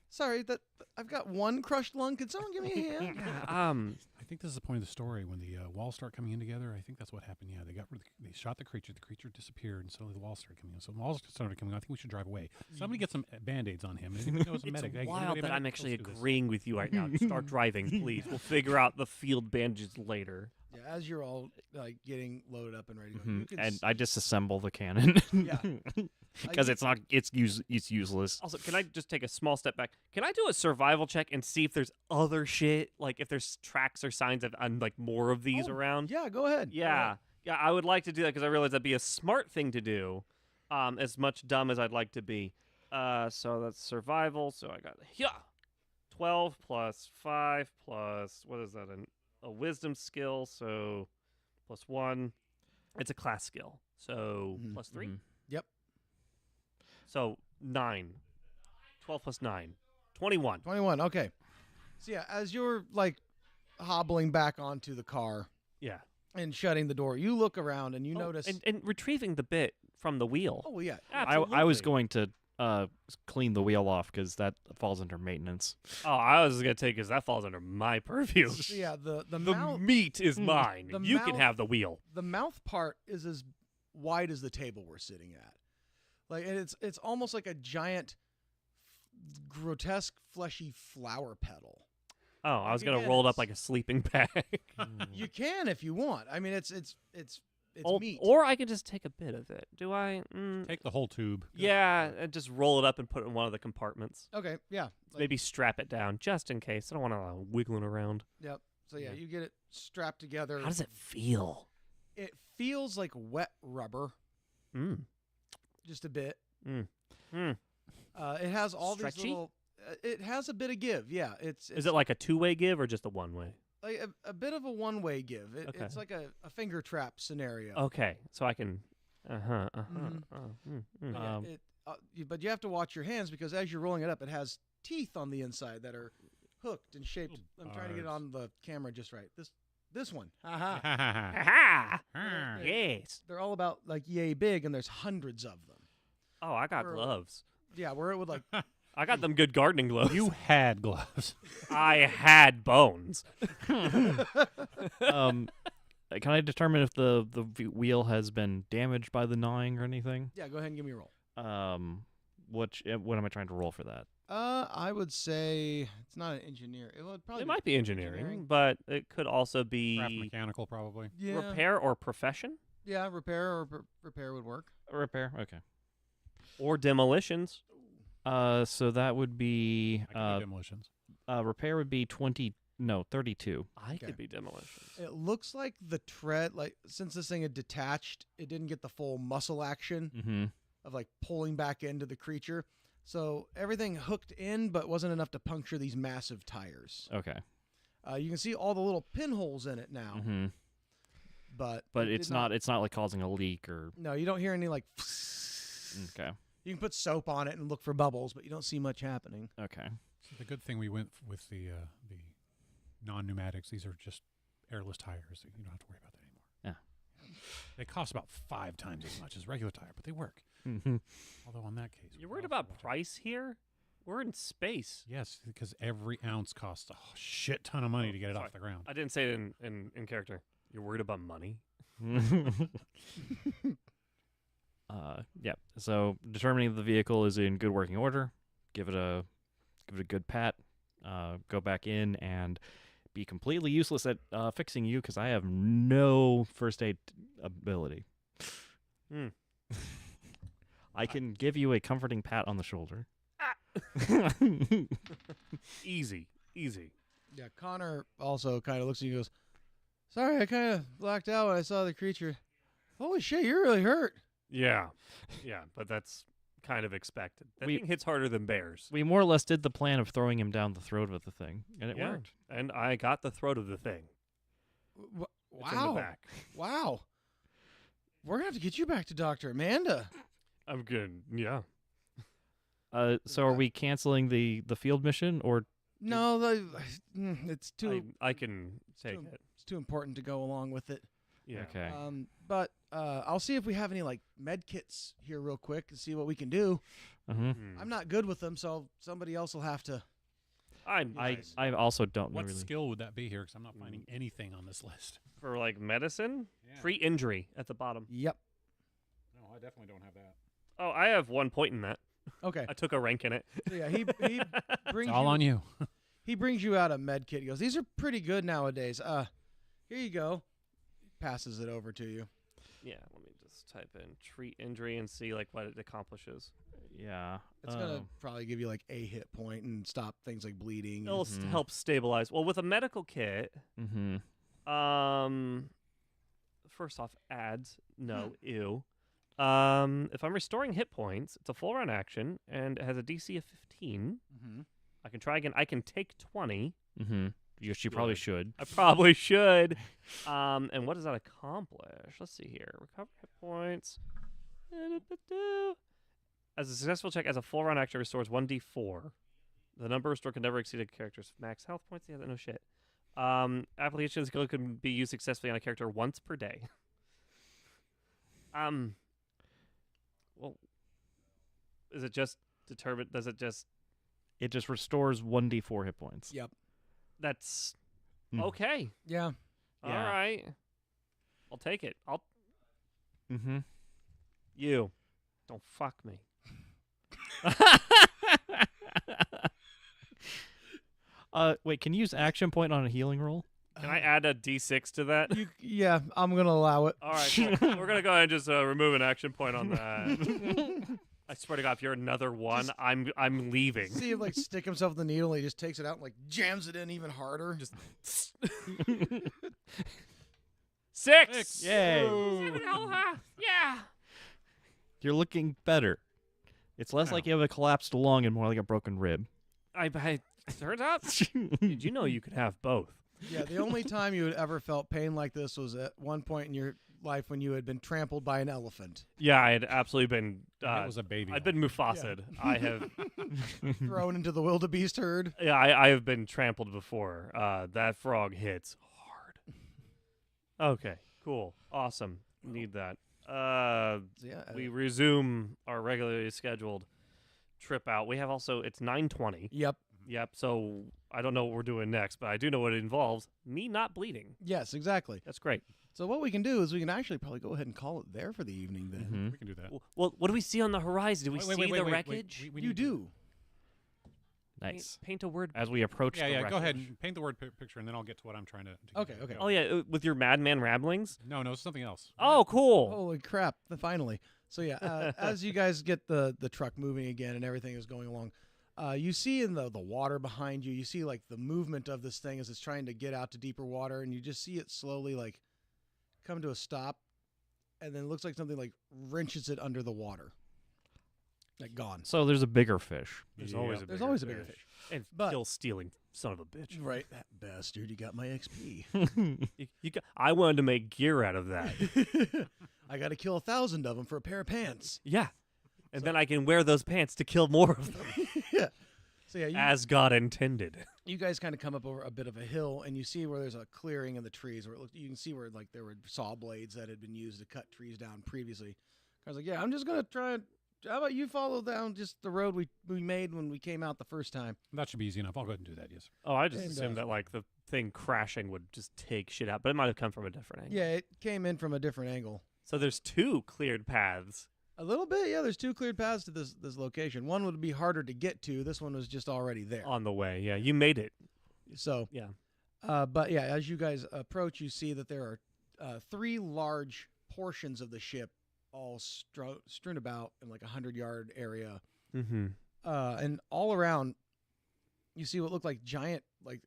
Sorry, that I've got one crushed lung. Could someone give me a hand? I think this is the point of the story when the walls start coming in together. I think that's what happened. Yeah, they shot the creature. The creature disappeared, and suddenly the walls started coming in. So the walls started coming in. I think we should drive away. Somebody get some band-aids on him. Anybody knows a It's medic? Hey, wild anybody a that medic? I'm Let's actually do this. agreeing with you right now. Start driving, please. We'll figure out the field bandages later. Yeah, as you're all like getting loaded up and ready to go. Mhm. You can And s- I disassemble the cannon. Yeah. Because you- it's useless. Also, can I just take a small step back? Can I do a survival check and see if there's other shit, like if there's tracks or signs of like more of these Oh, around? Yeah, go ahead. Go Yeah, ahead. yeah, I would like to do that because I realize that'd be a smart thing to do. As much dumb as I'd like to be. So that's survival. So I got 12 plus 5 plus what is that? A wisdom skill. So plus 1. It's a class skill. So Mhm. plus 3. Mhm. Yep. So 9. 12 plus 9. 21. 21. Okay. So yeah, as you're like hobbling back onto the car Yeah. and shutting the door, you look around and you Oh, notice. and retrieving the bit from the wheel. Oh yeah. I was Absolutely. going to clean the wheel off because that falls under maintenance. Oh, I was gonna take because that falls under my purview. So yeah, the The mouth meat is mine. The You can mouth- have the wheel. the mouth part is as wide as the table we're sitting at. Like, and it's almost like a giant, grotesque, fleshy flower petal. Oh, I was gonna Again, roll it up it's- like a sleeping bag. You can if you want. I mean, it's meat. Or I can just take a bit of it. Do I? Take the whole tube. Yeah, and just roll it up and put it in one of the compartments. Okay, yeah. Like, Maybe strap it down just in case. I don't want to wiggling around. Yep. So yeah, Yeah. you get it strapped together. How does it feel? It feels like wet rubber, Mm. just a bit. Mm. It has all these Stretchy? little. It has a bit of give. Yeah, it's Is it like a two-way give or just a one-way? like a bit of a one-way give. Okay. It's like a finger trap scenario. Okay, so I can. Mhm. But yeah, Um, but you have to watch your hands because as you're rolling it up, it has teeth on the inside that are hooked and shaped. Little I'm trying to get it barbs. on the camera just right. This one. Haha. Aha! Ah. Yes. They're all about like yay big, and there's hundreds of them. Oh, I got Or- gloves. Yeah, where it would like. I got them good gardening gloves. You had gloves. I had bones. Can I determine if the wheel has been damaged by the gnawing or anything? Yeah, go ahead and give me a roll. What am I trying to roll for that? I would say it's not an engineer. It would probably It might be engineering, but it could also Craft be mechanical, probably. yeah, repair or profession Yeah, repair or repair would work. Repair. Okay. or demolitions. So that would be I can do demolitions. repair would be 32. I Okay. could be demolitions. It looks like the tread, like since this thing had detached, it didn't get the full muscle action Mm-hmm. of like pulling back into the creature. So everything hooked in, but wasn't enough to puncture these massive tires. Okay. You can see all the little pinholes in it now. Mm-hmm. but it it's did not it's not like causing a leak or No, you don't hear any like. okay. You can put soap on it and look for bubbles, but you don't see much happening. Okay. So the good thing we went with the non-pneumatics. These are just airless tires. You don't have to worry about that anymore. Yeah. They cost about 5 times as much as regular tire, but they work. Mm-hmm. Although on that case, You're we worried also about watch out. price here? We're in space. Yes, because every ounce costs a shit ton of money to get it sorry. off the ground. I didn't say it in character. You're worried about money? Yeah. So determining if the vehicle is in good working order, give it a good pat, go back in and be completely useless at fixing you because I have no first aid ability. Hmm. I can give you a comforting pat on the shoulder. Easy. Yeah, Connor also kind of looks at you and goes, "Sorry, I kind of blacked out when I saw the creature. Holy shit, you're really hurt." Yeah, but that's kind of expected. That We- thing hits harder than bears. We more or less did the plan of throwing him down the throat of the thing, and it Yeah. worked. And I got the throat of the thing. It's in the Wow. back. Wow. We're going to have to get you back to Dr. Amanda. I'm good. Yeah. So are we canceling the field mission or No, it's too I can take too- it. it's too important to go along with it. Yeah. okay? But I'll see if we have any like med kits here real quick and see what we can do. Mm-hmm. I'm not good with them, so somebody else will have to. I'm I also don't What really. skill would that be here? Because I'm not finding anything on this list. for like medicine. Yeah. Treat injury at the bottom. Yep. No, I definitely don't have that. Oh, I have 1 point in that. Okay. I took a rank in it. So yeah, he brings It's all you, on you. He brings you out a med kit. He goes, "These are pretty good nowadays. Here you go." Passes it over to you. Yeah, let me just type in treat injury and see like what it accomplishes. Yeah. It's gonna probably give you like a hit point and stop things like bleeding. It'll Mhm. help stabilize. Well, with a medical kit, Mm-hmm. first off, ads. No, ew. If I'm restoring hit points, it's a full round action and it has a DC of 15. Mm-hmm. I can try again. I can take 20. Mm-hmm. Yes, you probably Good. should. I probably should. And what does that accomplish? Let's see here. Recover hit points. As a successful check, as a full round action, restores 1d4. The number restored can never exceed a character's max health points. Yeah, no shit. Application skill can be used successfully on a character once per day. Well, is it just determined? Does it just? It just restores 1d4 hit points. Yep. That's Mm. okay. Yeah. Yeah. All right. I'll take it. Mm-hmm. You don't fuck me. Wait, can you use action point on a healing roll? Can I add a d6 to that? Yeah, I'm gonna allow it. All right, cool. We're gonna go ahead and just remove an action point on that. I swear to God, if you're another one, I'm leaving. See him like stick himself with the needle and he just takes it out and like jams it in even harder. Just 6. Yay. Yeah. You're looking better. It's less like you have a collapsed lung and more like a broken rib. I turns out. Did you know you could have both? Yeah, the only time you had ever felt pain like this was at one point in your life when you had been trampled by an elephant, Yeah, I had absolutely been. That was a baby. I've been Mufasa'd. I have. thrown into the wildebeest herd. Yeah, I have been trampled before. That frog hits hard. Okay, cool, awesome. Need that. Yeah, We resume our regularly scheduled trip out. We have also it's 9:20. Yep. Yep. So I don't know what we're doing next, but I do know what it involves. Me not bleeding. Yes, exactly. That's great. So what we can do is we can actually probably go ahead and call it there for the evening. Then Mhm. We can do that. Well, what do we see on the horizon? Do we Wait, see wait, wait, the wait, wreckage? we you need to- do. Nice. Paint a word. As we approach Yeah, the yeah. Go ahead wreckage. and paint the word picture, and then I'll get to what I'm trying to. Okay, okay. Oh yeah, with your madman ramblings. No, it's something else. Oh, cool. Holy crap! Finally. So yeah, as you guys get the truck moving again and everything is going along, you see in the water behind you, you see like the movement of this thing as it's trying to get out to deeper water, and you just see it slowly like come to a stop, and then it looks like something like wrenches it under the water. Like gone. So there's a bigger fish. There's Yep. always a There's bigger always a bigger fish. And But- still stealing, son of a bitch. Right. That bastard, you got my XP. I wanted to make gear out of that. I got to kill 1,000 of them for a pair of pants. Yeah. And then I can wear those pants to kill more of them, Yeah. So yeah, as God intended. you guys kind of come up over a bit of a hill, and you see where there's a clearing in the trees. Where you can see where like there were saw blades that had been used to cut trees down previously. I was like, yeah, I'm just gonna try and. How about you follow down just the road we made when we came out the first time? That should be easy enough. I'll go ahead and do that. Yes. Oh, I just And, assumed that like the thing crashing would just take shit out, but it might have come from a different angle. Yeah, it came in from a different angle. So there's 2 cleared paths. A little bit, yeah. There's 2 cleared paths to this location. One would be harder to get to. This one was just already there. On the way. Yeah, you made it. So, Yeah. but yeah, as you guys approach, you see that there are 3 large portions of the ship all strewn about in like 100-yard area. Mm-hmm. And all around, you see what look like giant, like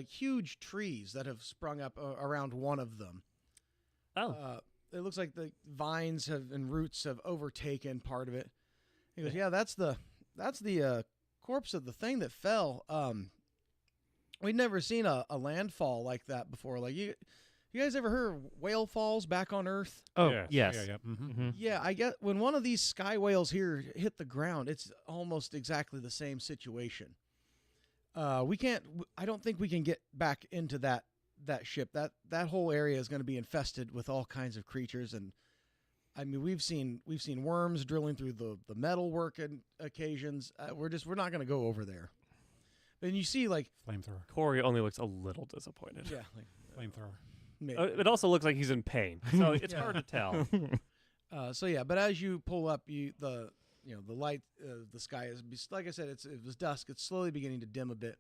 huge trees that have sprung up around one of them. Oh. It looks like the vines and roots have overtaken part of it. He goes, "Yeah, that's the corpse of the thing that fell. We'd never seen a landfall like that before. Like you guys ever heard of whale falls back on Earth? Oh, Yes. yes. Yeah. Mm-hmm. Mhm. Yeah, I get when one of these sky whales here hit the ground, it's almost exactly the same situation. We can't. I don't think we can get back into that ship. That whole area is going to be infested with all kinds of creatures, and I mean we've seen worms drilling through the metal work on occasions. We're not going to go over there. And you see like Flamethrower. Corey only looks a little disappointed. yeah, like Flamethrower. maybe. It also looks like he's in pain, so it's Yeah. hard to tell. So yeah, but as you pull up, the light, the sky is, like I said, it was dusk. It's slowly beginning to dim a bit.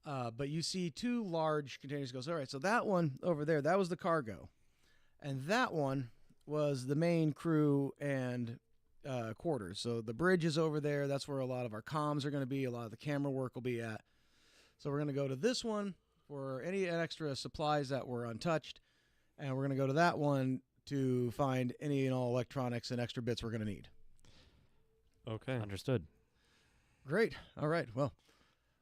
But you see 2 large containers. Goes, all right. So that one over there, that was the cargo, and that one was the main crew and quarters. So the bridge is over there. That's where a lot of our comms are going to be. A lot of the camera work will be at. So we're going to go to this one for any extra supplies that were untouched, and we're going to go to that one to find any and all electronics and extra bits we're going to need. Okay. Understood. Great. All right. Well,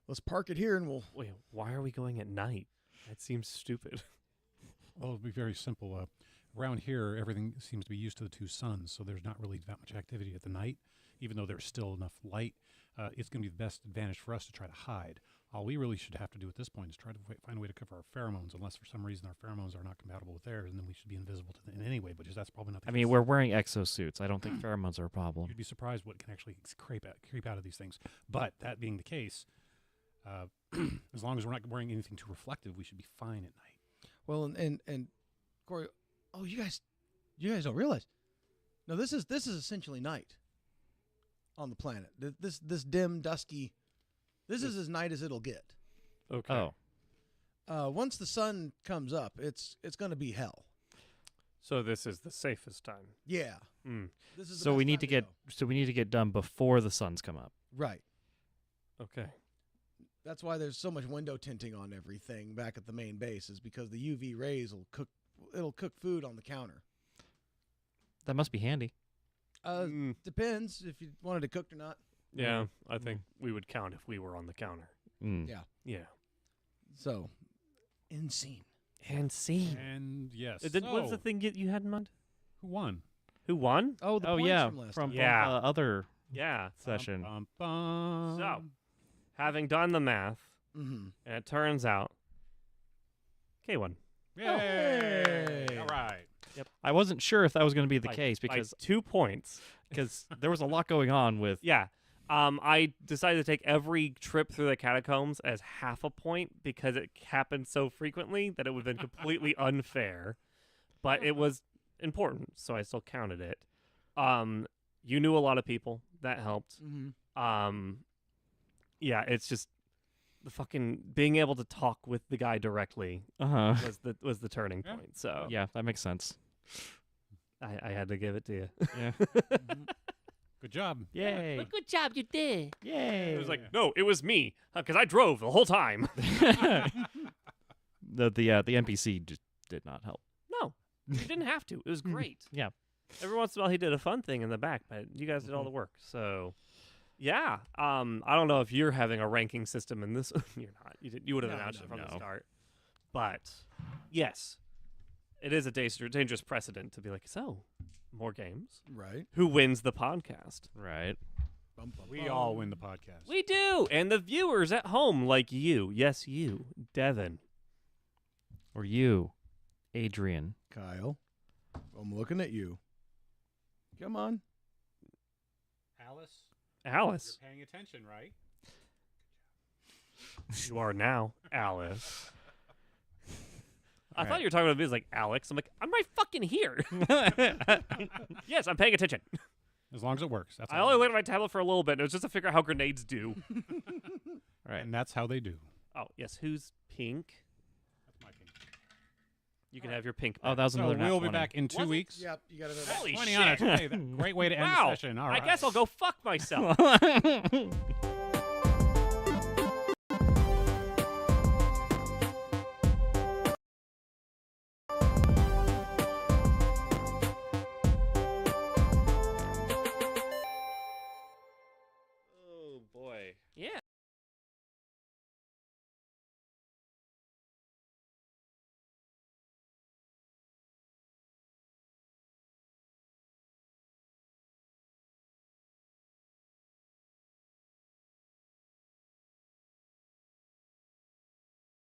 let's park it here, and we'll. Wait, why are we going at night? That seems stupid. Well, it'll be very simple. Around here, everything seems to be used to the 2 suns, so there's not really that much activity at the night. Even though there's still enough light, it's going to be the best advantage for us to try to hide. All we really should have to do at this point is try to find a way to cover our pheromones, unless for some reason our pheromones are not compatible with theirs, and then we should be invisible to them in any way, but that's probably not the I case. mean, we're wearing exosuits. I don't think pheromones are a problem. You'd be surprised what can actually creep out of these things. But that being the case, as long as we're not wearing anything too reflective, we should be fine at night. Well, and Corey. Oh, you guys don't realize. No, this is essentially night on the planet. This dim, dusky. This is as night as it'll get. Okay. Oh, Once the sun comes up, it's going to be hell. So this is the safest time. Yeah. Mm. This is the so best we need time to go. get done before the suns come up. Right. Okay. That's why there's so much window tinting on everything back at the main base, is because the UV rays will cook. It'll cook food on the counter. That must be handy. Mm, Depends if you wanted it cooked or not. yeah, I think we would count if we were on the counter. Mm. Yeah. Yeah. So, insane. And scene. And yes. What's the so, thing you had in mind? Who won? Who won? Oh, the Oh points yeah, from last from time. Yeah. the other Yeah. session. Bum, bum, So, bum. having done the math, Mm-hmm. and it turns out, K won. Yay! Hey. All right. I wasn't sure if that was going to be the By- case by because 2 points. there was a lot going on with. Yeah. I decided to take every trip through the catacombs as half a point because it happened so frequently that it would have been completely unfair. But it was important, so I still counted it. You knew a lot of people. That helped. Mm-hmm. Yeah, it's just the fucking being able to talk with the guy directly Uh-huh. was the turning Yeah. point. So Yeah, that makes sense. I had to give it to you. Yeah. Good job. Yay. Good job, you did. Yay. It was like, no, it was me because I drove the whole time. the NPC just did not help. No, you didn't have to. It was great. Yeah. Every once in a while, he did a fun thing in the back, but you guys did all the work. So, yeah. I don't know if you're having a ranking system in this. You're not. You would have announced it from the start. But yes, it is a dangerous precedent to be like, so more games. Right. Who wins the podcast? Right. Bum, bum, We bum. all win the podcast. We do, and the viewers at home, like you. Yes, you, Devin. Or you, Adrian. Kyle, I'm looking at you. Come on. Alice. You're paying attention, right? You are now, Alice. I All thought right. you were talking about me as like Alex. I'm like, I'm right fucking here. Yes, I'm paying attention. As long as it works. That's I all only that looked at my tablet for a little bit. And it was just to figure out how grenades do. matters. And that's how they do. Oh, yes. Who's pink? That's my pink. You can have your pink. Oh, back. that was So another nat we'll be 20. back in 2 Was it? weeks. Yep, you got to Holy 20 shit. on it. Hey, great way to end Wow. the session. All right. I guess I'll go fuck myself.